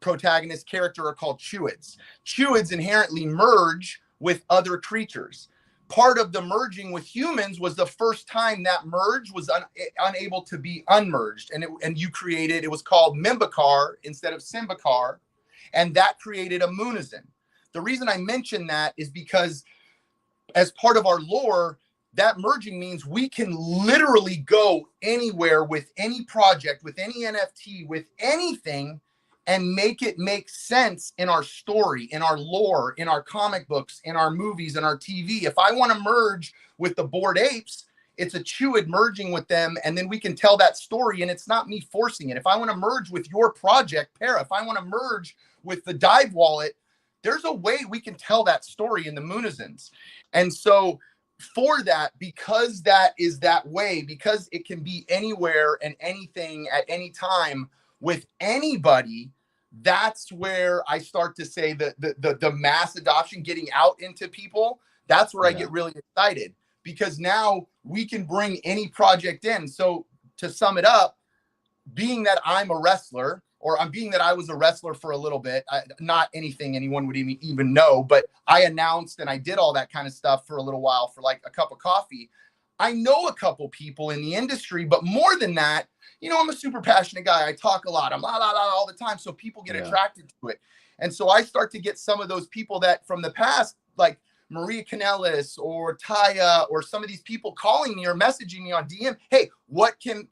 protagonist character are called Chuids. Chuids inherently merge with other creatures. Part of the merging with humans was the first time that merge was unable to be unmerged. And you created, it was called Mimbakar instead of Simbakar. And that created a Moonazin. The reason I mention that is because as part of our lore, that merging means we can literally go anywhere with any project, with any NFT, with anything, and make it make sense in our story, in our lore, in our comic books, in our movies, in our TV. If I want to merge with the Bored Apes, it's a Chuid merging with them, and then we can tell that story, and it's not me forcing it. If I want to merge with your project, Para, if I want to merge with the Dive Wallet, there's a way we can tell that story in the Moonazins. And so for that, because that is that way, because it can be anywhere and anything at any time with anybody, that's where I start to say the mass adoption getting out into people. That's where I get really excited, because now we can bring any project in. So to sum it up, being that I'm a wrestler, or I'm being that I was a wrestler for a little bit, not anything anyone would even know, but I announced and I did all that kind of stuff for a little while for like a cup of coffee. I know a couple people in the industry, but more than that, I'm a super passionate guy. I talk a lot. I'm la la la all the time. So people get attracted to it. And so I start to get some of those people that from the past, like Maria Canellis or Taya or some of these people calling me or messaging me on DM, hey, what can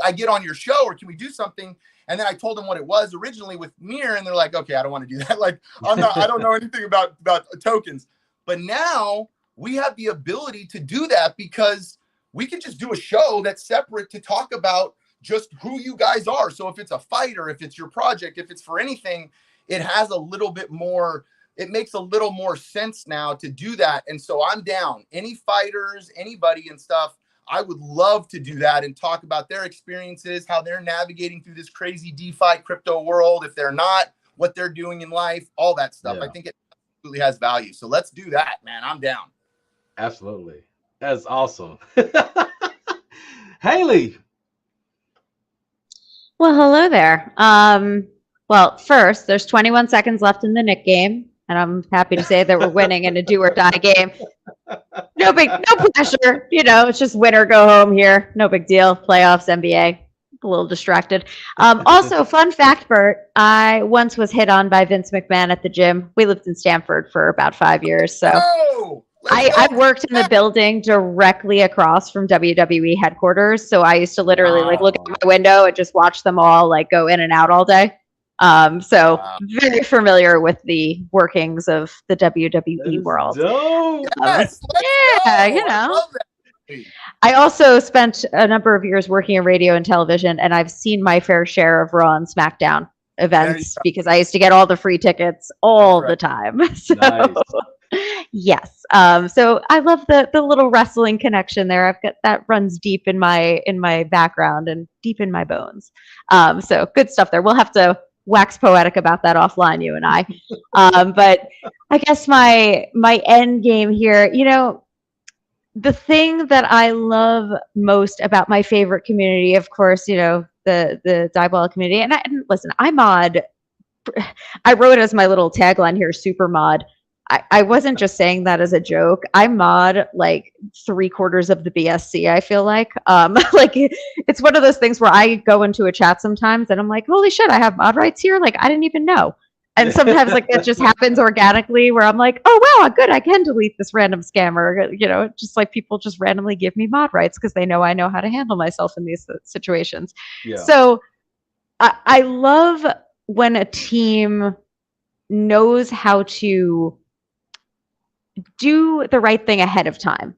I get on your show, or can we do something? And then I told them what it was originally with Mir, and they're like, okay, I don't want to do that. Like, I don't know anything about tokens. But now we have the ability to do that because we can just do a show that's separate to talk about just who you guys are. So if it's a fighter, if it's your project, if it's for anything, it has a little bit more, it makes a little more sense now to do that. And so I'm down. Any fighters, anybody and stuff, I would love to do that and talk about their experiences, how they're navigating through this crazy DeFi crypto world. If they're not, what they're doing in life, all that stuff. Yeah. I think it absolutely has value. So let's do that, man. I'm down. Absolutely. That's awesome. Haley. Well, hello there. Well, first, there's 21 seconds left in the Nick game, and I'm happy to say that we're winning in a do or die game. No pressure. You know, it's just win or go home here. No big deal. Playoffs, NBA. A little distracted. Also, fun fact, Bert, I once was hit on by Vince McMahon at the gym. We lived in Stamford for about 5 years. So I worked in the building directly across from WWE headquarters. So I used to literally like look out my window and just watch them all like go in and out all day. Very familiar with the workings of the WWE world. Yes, yeah, you know. I also spent a number of years working in radio and television, and I've seen my fair share of Raw and SmackDown events because I used to get all the free tickets all the time. So, nice. Yes. So I love the little wrestling connection there. I've got that runs deep in my background and deep in my bones. So good stuff there. We'll have to wax poetic about that offline, you and I. But I guess my end game here, you know, the thing that I love most about my favorite community, of course, you know, the Diabolic community. And listen, I mod. I wrote as my little tagline here, super mod. I wasn't just saying that as a joke. I mod like 3/4 of the BSC, I feel like. Like it's one of those things where I go into a chat sometimes and I'm like, holy shit, I have mod rights here. Like I didn't even know. And sometimes like it just happens organically where I'm like, oh wow, good, I can delete this random scammer. You know, just like people just randomly give me mod rights because they know I know how to handle myself in these situations. Yeah. So I love when a team knows how to do the right thing ahead of time.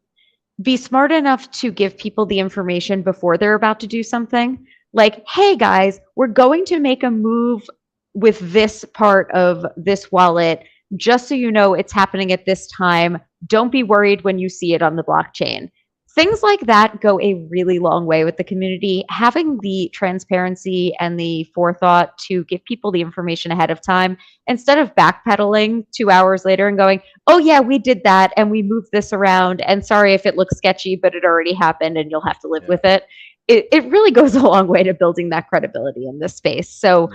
Be smart enough to give people the information before they're about to do something. Like, hey guys, we're going to make a move with this part of this wallet, just so you know it's happening at this time. Don't be worried when you see it on the blockchain. Things like that go a really long way with the community. Having the transparency and the forethought to give people the information ahead of time, instead of backpedaling 2 hours later and going, oh yeah, we did that and we moved this around, and sorry if it looks sketchy, but it already happened and you'll have to live with it. It really goes a long way to building that credibility in this space. So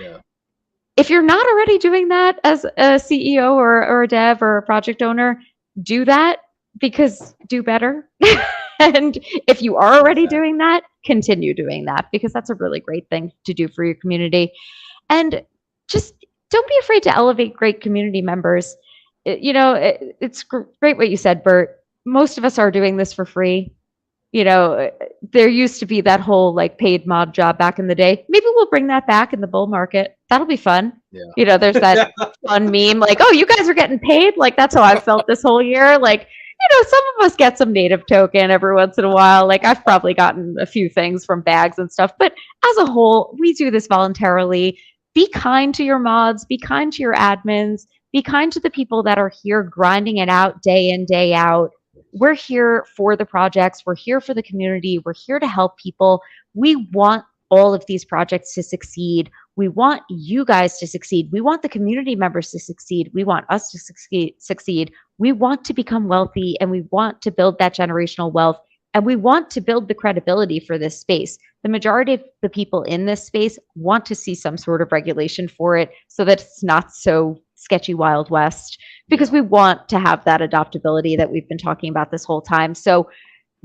if you're not already doing that as a CEO or a dev or a project owner, do that, because do better. And if you are already doing that, continue doing that, because that's a really great thing to do for your community. And just don't be afraid to elevate great community members. You know, it's great what you said, Bert. Most of us are doing this for free. You know, there used to be that whole like paid mod job back in the day. Maybe we'll bring that back in the bull market. That'll be fun. Yeah. You know, there's that fun meme like, oh, you guys are getting paid. Like, that's how I've felt this whole year. Like, you know, some of us get some native token every once in a while. Like I've probably gotten a few things from bags and stuff, but as a whole, we do this voluntarily. Be kind to your mods, be kind to your admins, be kind to the people that are here grinding it out day in, day out. We're here for the projects. We're here for the community. We're here to help people. We want all of these projects to succeed. We want you guys to succeed. We want the community members to succeed. We want us to succeed. We want to become wealthy, and we want to build that generational wealth, and we want to build the credibility for this space. The majority of the people in this space want to see some sort of regulation for it so that it's not so sketchy Wild West, because we want to have that adoptability that we've been talking about this whole time. So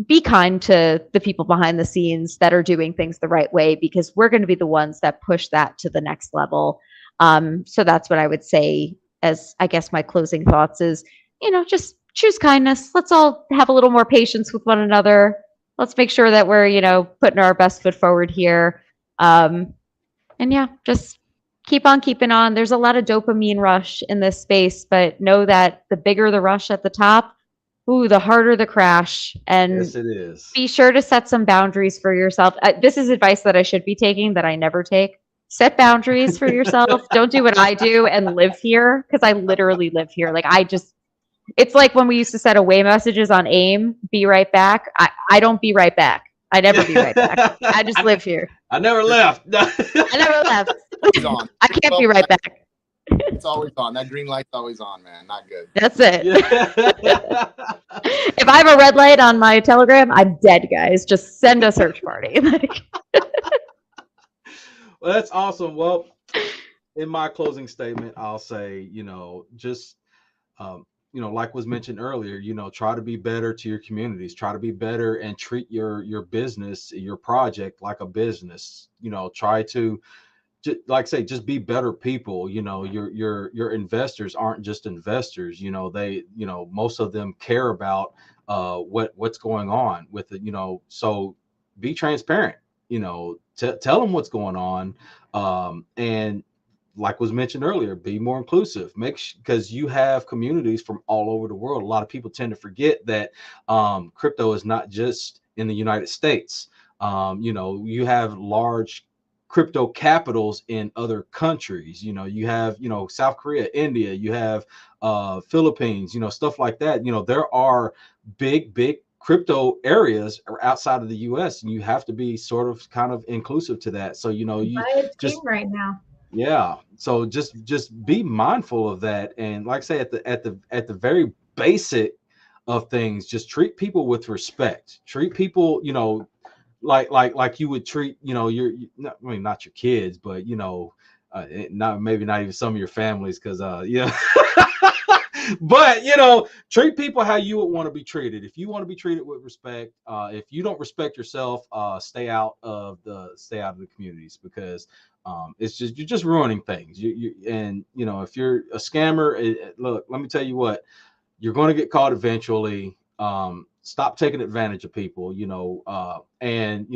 be kind to the people behind the scenes that are doing things the right way, because we're going to be the ones that push that to the next level. So that's what I would say as, I guess, my closing thoughts is, you know, just choose kindness. Let's all have a little more patience with one another. Let's make sure that we're, putting our best foot forward here. And yeah, just keep on keeping on. There's a lot of dopamine rush in this space, but know that the bigger the rush at the top, the harder the crash. And Yes, it is. be sure to set some boundaries for yourself. This is advice that I should be taking that I never take. Set boundaries for yourself. Don't do what I do and live here, because I literally live here. Like, it's like when we used to set away messages on AIM, be right back. I don't be right back. I never be right back. I just live here. I never left. I never left. It's on. I can't be right back. It's always on. That green light's always on, man. Not good. That's it. Yeah. If I have a red light on my Telegram, I'm dead, guys. Just send a search party. Well, that's awesome. Well, in my closing statement, I'll say, just, like was mentioned earlier, try to be better to your communities, try to be better and treat your business, your project like a business, try to, like I say, just be better people. Your investors aren't just investors. They, most of them care about what's going on with it. So be transparent. Tell them what's going on, and like was mentioned earlier, be more inclusive. Because you have communities from all over the world. A lot of people tend to forget that crypto is not just in the United States. You have large crypto capitals in other countries. You have South Korea, India, you have Philippines, stuff like that. There are big crypto areas outside of the US, and you have to be sort of kind of inclusive to that. So you just right now. Yeah, so just be mindful of that. And like I say, at the very basic of things, just treat people with respect. Treat people like you would treat not your kids, but maybe not even some of your families, because but treat people how you would want to be treated. If you want to be treated with respect, if you don't respect yourself, stay out of the communities, because you're just ruining things. And if you're a scammer, look, let me tell you what, you're going to get caught eventually. Stop taking advantage of people. And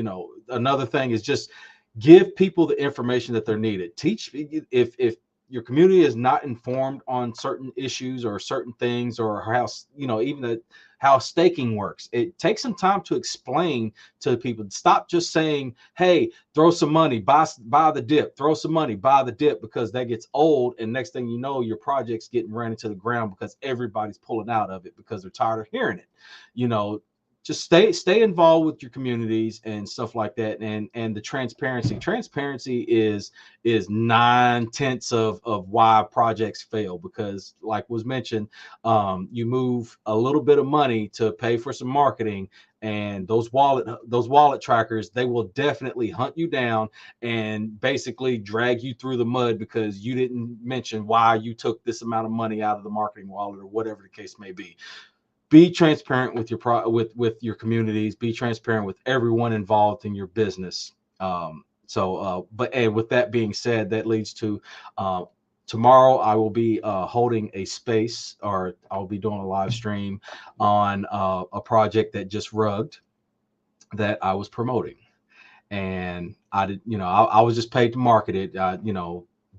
another thing is just give people the information that they're needed. Teach, if your community is not informed on certain issues or certain things, or how even how staking works, it takes some time to explain to people. Stop just saying, hey, throw some money, buy the dip, throw some money, buy the dip, because that gets old, and next thing you know, your project's getting ran into the ground because everybody's pulling out of it because they're tired of hearing it. Just stay involved with your communities and stuff like that. And the transparency is 9/10 of why projects fail, because like was mentioned, you move a little bit of money to pay for some marketing, and those wallet trackers, they will definitely hunt you down and basically drag you through the mud because you didn't mention why you took this amount of money out of the marketing wallet, or whatever the case may be. Be transparent with your with your communities. Be transparent with everyone involved in your business. But with that being said, that leads to tomorrow I will be holding a space, or I'll be doing a live stream on a project that just rugged, that I was promoting, and I did, I was just paid to market it,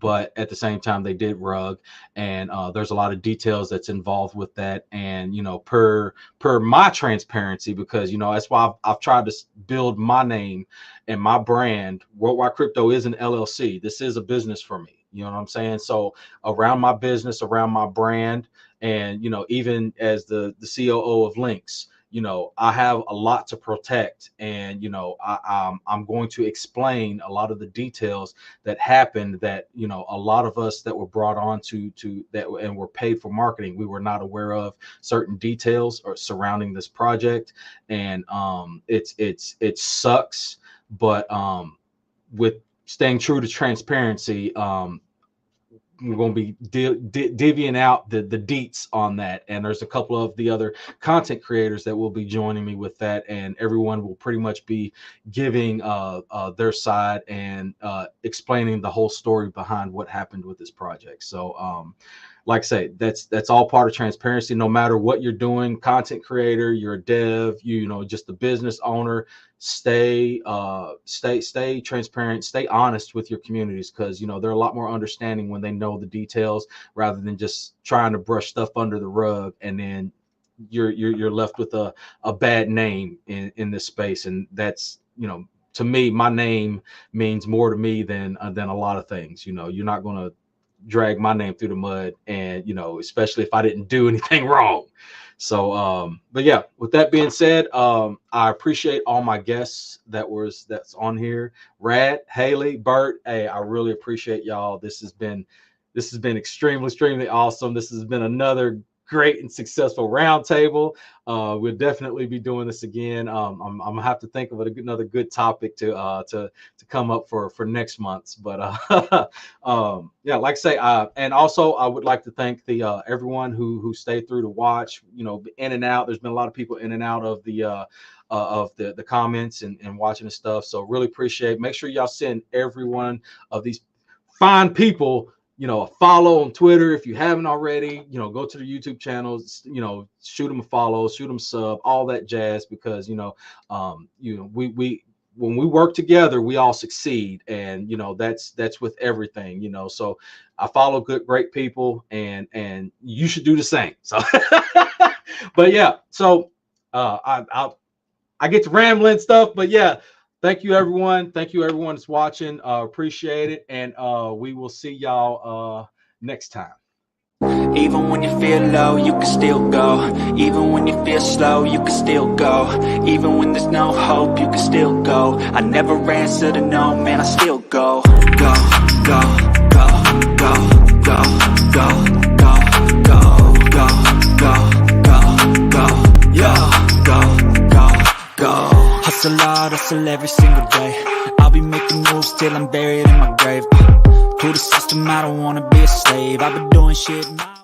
but at the same time they did rug, and there's a lot of details that's involved with that. And per my transparency, because that's why I've tried to build my name and my brand. Worldwide Crypto is an LLC. This is a business for me, you know what I'm saying? So around my business, around my brand, and even as the COO of Links, I have a lot to protect, and I'm going to explain a lot of the details that happened, that a lot of us that were brought on to that and were paid for marketing, we were not aware of certain details or surrounding this project. And it sucks, but with staying true to transparency, we're going to be divvying out the deets on that. And there's a couple of the other content creators that will be joining me with that, and everyone will pretty much be giving their side and explaining the whole story behind what happened with this project. So like I say, that's all part of transparency. No matter what you're doing, content creator, you're a dev, you know, just a business owner, stay transparent, stay honest with your communities, because you know they're a lot more understanding when they know the details rather than just trying to brush stuff under the rug, and then you're left with a bad name in this space. And that's, you know, to me, my name means more to me than a lot of things. You know, you're not going to drag my name through the mud, and you know, especially if I didn't do anything wrong. So but yeah, with that being said, I appreciate all my guests that's on here. Rad, Haley, Bert, hey, I really appreciate y'all. This has been extremely awesome. This has been another great and successful roundtable. We'll definitely be doing this again. I'm gonna have to think of another good topic to come up for next month's. But yeah, like I say, and also I would like to thank the everyone who stayed through to watch. You know, in and out. There's been a lot of people in and out of the comments and watching the stuff. So really appreciate. Make sure y'all send every one of these fine people, you know, a follow on Twitter if you haven't already. You know, go to the YouTube channels, you know, shoot them a follow, shoot them a sub, all that jazz, because you know we when we work together, we all succeed. And you know, that's with everything, you know. So I follow great people, and you should do the same. So but yeah, so I get to rambling stuff, but yeah. Thank you, everyone. Thank you, everyone that's watching. Appreciate it. And we will see y'all next time. Even when you feel low, you can still go. Even when you feel slow, you can still go. Even when there's no hope, you can still go. I never answer to no, man, I still go. Go, go, go, go, go, go, go, go, go, go, go, go, yo, go. Hustle hard, hustle every single day. I'll be making moves till I'm buried in my grave. To the system, I don't wanna be a slave. I've been doing shit now.